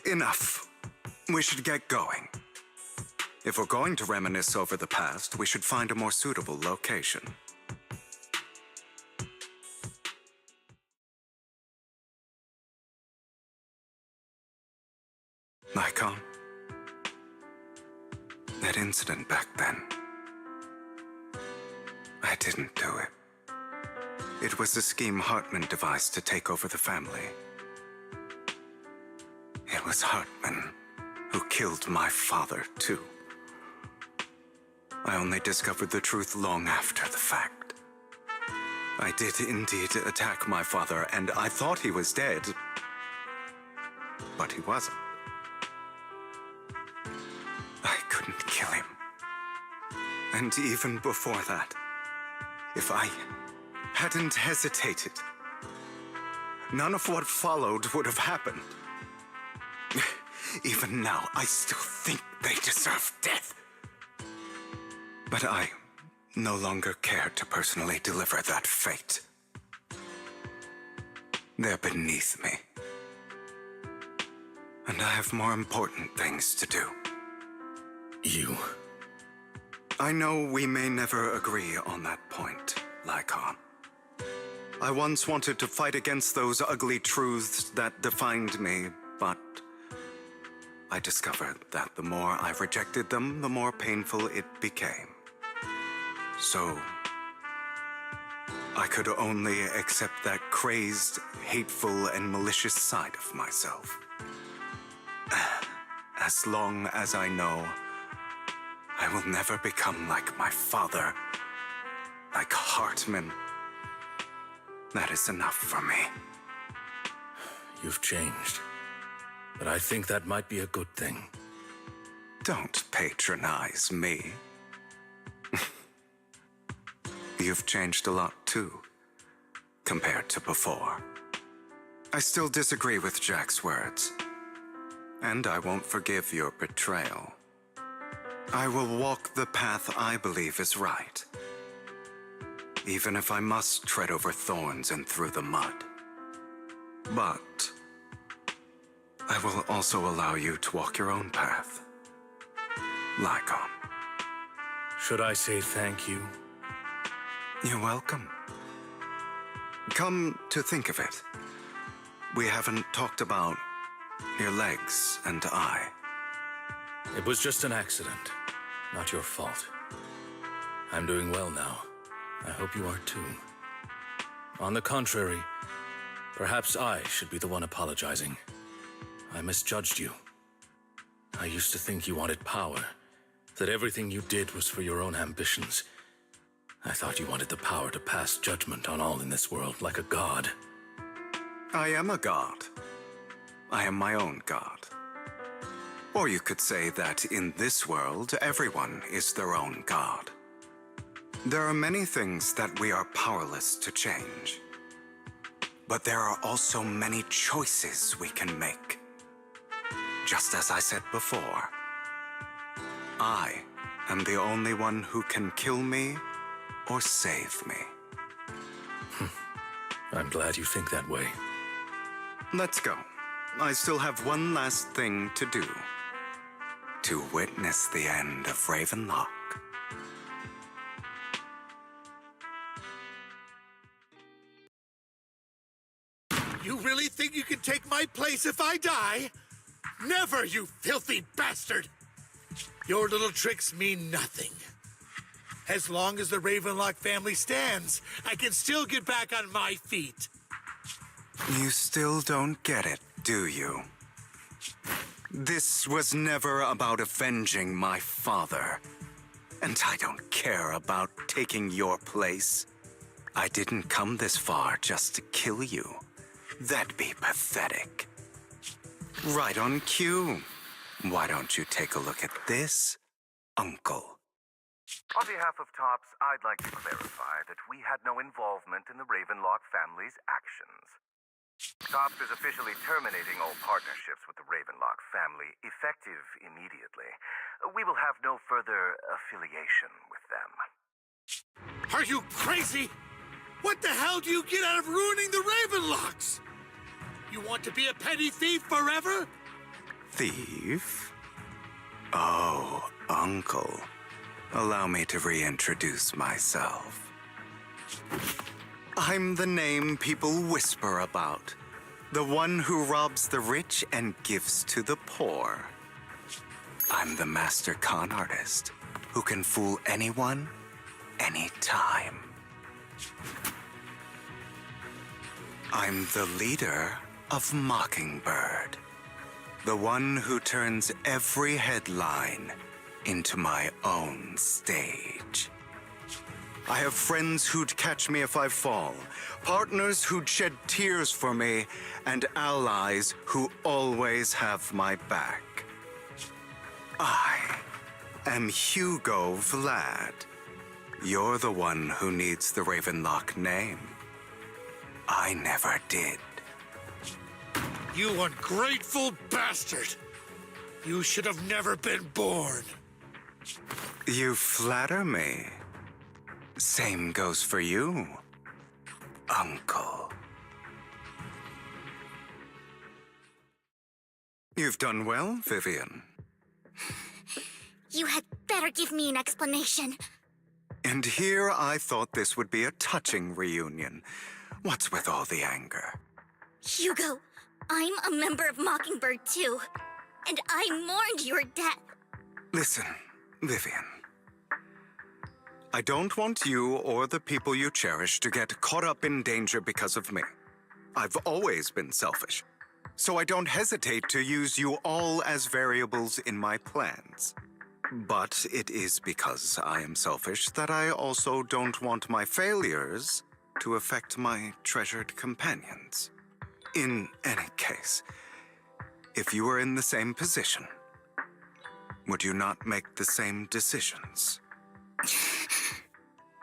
Enough. We should get going. If we're going to reminisce over the past, we should find a more suitable location. Nikon, that incident back then, I didn't do it. It was a scheme Hartman devised to take over the family. It was Hartman who killed my father, too. I only discovered the truth long after the fact. I did indeed attack my father, and I thought he was dead. But he wasn't. I couldn't kill him. And even before that, if I hadn't hesitated, none of what followed would have happened. Even now, I still think they deserve death. But I no longer care to personally deliver that fate. They're beneath me. And I have more important things to do. I know we may never agree on that point, Lycon. I once wanted to fight against those ugly truths that defined me, but I discovered that the more I rejected them, the more painful it became. So, I could only accept that crazed, hateful, and malicious side of myself. As long as I know I will never become like my father, like Hartman, that is enough for me.
You've changed, but I think that might be a good thing.
Don't patronize me. You've changed a lot too, compared to before. I still disagree with Jack's words, and I won't forgive your betrayal. I will walk the path I believe is right, even if I must tread over thorns and through the mud. But I will also allow you to walk your own path. Lycon.
Should I say thank you?
You're welcome. Come to think of it, we haven't talked about your legs and eye.
It was just an accident, not your fault. I'm doing well now. I hope you are too. On the contrary, perhaps I should be the one apologizing. I misjudged you. I used to think you wanted power, that everything you did was for your own ambitions. I thought you wanted the power to pass judgment on all in this world like a god.
I am a god. I am my own god. Or you could say that in this world, everyone is their own god. There are many things that we are powerless to change. But there are also many choices we can make. Just as I said before, I am the only one who can kill me or save me.
I'm glad you think that way.
Let's go. I still have one last thing to do. To witness the end of Ravenlock.
You really think you can take my place if I die? Never, you filthy bastard! Your little tricks mean nothing. As long as the Ravenlock family stands, I can still get back on my feet.
You still don't get it, do you? This was never about avenging my father. And I don't care about taking your place. I didn't come this far just to kill you. That'd be pathetic. Right on cue. Why don't you take a look at this, Uncle?
On behalf of TOPS, I'd like to clarify that we had no involvement in the Ravenlock family's actions. TOPS is officially terminating all partnerships with the Ravenlock family, effective immediately. We will have no further affiliation with them.
Are you crazy? What the hell do you get out of ruining the Ravenlocks? You want to be a petty thief forever?
Thief? Oh, Uncle. Allow me to reintroduce myself. I'm the name people whisper about. The one who robs the rich and gives to the poor. I'm the master con artist who can fool anyone, anytime. I'm the leader of Mockingbird. The one who turns every headline into my own stage. I have friends who'd catch me if I fall, partners who'd shed tears for me, and allies who always have my back. I am Hugo Vlad. You're the one who needs the Ravenlock name. I never did.
You ungrateful bastard! You should have never been born.
You flatter me. Same goes for you, Uncle. You've done well, Vivian.
You had better give me an explanation.
And here I thought this would be a touching reunion. What's with all the anger?
Hugo, I'm a member of Mockingbird too, and I mourned your death.
Listen, Vivian. I don't want you or the people you cherish to get caught up in danger because of me. I've always been selfish, so I don't hesitate to use you all as variables in my plans. But it is because I am selfish that I also don't want my failures to affect my treasured companions. In any case, if you were in the same position, would you not make the same decisions?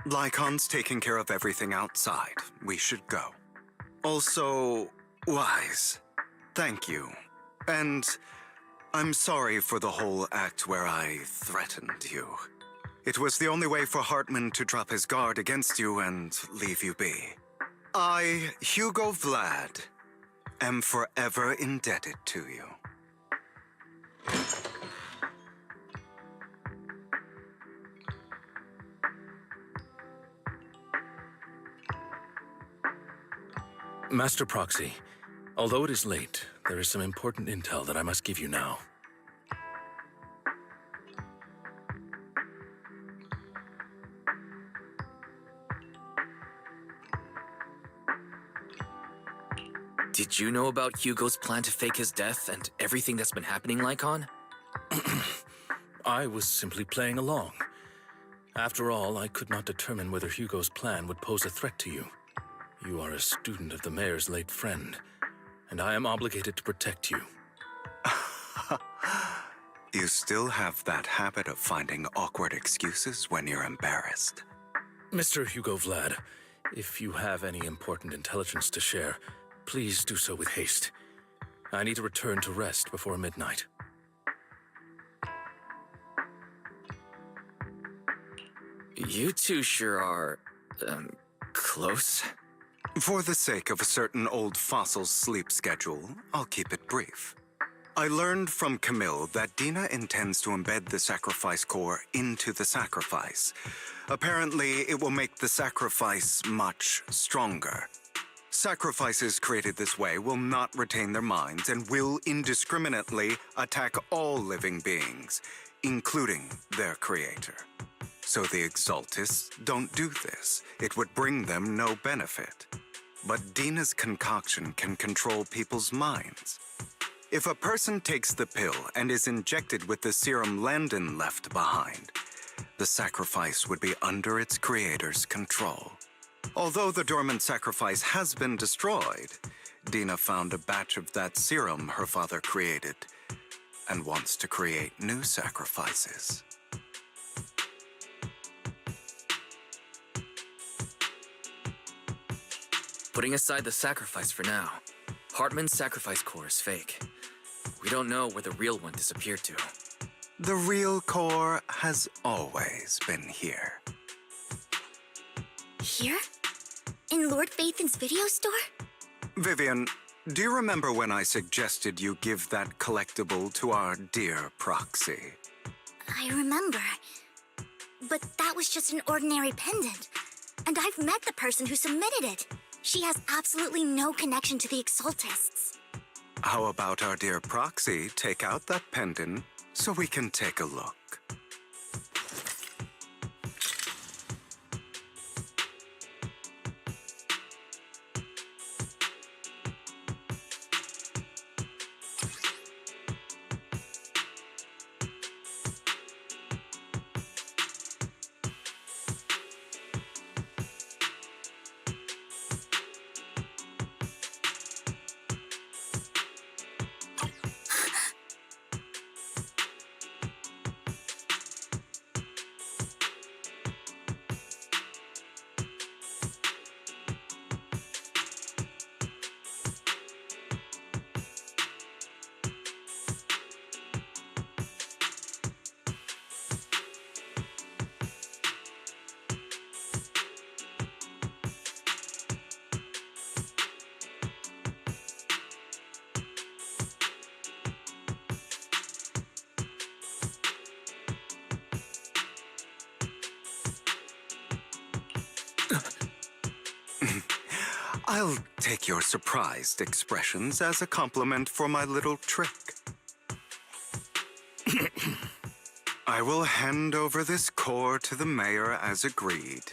Lycon's taking care of everything outside. We should go. Also, Wise, thank you. And I'm sorry for the whole act where I threatened you. It was the only way for Hartman to drop his guard against you and leave you be. I, Hugo Vlad, am forever indebted to you.
Master Proxy, although it is late, there is some important intel that I must give you now.
Did you know about Hugo's plan to fake his death and everything that's been happening, Lycon?
I was simply playing along. After all, I could not determine whether Hugo's plan would pose a threat to you. You are a student of the mayor's late friend, and I am obligated to protect you.
You still have that habit of finding awkward excuses when you're embarrassed.
Mr. Hugo Vlad, if you have any important intelligence to share, please do so with haste. I need to return to rest before midnight.
You two sure are, close?
For the sake of a certain old fossil's sleep schedule, I'll keep it brief. I learned from Camille that Dina intends to embed the sacrifice core into the sacrifice. Apparently, it will make the sacrifice much stronger. Sacrifices created this way will not retain their minds and will indiscriminately attack all living beings, including their creator. So the Exaltists don't do this. It would bring them no benefit. But Dina's concoction can control people's minds. If a person takes the pill and is injected with the serum Landon left behind, the sacrifice would be under its creator's control. Although the dormant sacrifice has been destroyed, Dina found a batch of that serum her father created and wants to create new sacrifices.
Putting aside the sacrifice for now, Hartman's sacrifice core is fake. We don't know where the real one disappeared to.
The real core has always been here.
Here? In Lord Phaethon's video store?
Vivian, do you remember when I suggested you give that collectible to our dear Proxy?
I remember. But that was just an ordinary pendant. And I've met the person who submitted it. She has absolutely no connection to the Exaltists.
How about our dear Proxy take out that pendant so we can take a look? I'll take your surprised expressions as a compliment for my little trick. I will hand over this core to the mayor as agreed.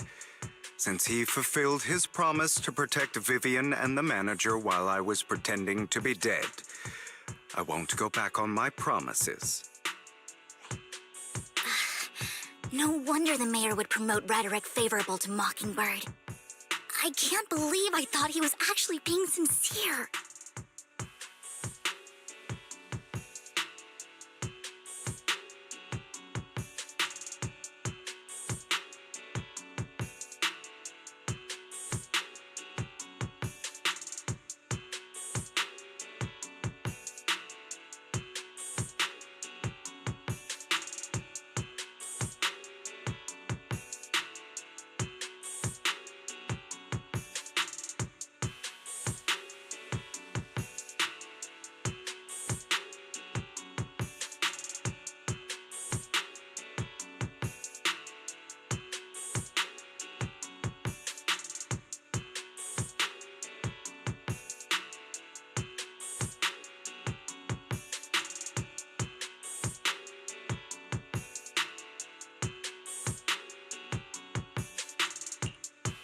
Since he fulfilled his promise to protect Vivian and the manager while I was pretending to be dead, I won't go back on my promises.
No wonder the mayor would promote rhetoric favorable to Mockingbird. I can't believe I thought he was actually being sincere.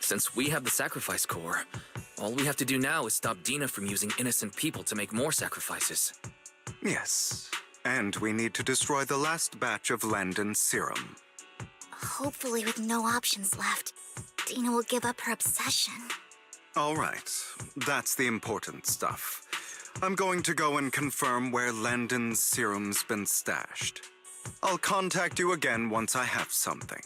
Since we have the sacrifice core, all we have to do now is stop Dina from using innocent people to make more sacrifices.
Yes, and we need to destroy the last batch of Landon's serum.
Hopefully with no options left, Dina will give up her obsession.
All right, that's the important stuff. I'm going to go and confirm where Landon's serum's been stashed. I'll contact you again once I have something.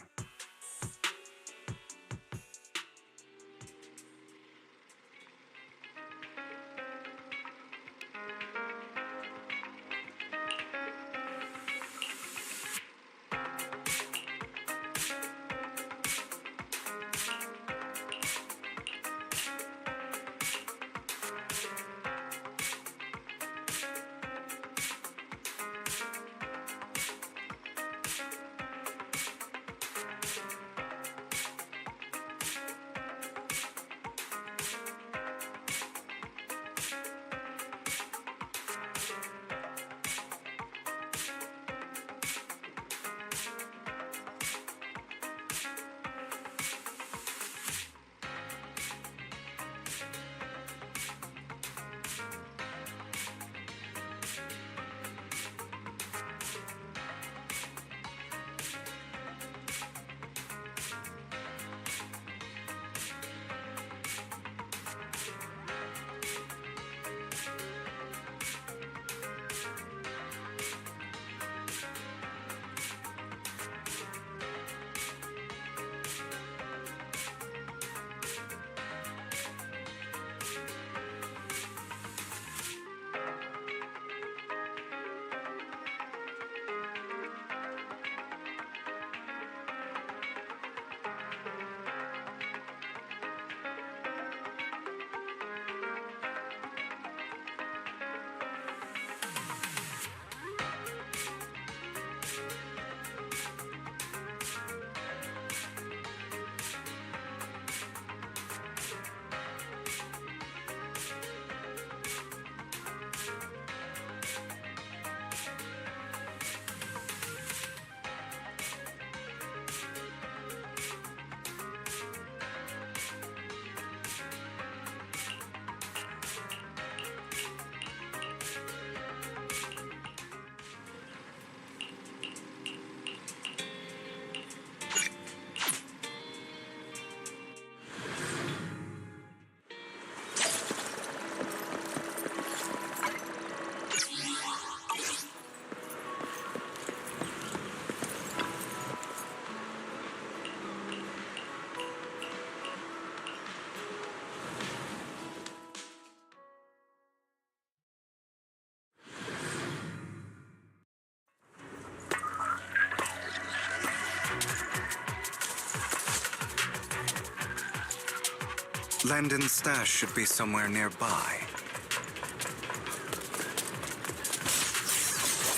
Landon's stash should be somewhere nearby.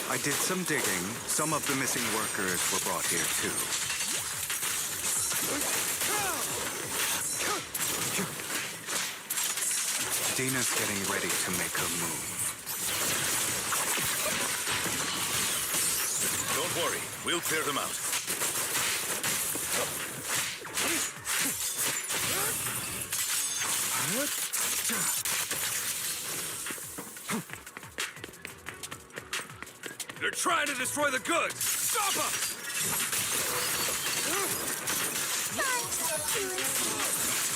I did some digging. Some of the missing workers were brought here, too. Dina's getting ready to make her move.
Don't worry. We'll clear them out.
They're trying to destroy the goods! Stop them!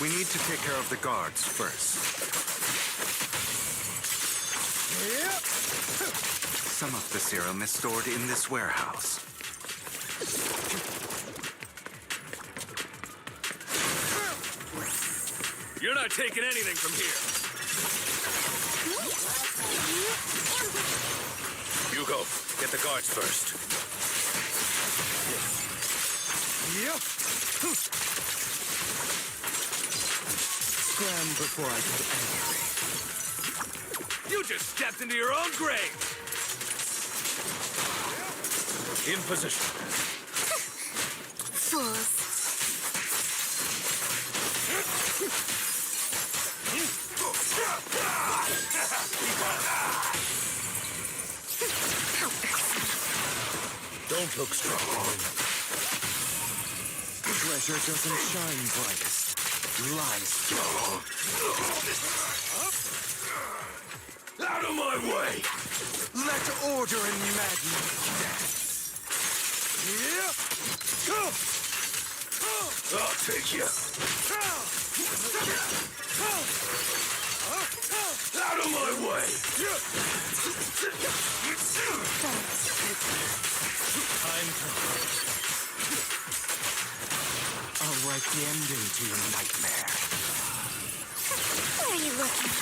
We need to take care of the guards first. Some of the serum is stored in this warehouse.
You're not taking anything from here.
Hugo, get the guards first.
Scram before I get angry.
You just stepped into your own grave!
In position.
Fools.
Don't look strong.
Treasure doesn't shine brightest. Lies strong.
Out of my way!
Let order and madness dance.
I'll take you. Out of my way!
Time comes.
I'll write the ending to your nightmare.
Where are you looking?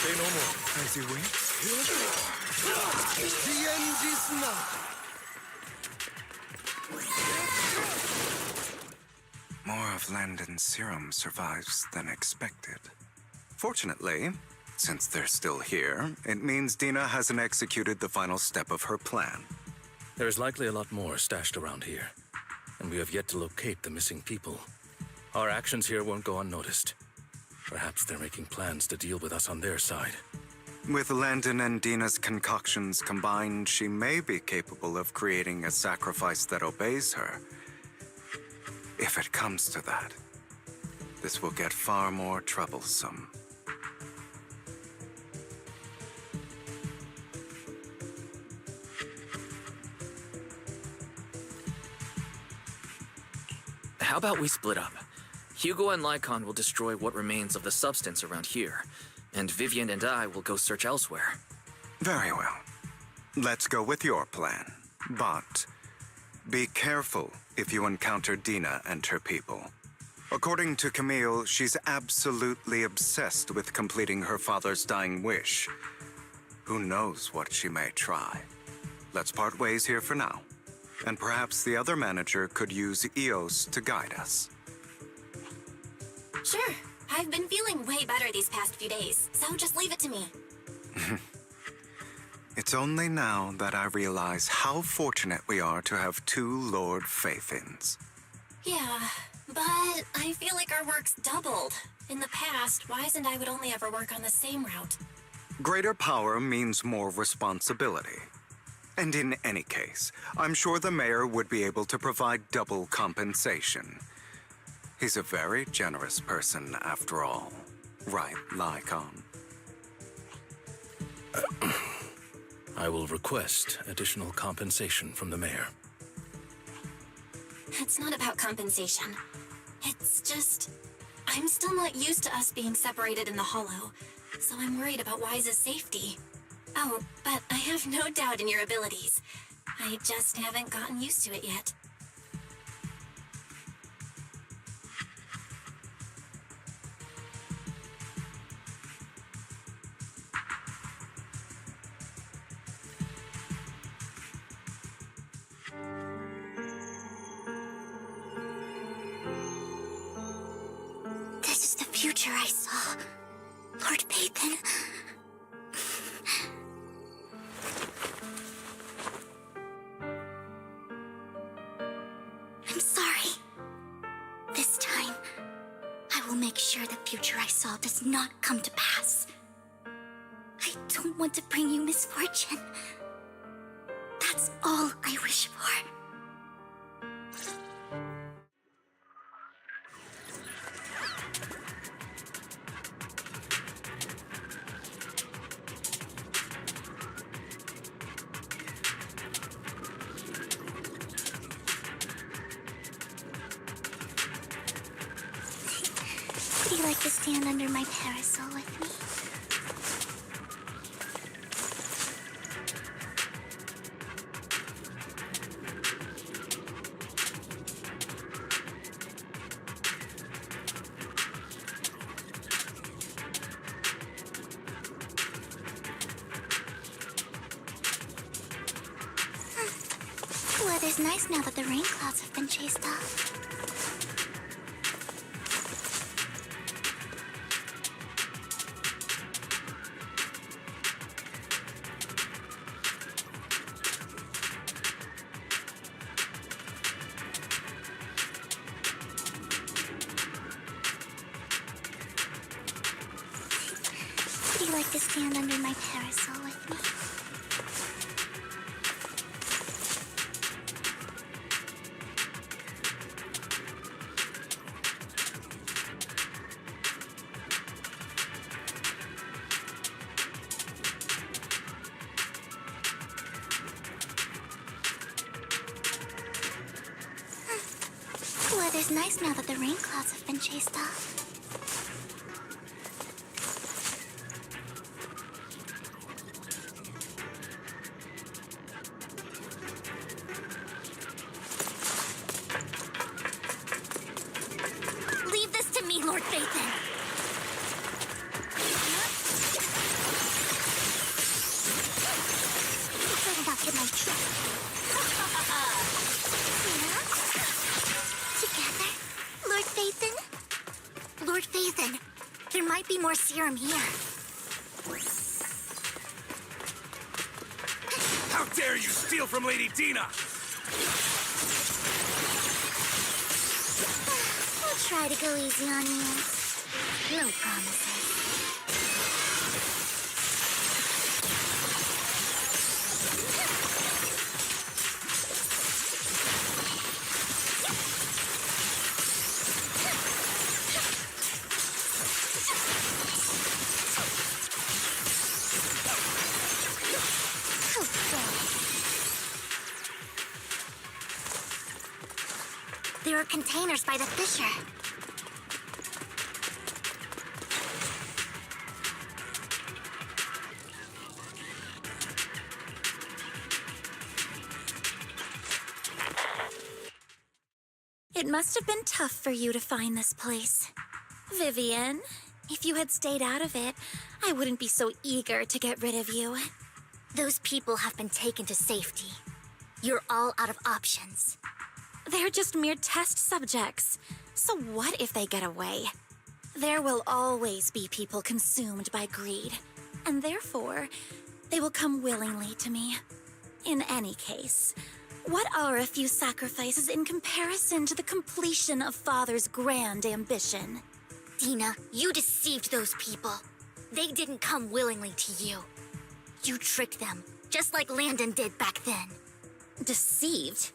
Say no more.
As you wish. The end is nigh. More of Landon's serum survives than expected. Fortunately, since they're still here, it means Dina hasn't executed the final step of her plan.
There's likely a lot more stashed around here, and we have yet to locate the missing people. Our actions here won't go unnoticed. Perhaps they're making plans to deal with us on their side.
With Landon and Dina's concoctions combined, she may be capable of creating a sacrifice that obeys her. If it comes to that, this will get far more troublesome.
How about we split up? Hugo and Lycon will destroy what remains of the substance around here, and Vivian and I will go search elsewhere.
Very well. Let's go with your plan. But be careful if you encounter Dina and her people. According to Camille, she's absolutely obsessed with completing her father's dying wish. Who knows what she may try? Let's part ways here for now. And perhaps the other manager could use Eos to guide us.
Sure. I've been feeling way better these past few days, so just leave it to me.
It's only now that I realize how fortunate we are to have two Lord Faithins.
Yeah, but I feel like our work's doubled. In the past, Wise and I would only ever work on the same route.
Greater power means more responsibility. And in any case, I'm sure the mayor would be able to provide double compensation. He's a very generous person, after all. Right, Lycon?
I will request additional compensation from the mayor.
It's not about compensation. It's just... I'm still not used to us being separated in the Hollow, so I'm worried about Wise's safety. Oh, but I have no doubt in your abilities. I just haven't gotten used to it yet.
This is the future I saw. Lord Pathan. I'm sorry. This time, I will make sure the future I saw does not come to pass. I don't want to bring you misfortune. That's It's all I wish for. Would you like to stand under my parasol with me? The weather's nice now that the rain clouds have been chased off. Would you like to stand under my parasol with me? The weather's nice now that the rain clouds have been chased off. Leave this to me, Lord Phaethon. You better not hit my trap. Together, Lord Phaethon? Lord Phaethon, there might be more serum here.
How dare you steal from Lady Dina!
I'll try to go easy on you. No promises. There are containers by the fissure.
It must have been tough for you to find this place. Vivian, if you had stayed out of it, I wouldn't be so eager to get rid of you.
Those people have been taken to safety. You're all out of options.
They're just mere test subjects. So what if they get away? There will always be people consumed by greed, and therefore, they will come willingly to me. In any case, what are a few sacrifices in comparison to the completion of Father's grand ambition?
Dina, you deceived those people. They didn't come willingly to you. You tricked them, just like Landon did back then.
Deceived?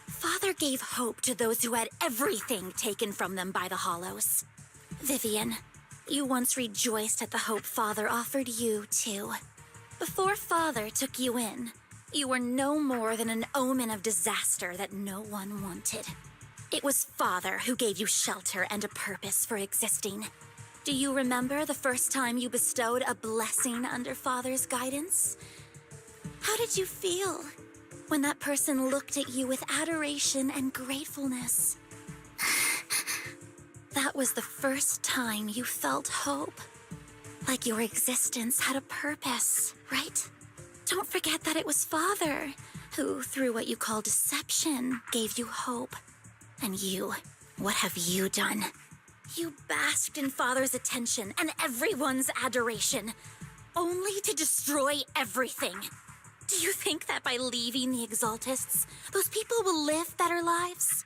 Father gave hope to those who had everything taken from them by the Hollows. Vivian, you once rejoiced at the hope Father offered you, too. Before Father took you in, you were no more than an omen of disaster that no one wanted. It was Father who gave you shelter and a purpose for existing. Do you remember the first time you bestowed a blessing under Father's guidance? How did you feel when that person looked at you with adoration and gratefulness? That was the first time you felt hope. Like your existence had a purpose, right? Don't forget that it was Father who, through what you call deception, gave you hope. And you, what have you done? You basked in Father's attention and everyone's adoration, only to destroy everything. Do you think that by leaving the Exaltists, those people will live better lives?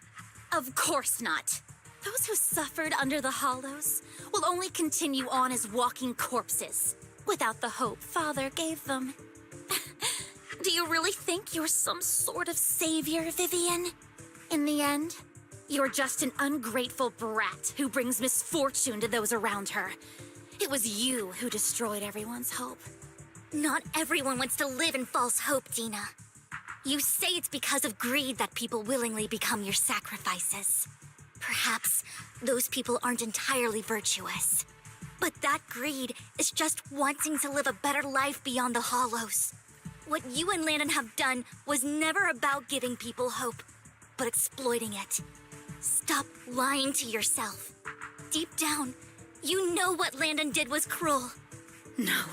Of course not. Those who suffered under the Hollows will only continue on as walking corpses, without the hope Father gave them.
Do you really think you're some sort of savior, Vivian? In the end, you're just an ungrateful brat who brings misfortune to those around her. It was you who destroyed everyone's hope.
Not everyone wants to live in false hope, Dina. You say it's because of greed that people willingly become your sacrifices. Perhaps those people aren't entirely virtuous. But that greed is just wanting to live a better life beyond the Hollows. What you and Landon have done was never about giving people hope, but exploiting it. Stop lying to yourself. Deep down, you know what Landon did was cruel.
No.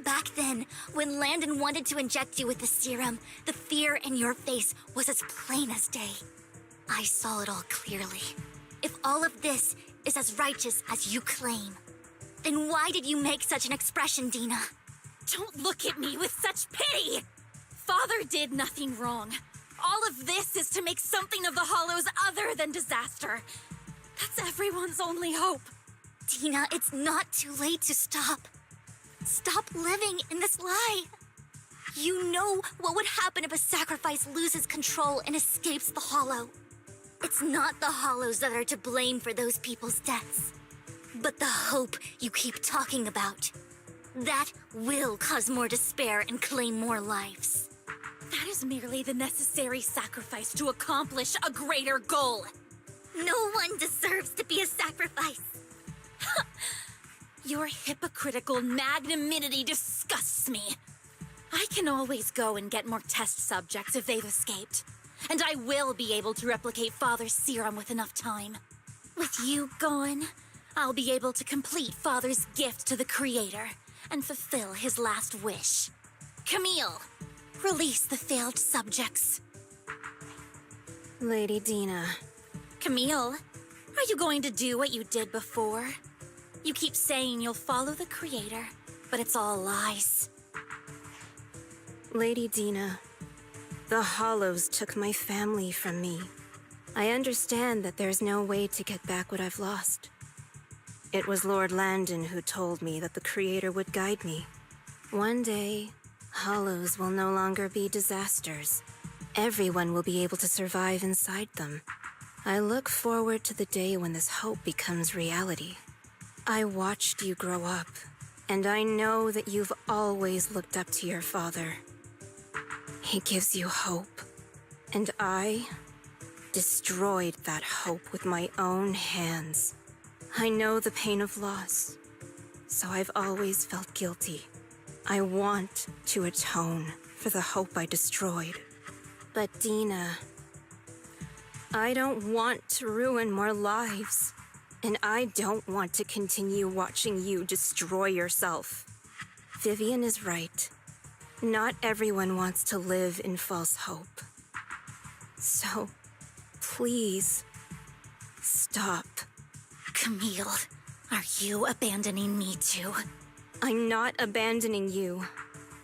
Back then, when Landon wanted to inject you with the serum, the fear in your face was as plain as day. I saw it all clearly. If all of this is as righteous as you claim, then why did you make such an expression, Dina?
Don't look at me with such pity! Father did nothing wrong. All of this is to make something of the Hollows other than disaster. That's everyone's only hope.
Dina, it's not too late to stop. Stop living in this lie. You know what would happen if a sacrifice loses control and escapes the Hollow. It's not the Hollows that are to blame for those people's deaths, but the hope you keep talking about. That will cause more despair and claim more lives.
That is merely the necessary sacrifice to accomplish a greater goal.
No one deserves to be a sacrifice.
Your hypocritical magnanimity disgusts me. I can always go and get more test subjects if they've escaped. And I will be able to replicate Father's serum with enough time. With you gone, I'll be able to complete Father's gift to the Creator and fulfill his last wish. Camille, release the failed subjects.
Lady Dina.
Camille, are you going to do what you did before? You keep saying you'll follow the Creator, but it's all lies.
Lady Dina, the Hollows took my family from me. I understand that there's no way to get back what I've lost. It was Lord Landon who told me that the Creator would guide me. One day, Hollows will no longer be disasters. Everyone will be able to survive inside them. I look forward to the day when this hope becomes reality. I watched you grow up, and I know that you've always looked up to your father. He gives you hope, and I destroyed that hope with my own hands. I know the pain of loss, so I've always felt guilty. I want to atone for the hope I destroyed. But Dina, I don't want to ruin more lives, and I don't want to continue watching you destroy yourself. Vivian is right. Not everyone wants to live in false hope. So, please, stop.
Camille, are you abandoning me too?
I'm not abandoning you.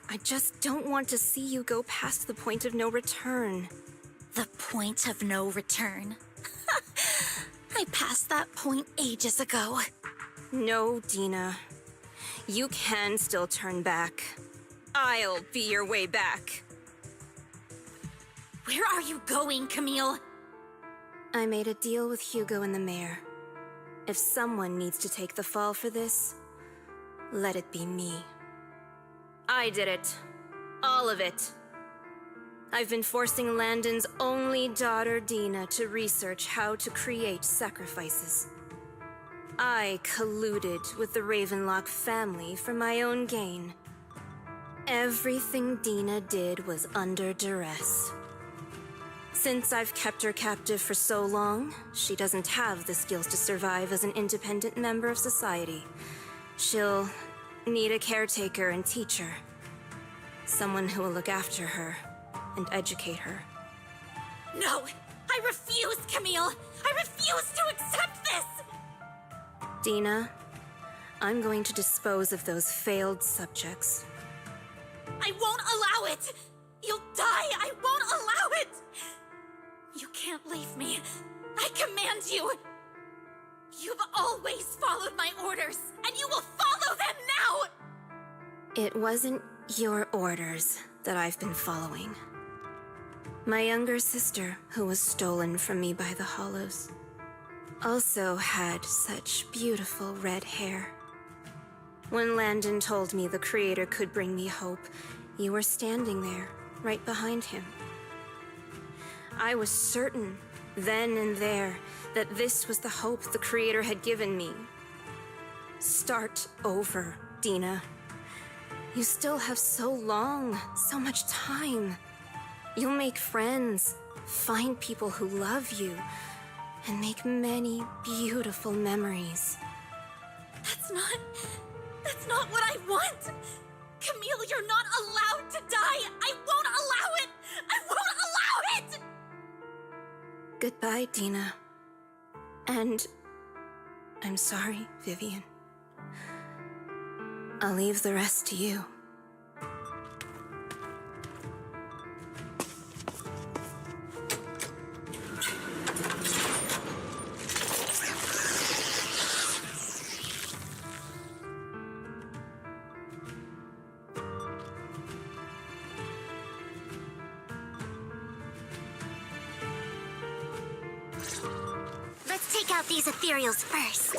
I just don't want to see you go past the point of no return.
The point of no return? I passed that point ages ago.
No, Dina. You can still turn back. I'll be your way back.
Where are you going, Camille?
I made a deal with Hugo and the mayor. If someone needs to take the fall for this, let it be me. I did it. All of it. I've been forcing Landon's only daughter, Dina, to research how to create sacrifices. I colluded with the Ravenlock family for my own gain. Everything Dina did was under duress. Since I've kept her captive for so long, she doesn't have the skills to survive as an independent member of society. She'll need a caretaker and teacher. Someone who will look after her and educate her.
No! I refuse, Camille! I refuse to accept this!
Dina, I'm going to dispose of those failed subjects.
I won't allow it! You'll die! I won't allow it! You can't leave me. I command you! You've always followed my orders, and you will follow them now!
It wasn't your orders that I've been following. My younger sister, who was stolen from me by the Hollows, also had such beautiful red hair. When Landon told me the Creator could bring me hope, you were standing there, right behind him. I was certain, then and there, that this was the hope the Creator had given me. Start over, Dina. You still have so long, so much time. You'll make friends, find people who love you, and make many beautiful memories.
That's not what I want! Camille, you're not allowed to die! I won't allow it! I won't allow it!
Goodbye, Dina. And I'm sorry, Vivian. I'll leave the rest to you.
Let's take out these ethereals first.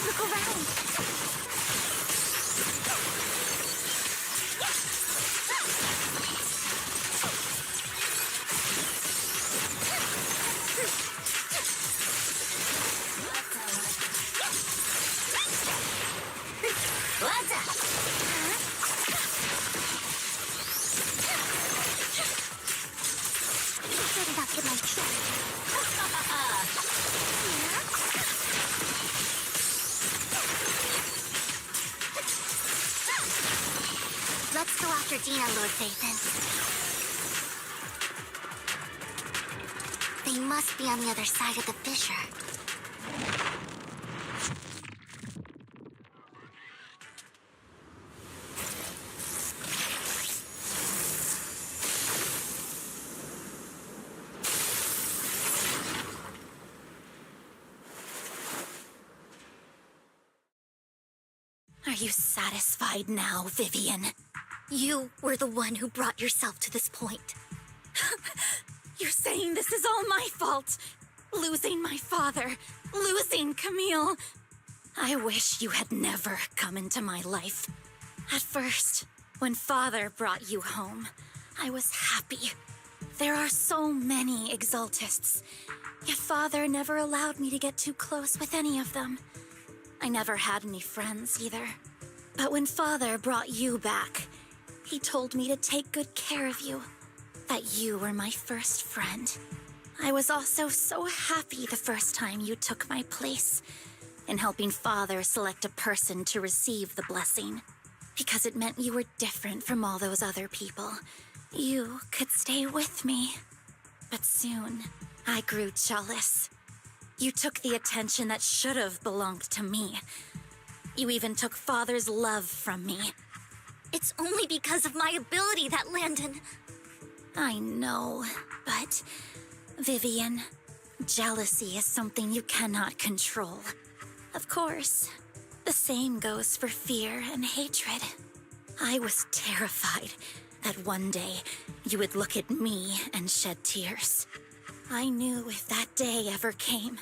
Look around. Let's go after Dina, Lord Vathan. They must be on the other side of the fissure.
Are you satisfied now, Vivian? You were the one who brought yourself to this point. You're saying this is all my fault. Losing my father, losing Camille. I wish you had never come into my life. At first, when Father brought you home, I was happy. There are so many Exaltists, yet Father never allowed me to get too close with any of them. I never had any friends either. But when Father brought you back, he told me to take good care of you. That you were my first friend. I was also so happy the first time you took my place in helping Father select a person to receive the blessing. Because it meant you were different from all those other people. You could stay with me. But soon, I grew jealous. You took the attention that should have belonged to me. You even took Father's love from me.
It's only because of my ability that Landon...
I know, but... Vivian, jealousy is something you cannot control. Of course, the same goes for fear and hatred. I was terrified that one day you would look at me and shed tears. I knew if that day ever came,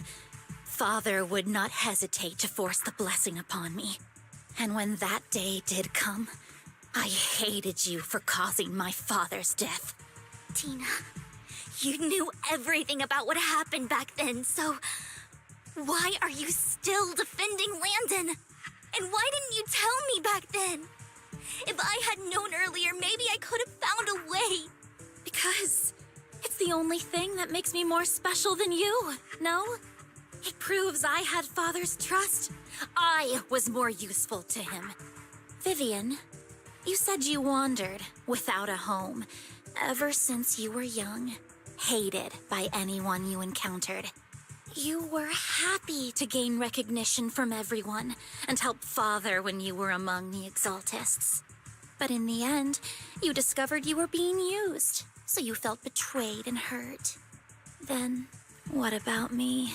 Father would not hesitate to force the blessing upon me. And when that day did come, I hated you for causing my father's death.
Tina, you knew everything about what happened back then, so... why are you still defending Landon? And why didn't you tell me back then? If I had known earlier, maybe I could have found a way.
Because it's the only thing that makes me more special than you, no? It proves I had Father's trust. I was more useful to him. Vivian, you said you wandered without a home ever since you were young, hated by anyone you encountered. You were happy to gain recognition from everyone and help Father when you were among the Exaltists. But in the end, you discovered you were being used, so you felt betrayed and hurt. Then, what about me?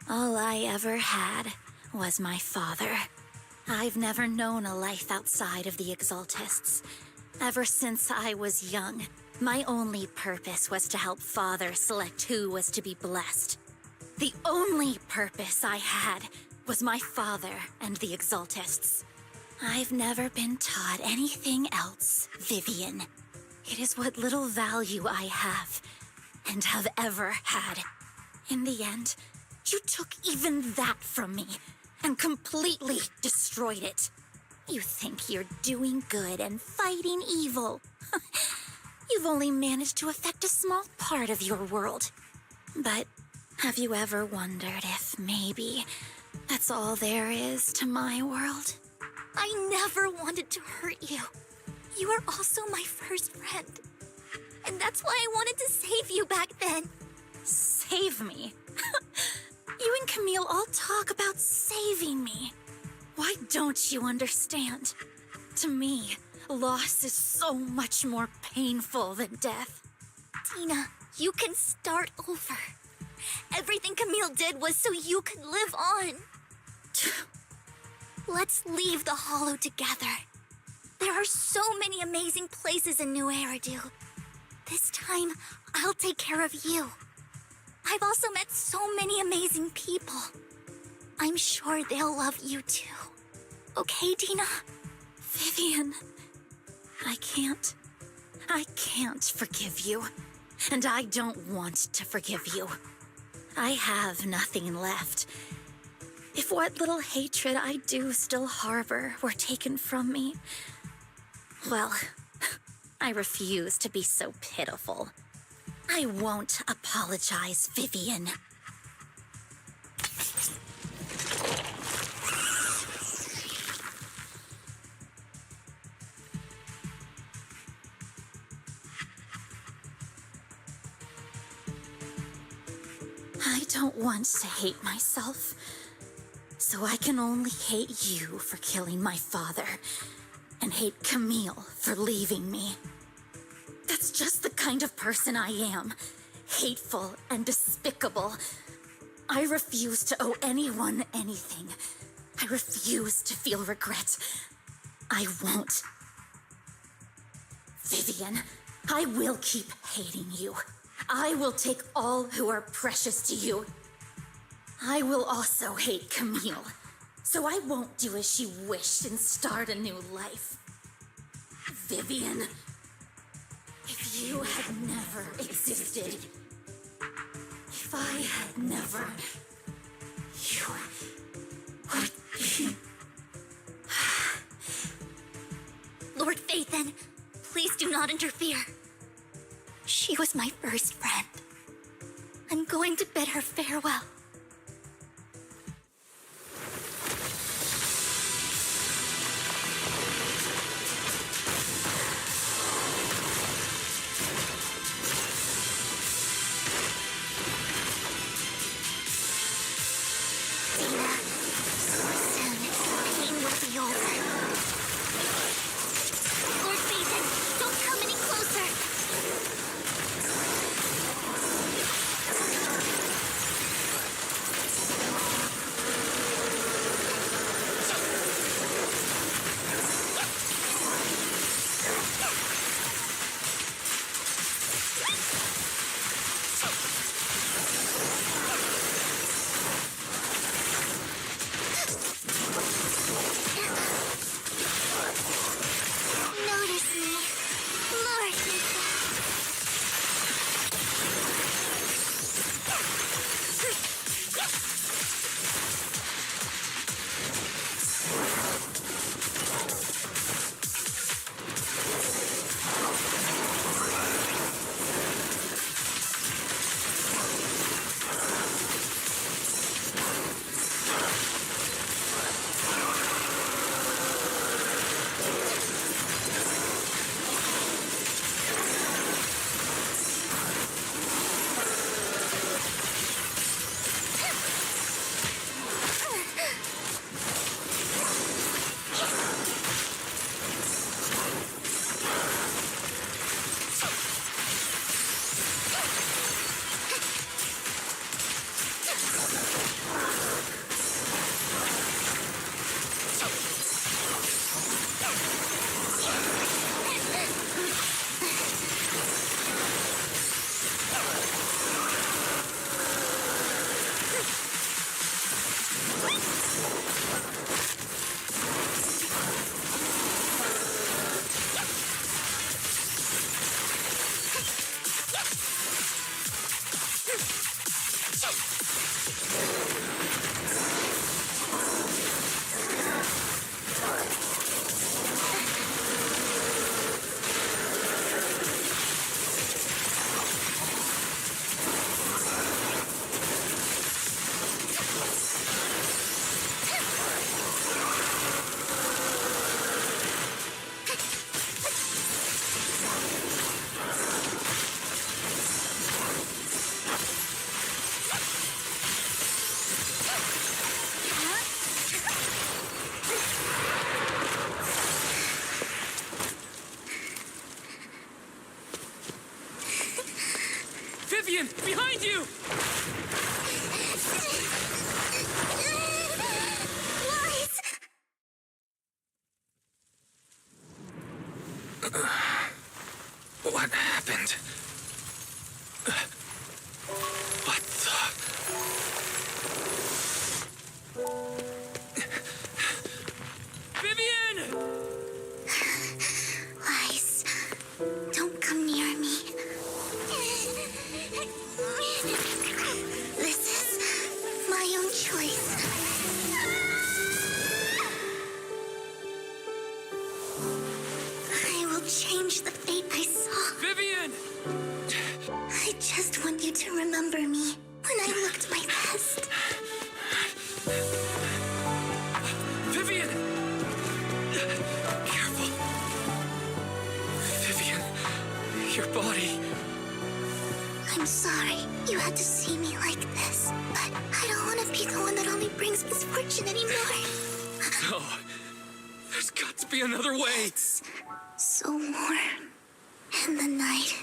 All I ever had was my father. I've never known a life outside of the Exaltists. Ever since I was young, my only purpose was to help Father select who was to be blessed. The only purpose I had was my father and the Exaltists. I've never been taught anything else, Vivian. It is what little value I have, and have ever had. In the end, you took even that from me, and completely destroyed it. You think you're doing good and fighting evil. You've only managed to affect a small part of your world. But have you ever wondered if maybe that's all there is to my world?
I never wanted to hurt you. You are also my first friend. And that's why I wanted to save you back then.
Save me? You and Camille all talk about saving me. Why don't you understand? To me, loss is so much more painful than death.
Tina, you can start over. Everything Camille did was so you could live on. Let's leave the Hollow together. There are so many amazing places in New Eridu. This time, I'll take care of you. I've also met so many amazing people. I'm sure they'll love you too. Okay, Tina?
Vivian, I can't forgive you. And I don't want to forgive you. I have nothing left. If what little hatred I do still harbor were taken from me, well, I refuse to be so pitiful. I won't apologize, Vivian. I don't want to hate myself, so I can only hate you for killing my father, and hate Camille for leaving me. That's just the kind of person I am. Hateful and despicable. I refuse to owe anyone anything. I refuse to feel regret. I won't. Vivian, I will keep hating you. I will take all who are precious to you. I will also hate Camille, so I won't do as she wished and start a new life. Vivian, if you had never existed, if I had never, you would be
not interfere. She was my first friend. I'm going to bid her farewell.
Vivian, behind you!
What happened? What the...
Vivian!
Lies. Don't come near me. This is my own choice. I will change the fate I saw.
Vivian!
I just want you to remember me when I looked my best.
Vivian! Careful. Vivian, your body.
I'm sorry you had to see me like this, but I don't want to be the one that only brings misfortune anymore.
No. There's got to be another way.
It's so warm, and the night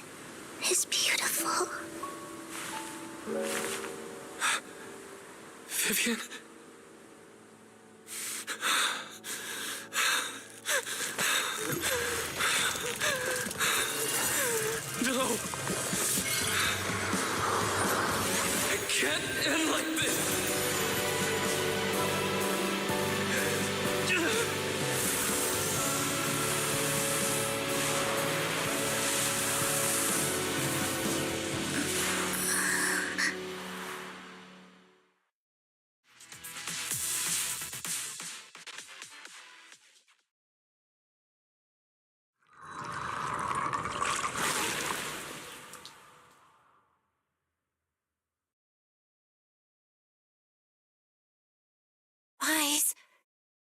is beautiful.
Vivian? No! It can't end like this!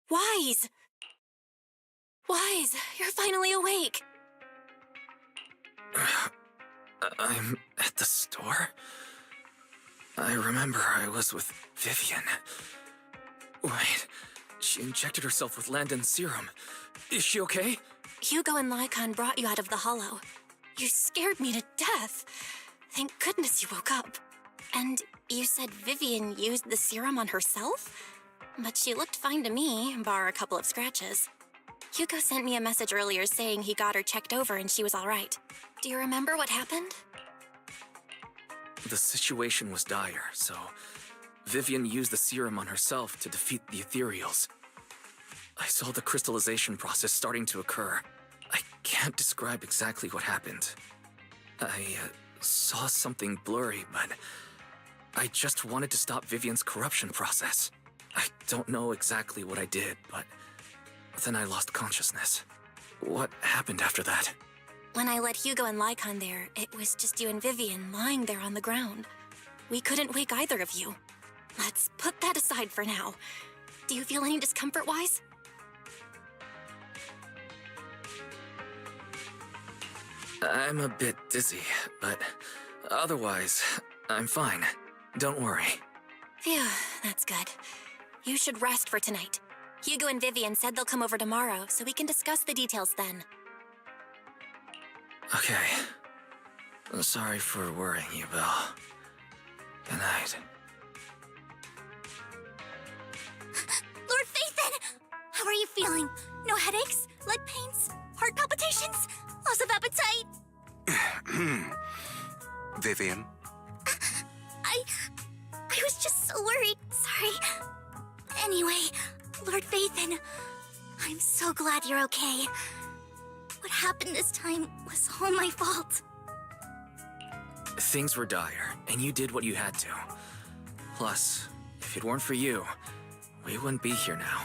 Wise! Wise, you're finally awake.
I'm at the store? I remember I was with Vivian. Wait, she injected herself with Landon's serum. Is she okay?
Hugo and Lycon brought you out of the hollow. You scared me to death. Thank goodness you woke up. And you said Vivian used the serum on herself? But she looked fine to me, bar a couple of scratches. Hugo sent me a message earlier saying he got her checked over and she was all right. Do you remember what happened?
The situation was dire, so Vivian used the serum on herself to defeat the ethereals. I saw the crystallization process starting to occur. I can't describe exactly what happened. I saw something blurry, but I just wanted to stop Vivian's corruption process. I don't know exactly what I did, but then I lost consciousness. What happened after that?
When I let Hugo and Lycon there, it was just you and Vivian lying there on the ground. We couldn't wake either of you. Let's put that aside for now. Do you feel any discomfort-wise?
I'm a bit dizzy, but otherwise, I'm fine. Don't worry.
Phew, that's good. You should rest for tonight. Hugo and Vivian said they'll come over tomorrow, so we can discuss the details then.
Okay. Sorry for worrying you, Belle. Good night.
Lord Phaethon! How are you feeling? No headaches? Leg pains? Heart palpitations? Loss of appetite?
Vivian?
I was just so worried. Sorry. Anyway, Lord Phaethon, I'm so glad you're okay. What happened this time was all my fault.
Things were dire, and you did what you had to. Plus, if it weren't for you, we wouldn't be here now.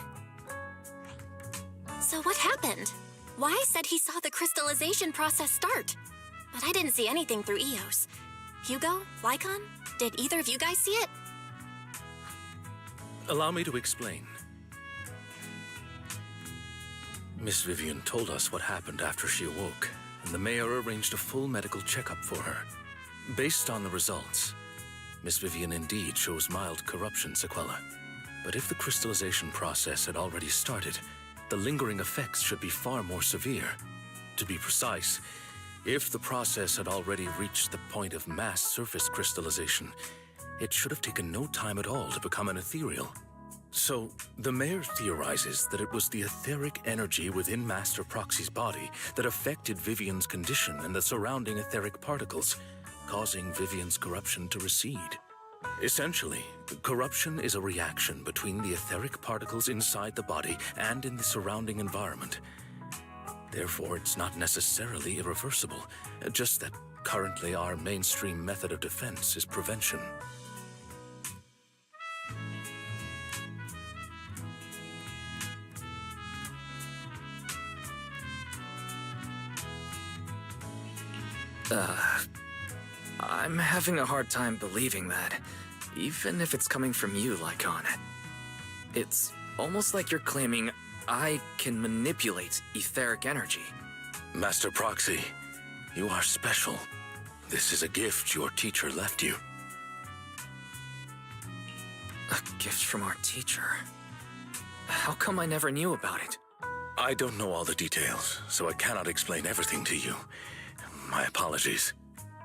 So what happened? Wise said he saw the crystallization process start, but I didn't see anything through EOS. Hugo? Lycon? Did either of you guys see it?
Allow me to explain. Miss Vivian told us what happened after she awoke, and the mayor arranged a full medical checkup for her. Based on the results, Miss Vivian indeed shows mild corruption sequelae. But if the crystallization process had already started, the lingering effects should be far more severe. To be precise, if the process had already reached the point of mass surface crystallization, it should have taken no time at all to become an ethereal. So, the mayor theorizes that it was the etheric energy within Master Proxy's body that affected Vivian's condition and the surrounding etheric particles, causing Vivian's corruption to recede. Essentially, corruption is a reaction between the etheric particles inside the body and in the surrounding environment. Therefore, it's not necessarily irreversible, just that currently our mainstream method of defense is prevention.
I'm having a hard time believing that, even if it's coming from you, Lycon. It's almost like you're claiming I can manipulate etheric energy.
Master Proxy, you are special. This is a gift your teacher left you.
A gift from our teacher? How come I never knew about it?
I don't know all the details, so I cannot explain everything to you. My apologies.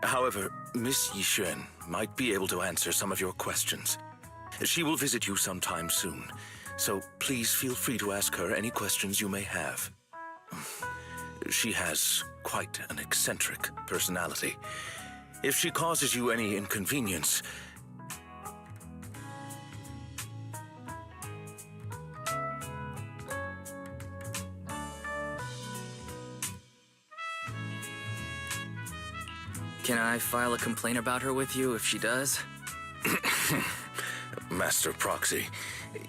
However, Miss Yixuan might be able to answer some of your questions. She will visit you sometime soon, so please feel free to ask her any questions you may have. She has quite an eccentric personality. If she causes you any inconvenience,
Can I file a complaint about her with you if she does?
Master Proxy,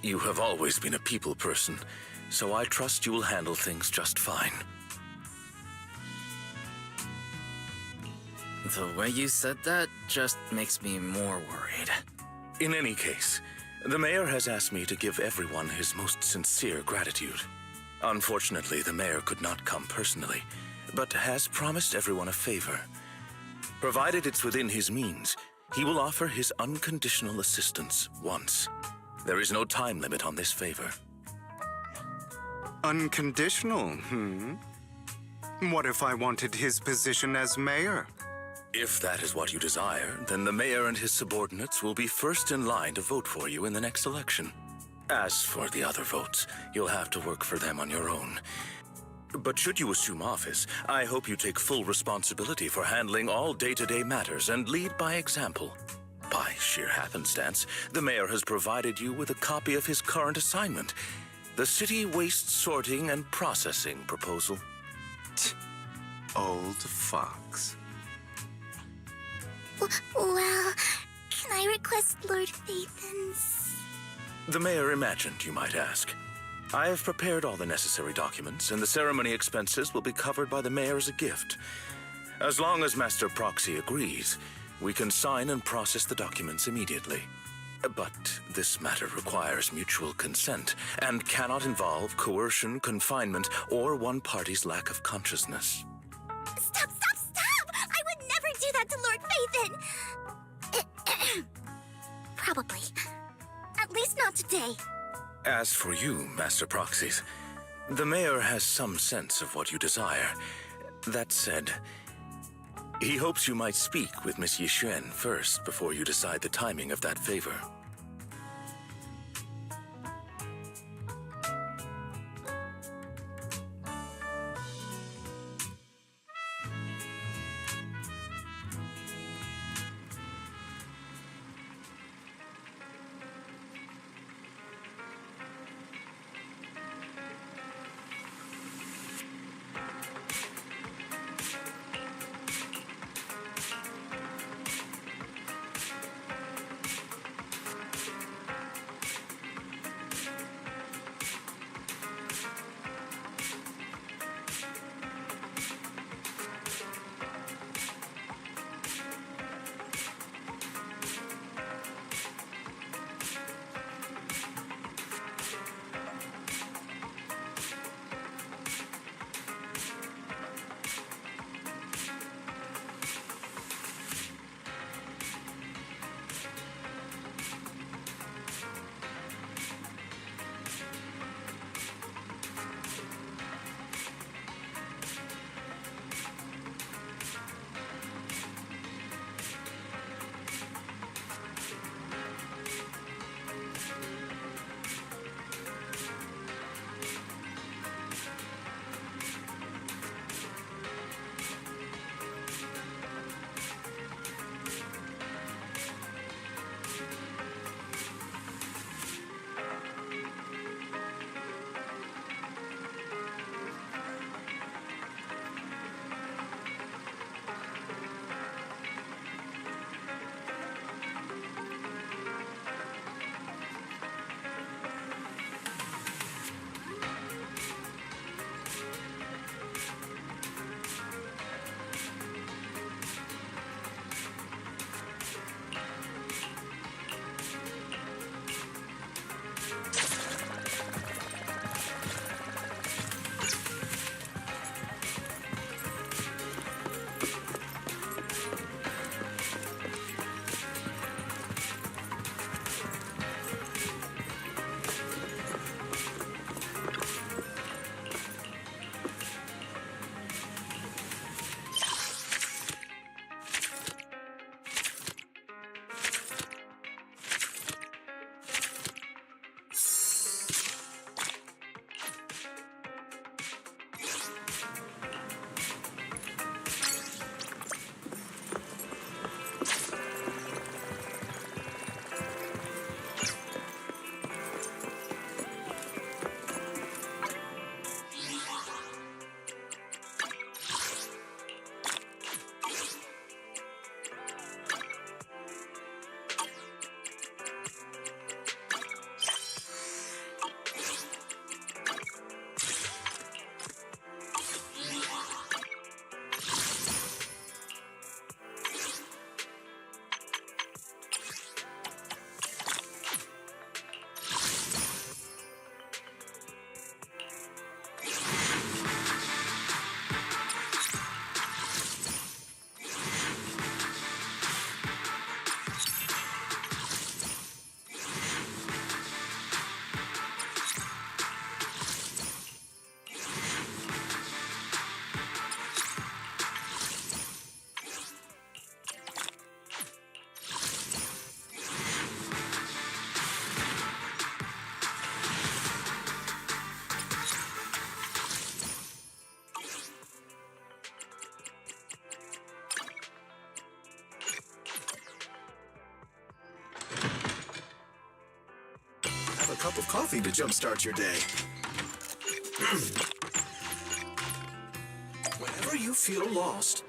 you have always been a people person, so I trust you will handle things just fine.
The way you said that just makes me more worried.
In any case, The mayor has asked me to give everyone his most sincere gratitude. Unfortunately, the mayor could not come personally, but has promised everyone a favor. Provided it's within his means, he will offer his unconditional assistance once. There is no time limit on this favor.
Unconditional, What if I wanted his position as mayor?
If that is what you desire, then the mayor and his subordinates will be first in line to vote for you in the next election. As for the other votes, you'll have to work for them on your own. But should you assume office, I hope you take full responsibility for handling all day-to-day matters and lead by example. By sheer happenstance, the mayor has provided you with a copy of his current assignment, the City Waste Sorting and Processing proposal.
Old fox.
Well, can I request Lord Phaethon's?
The mayor imagined you might ask. I have prepared all the necessary documents, and the ceremony expenses will be covered by the mayor as a gift. As long as Master Proxy agrees, we can sign and process the documents immediately. But this matter requires mutual consent and cannot involve coercion, confinement, or one party's lack of consciousness.
Stop! I would never do that to Lord Phaethon! Probably. At least not today.
As for you, Master Proxies, the mayor has some sense of what you desire. That said, he hopes you might speak with Miss Yixuan first before you decide the timing of that favor.
cup of coffee to jumpstart your day. Whenever you feel lost,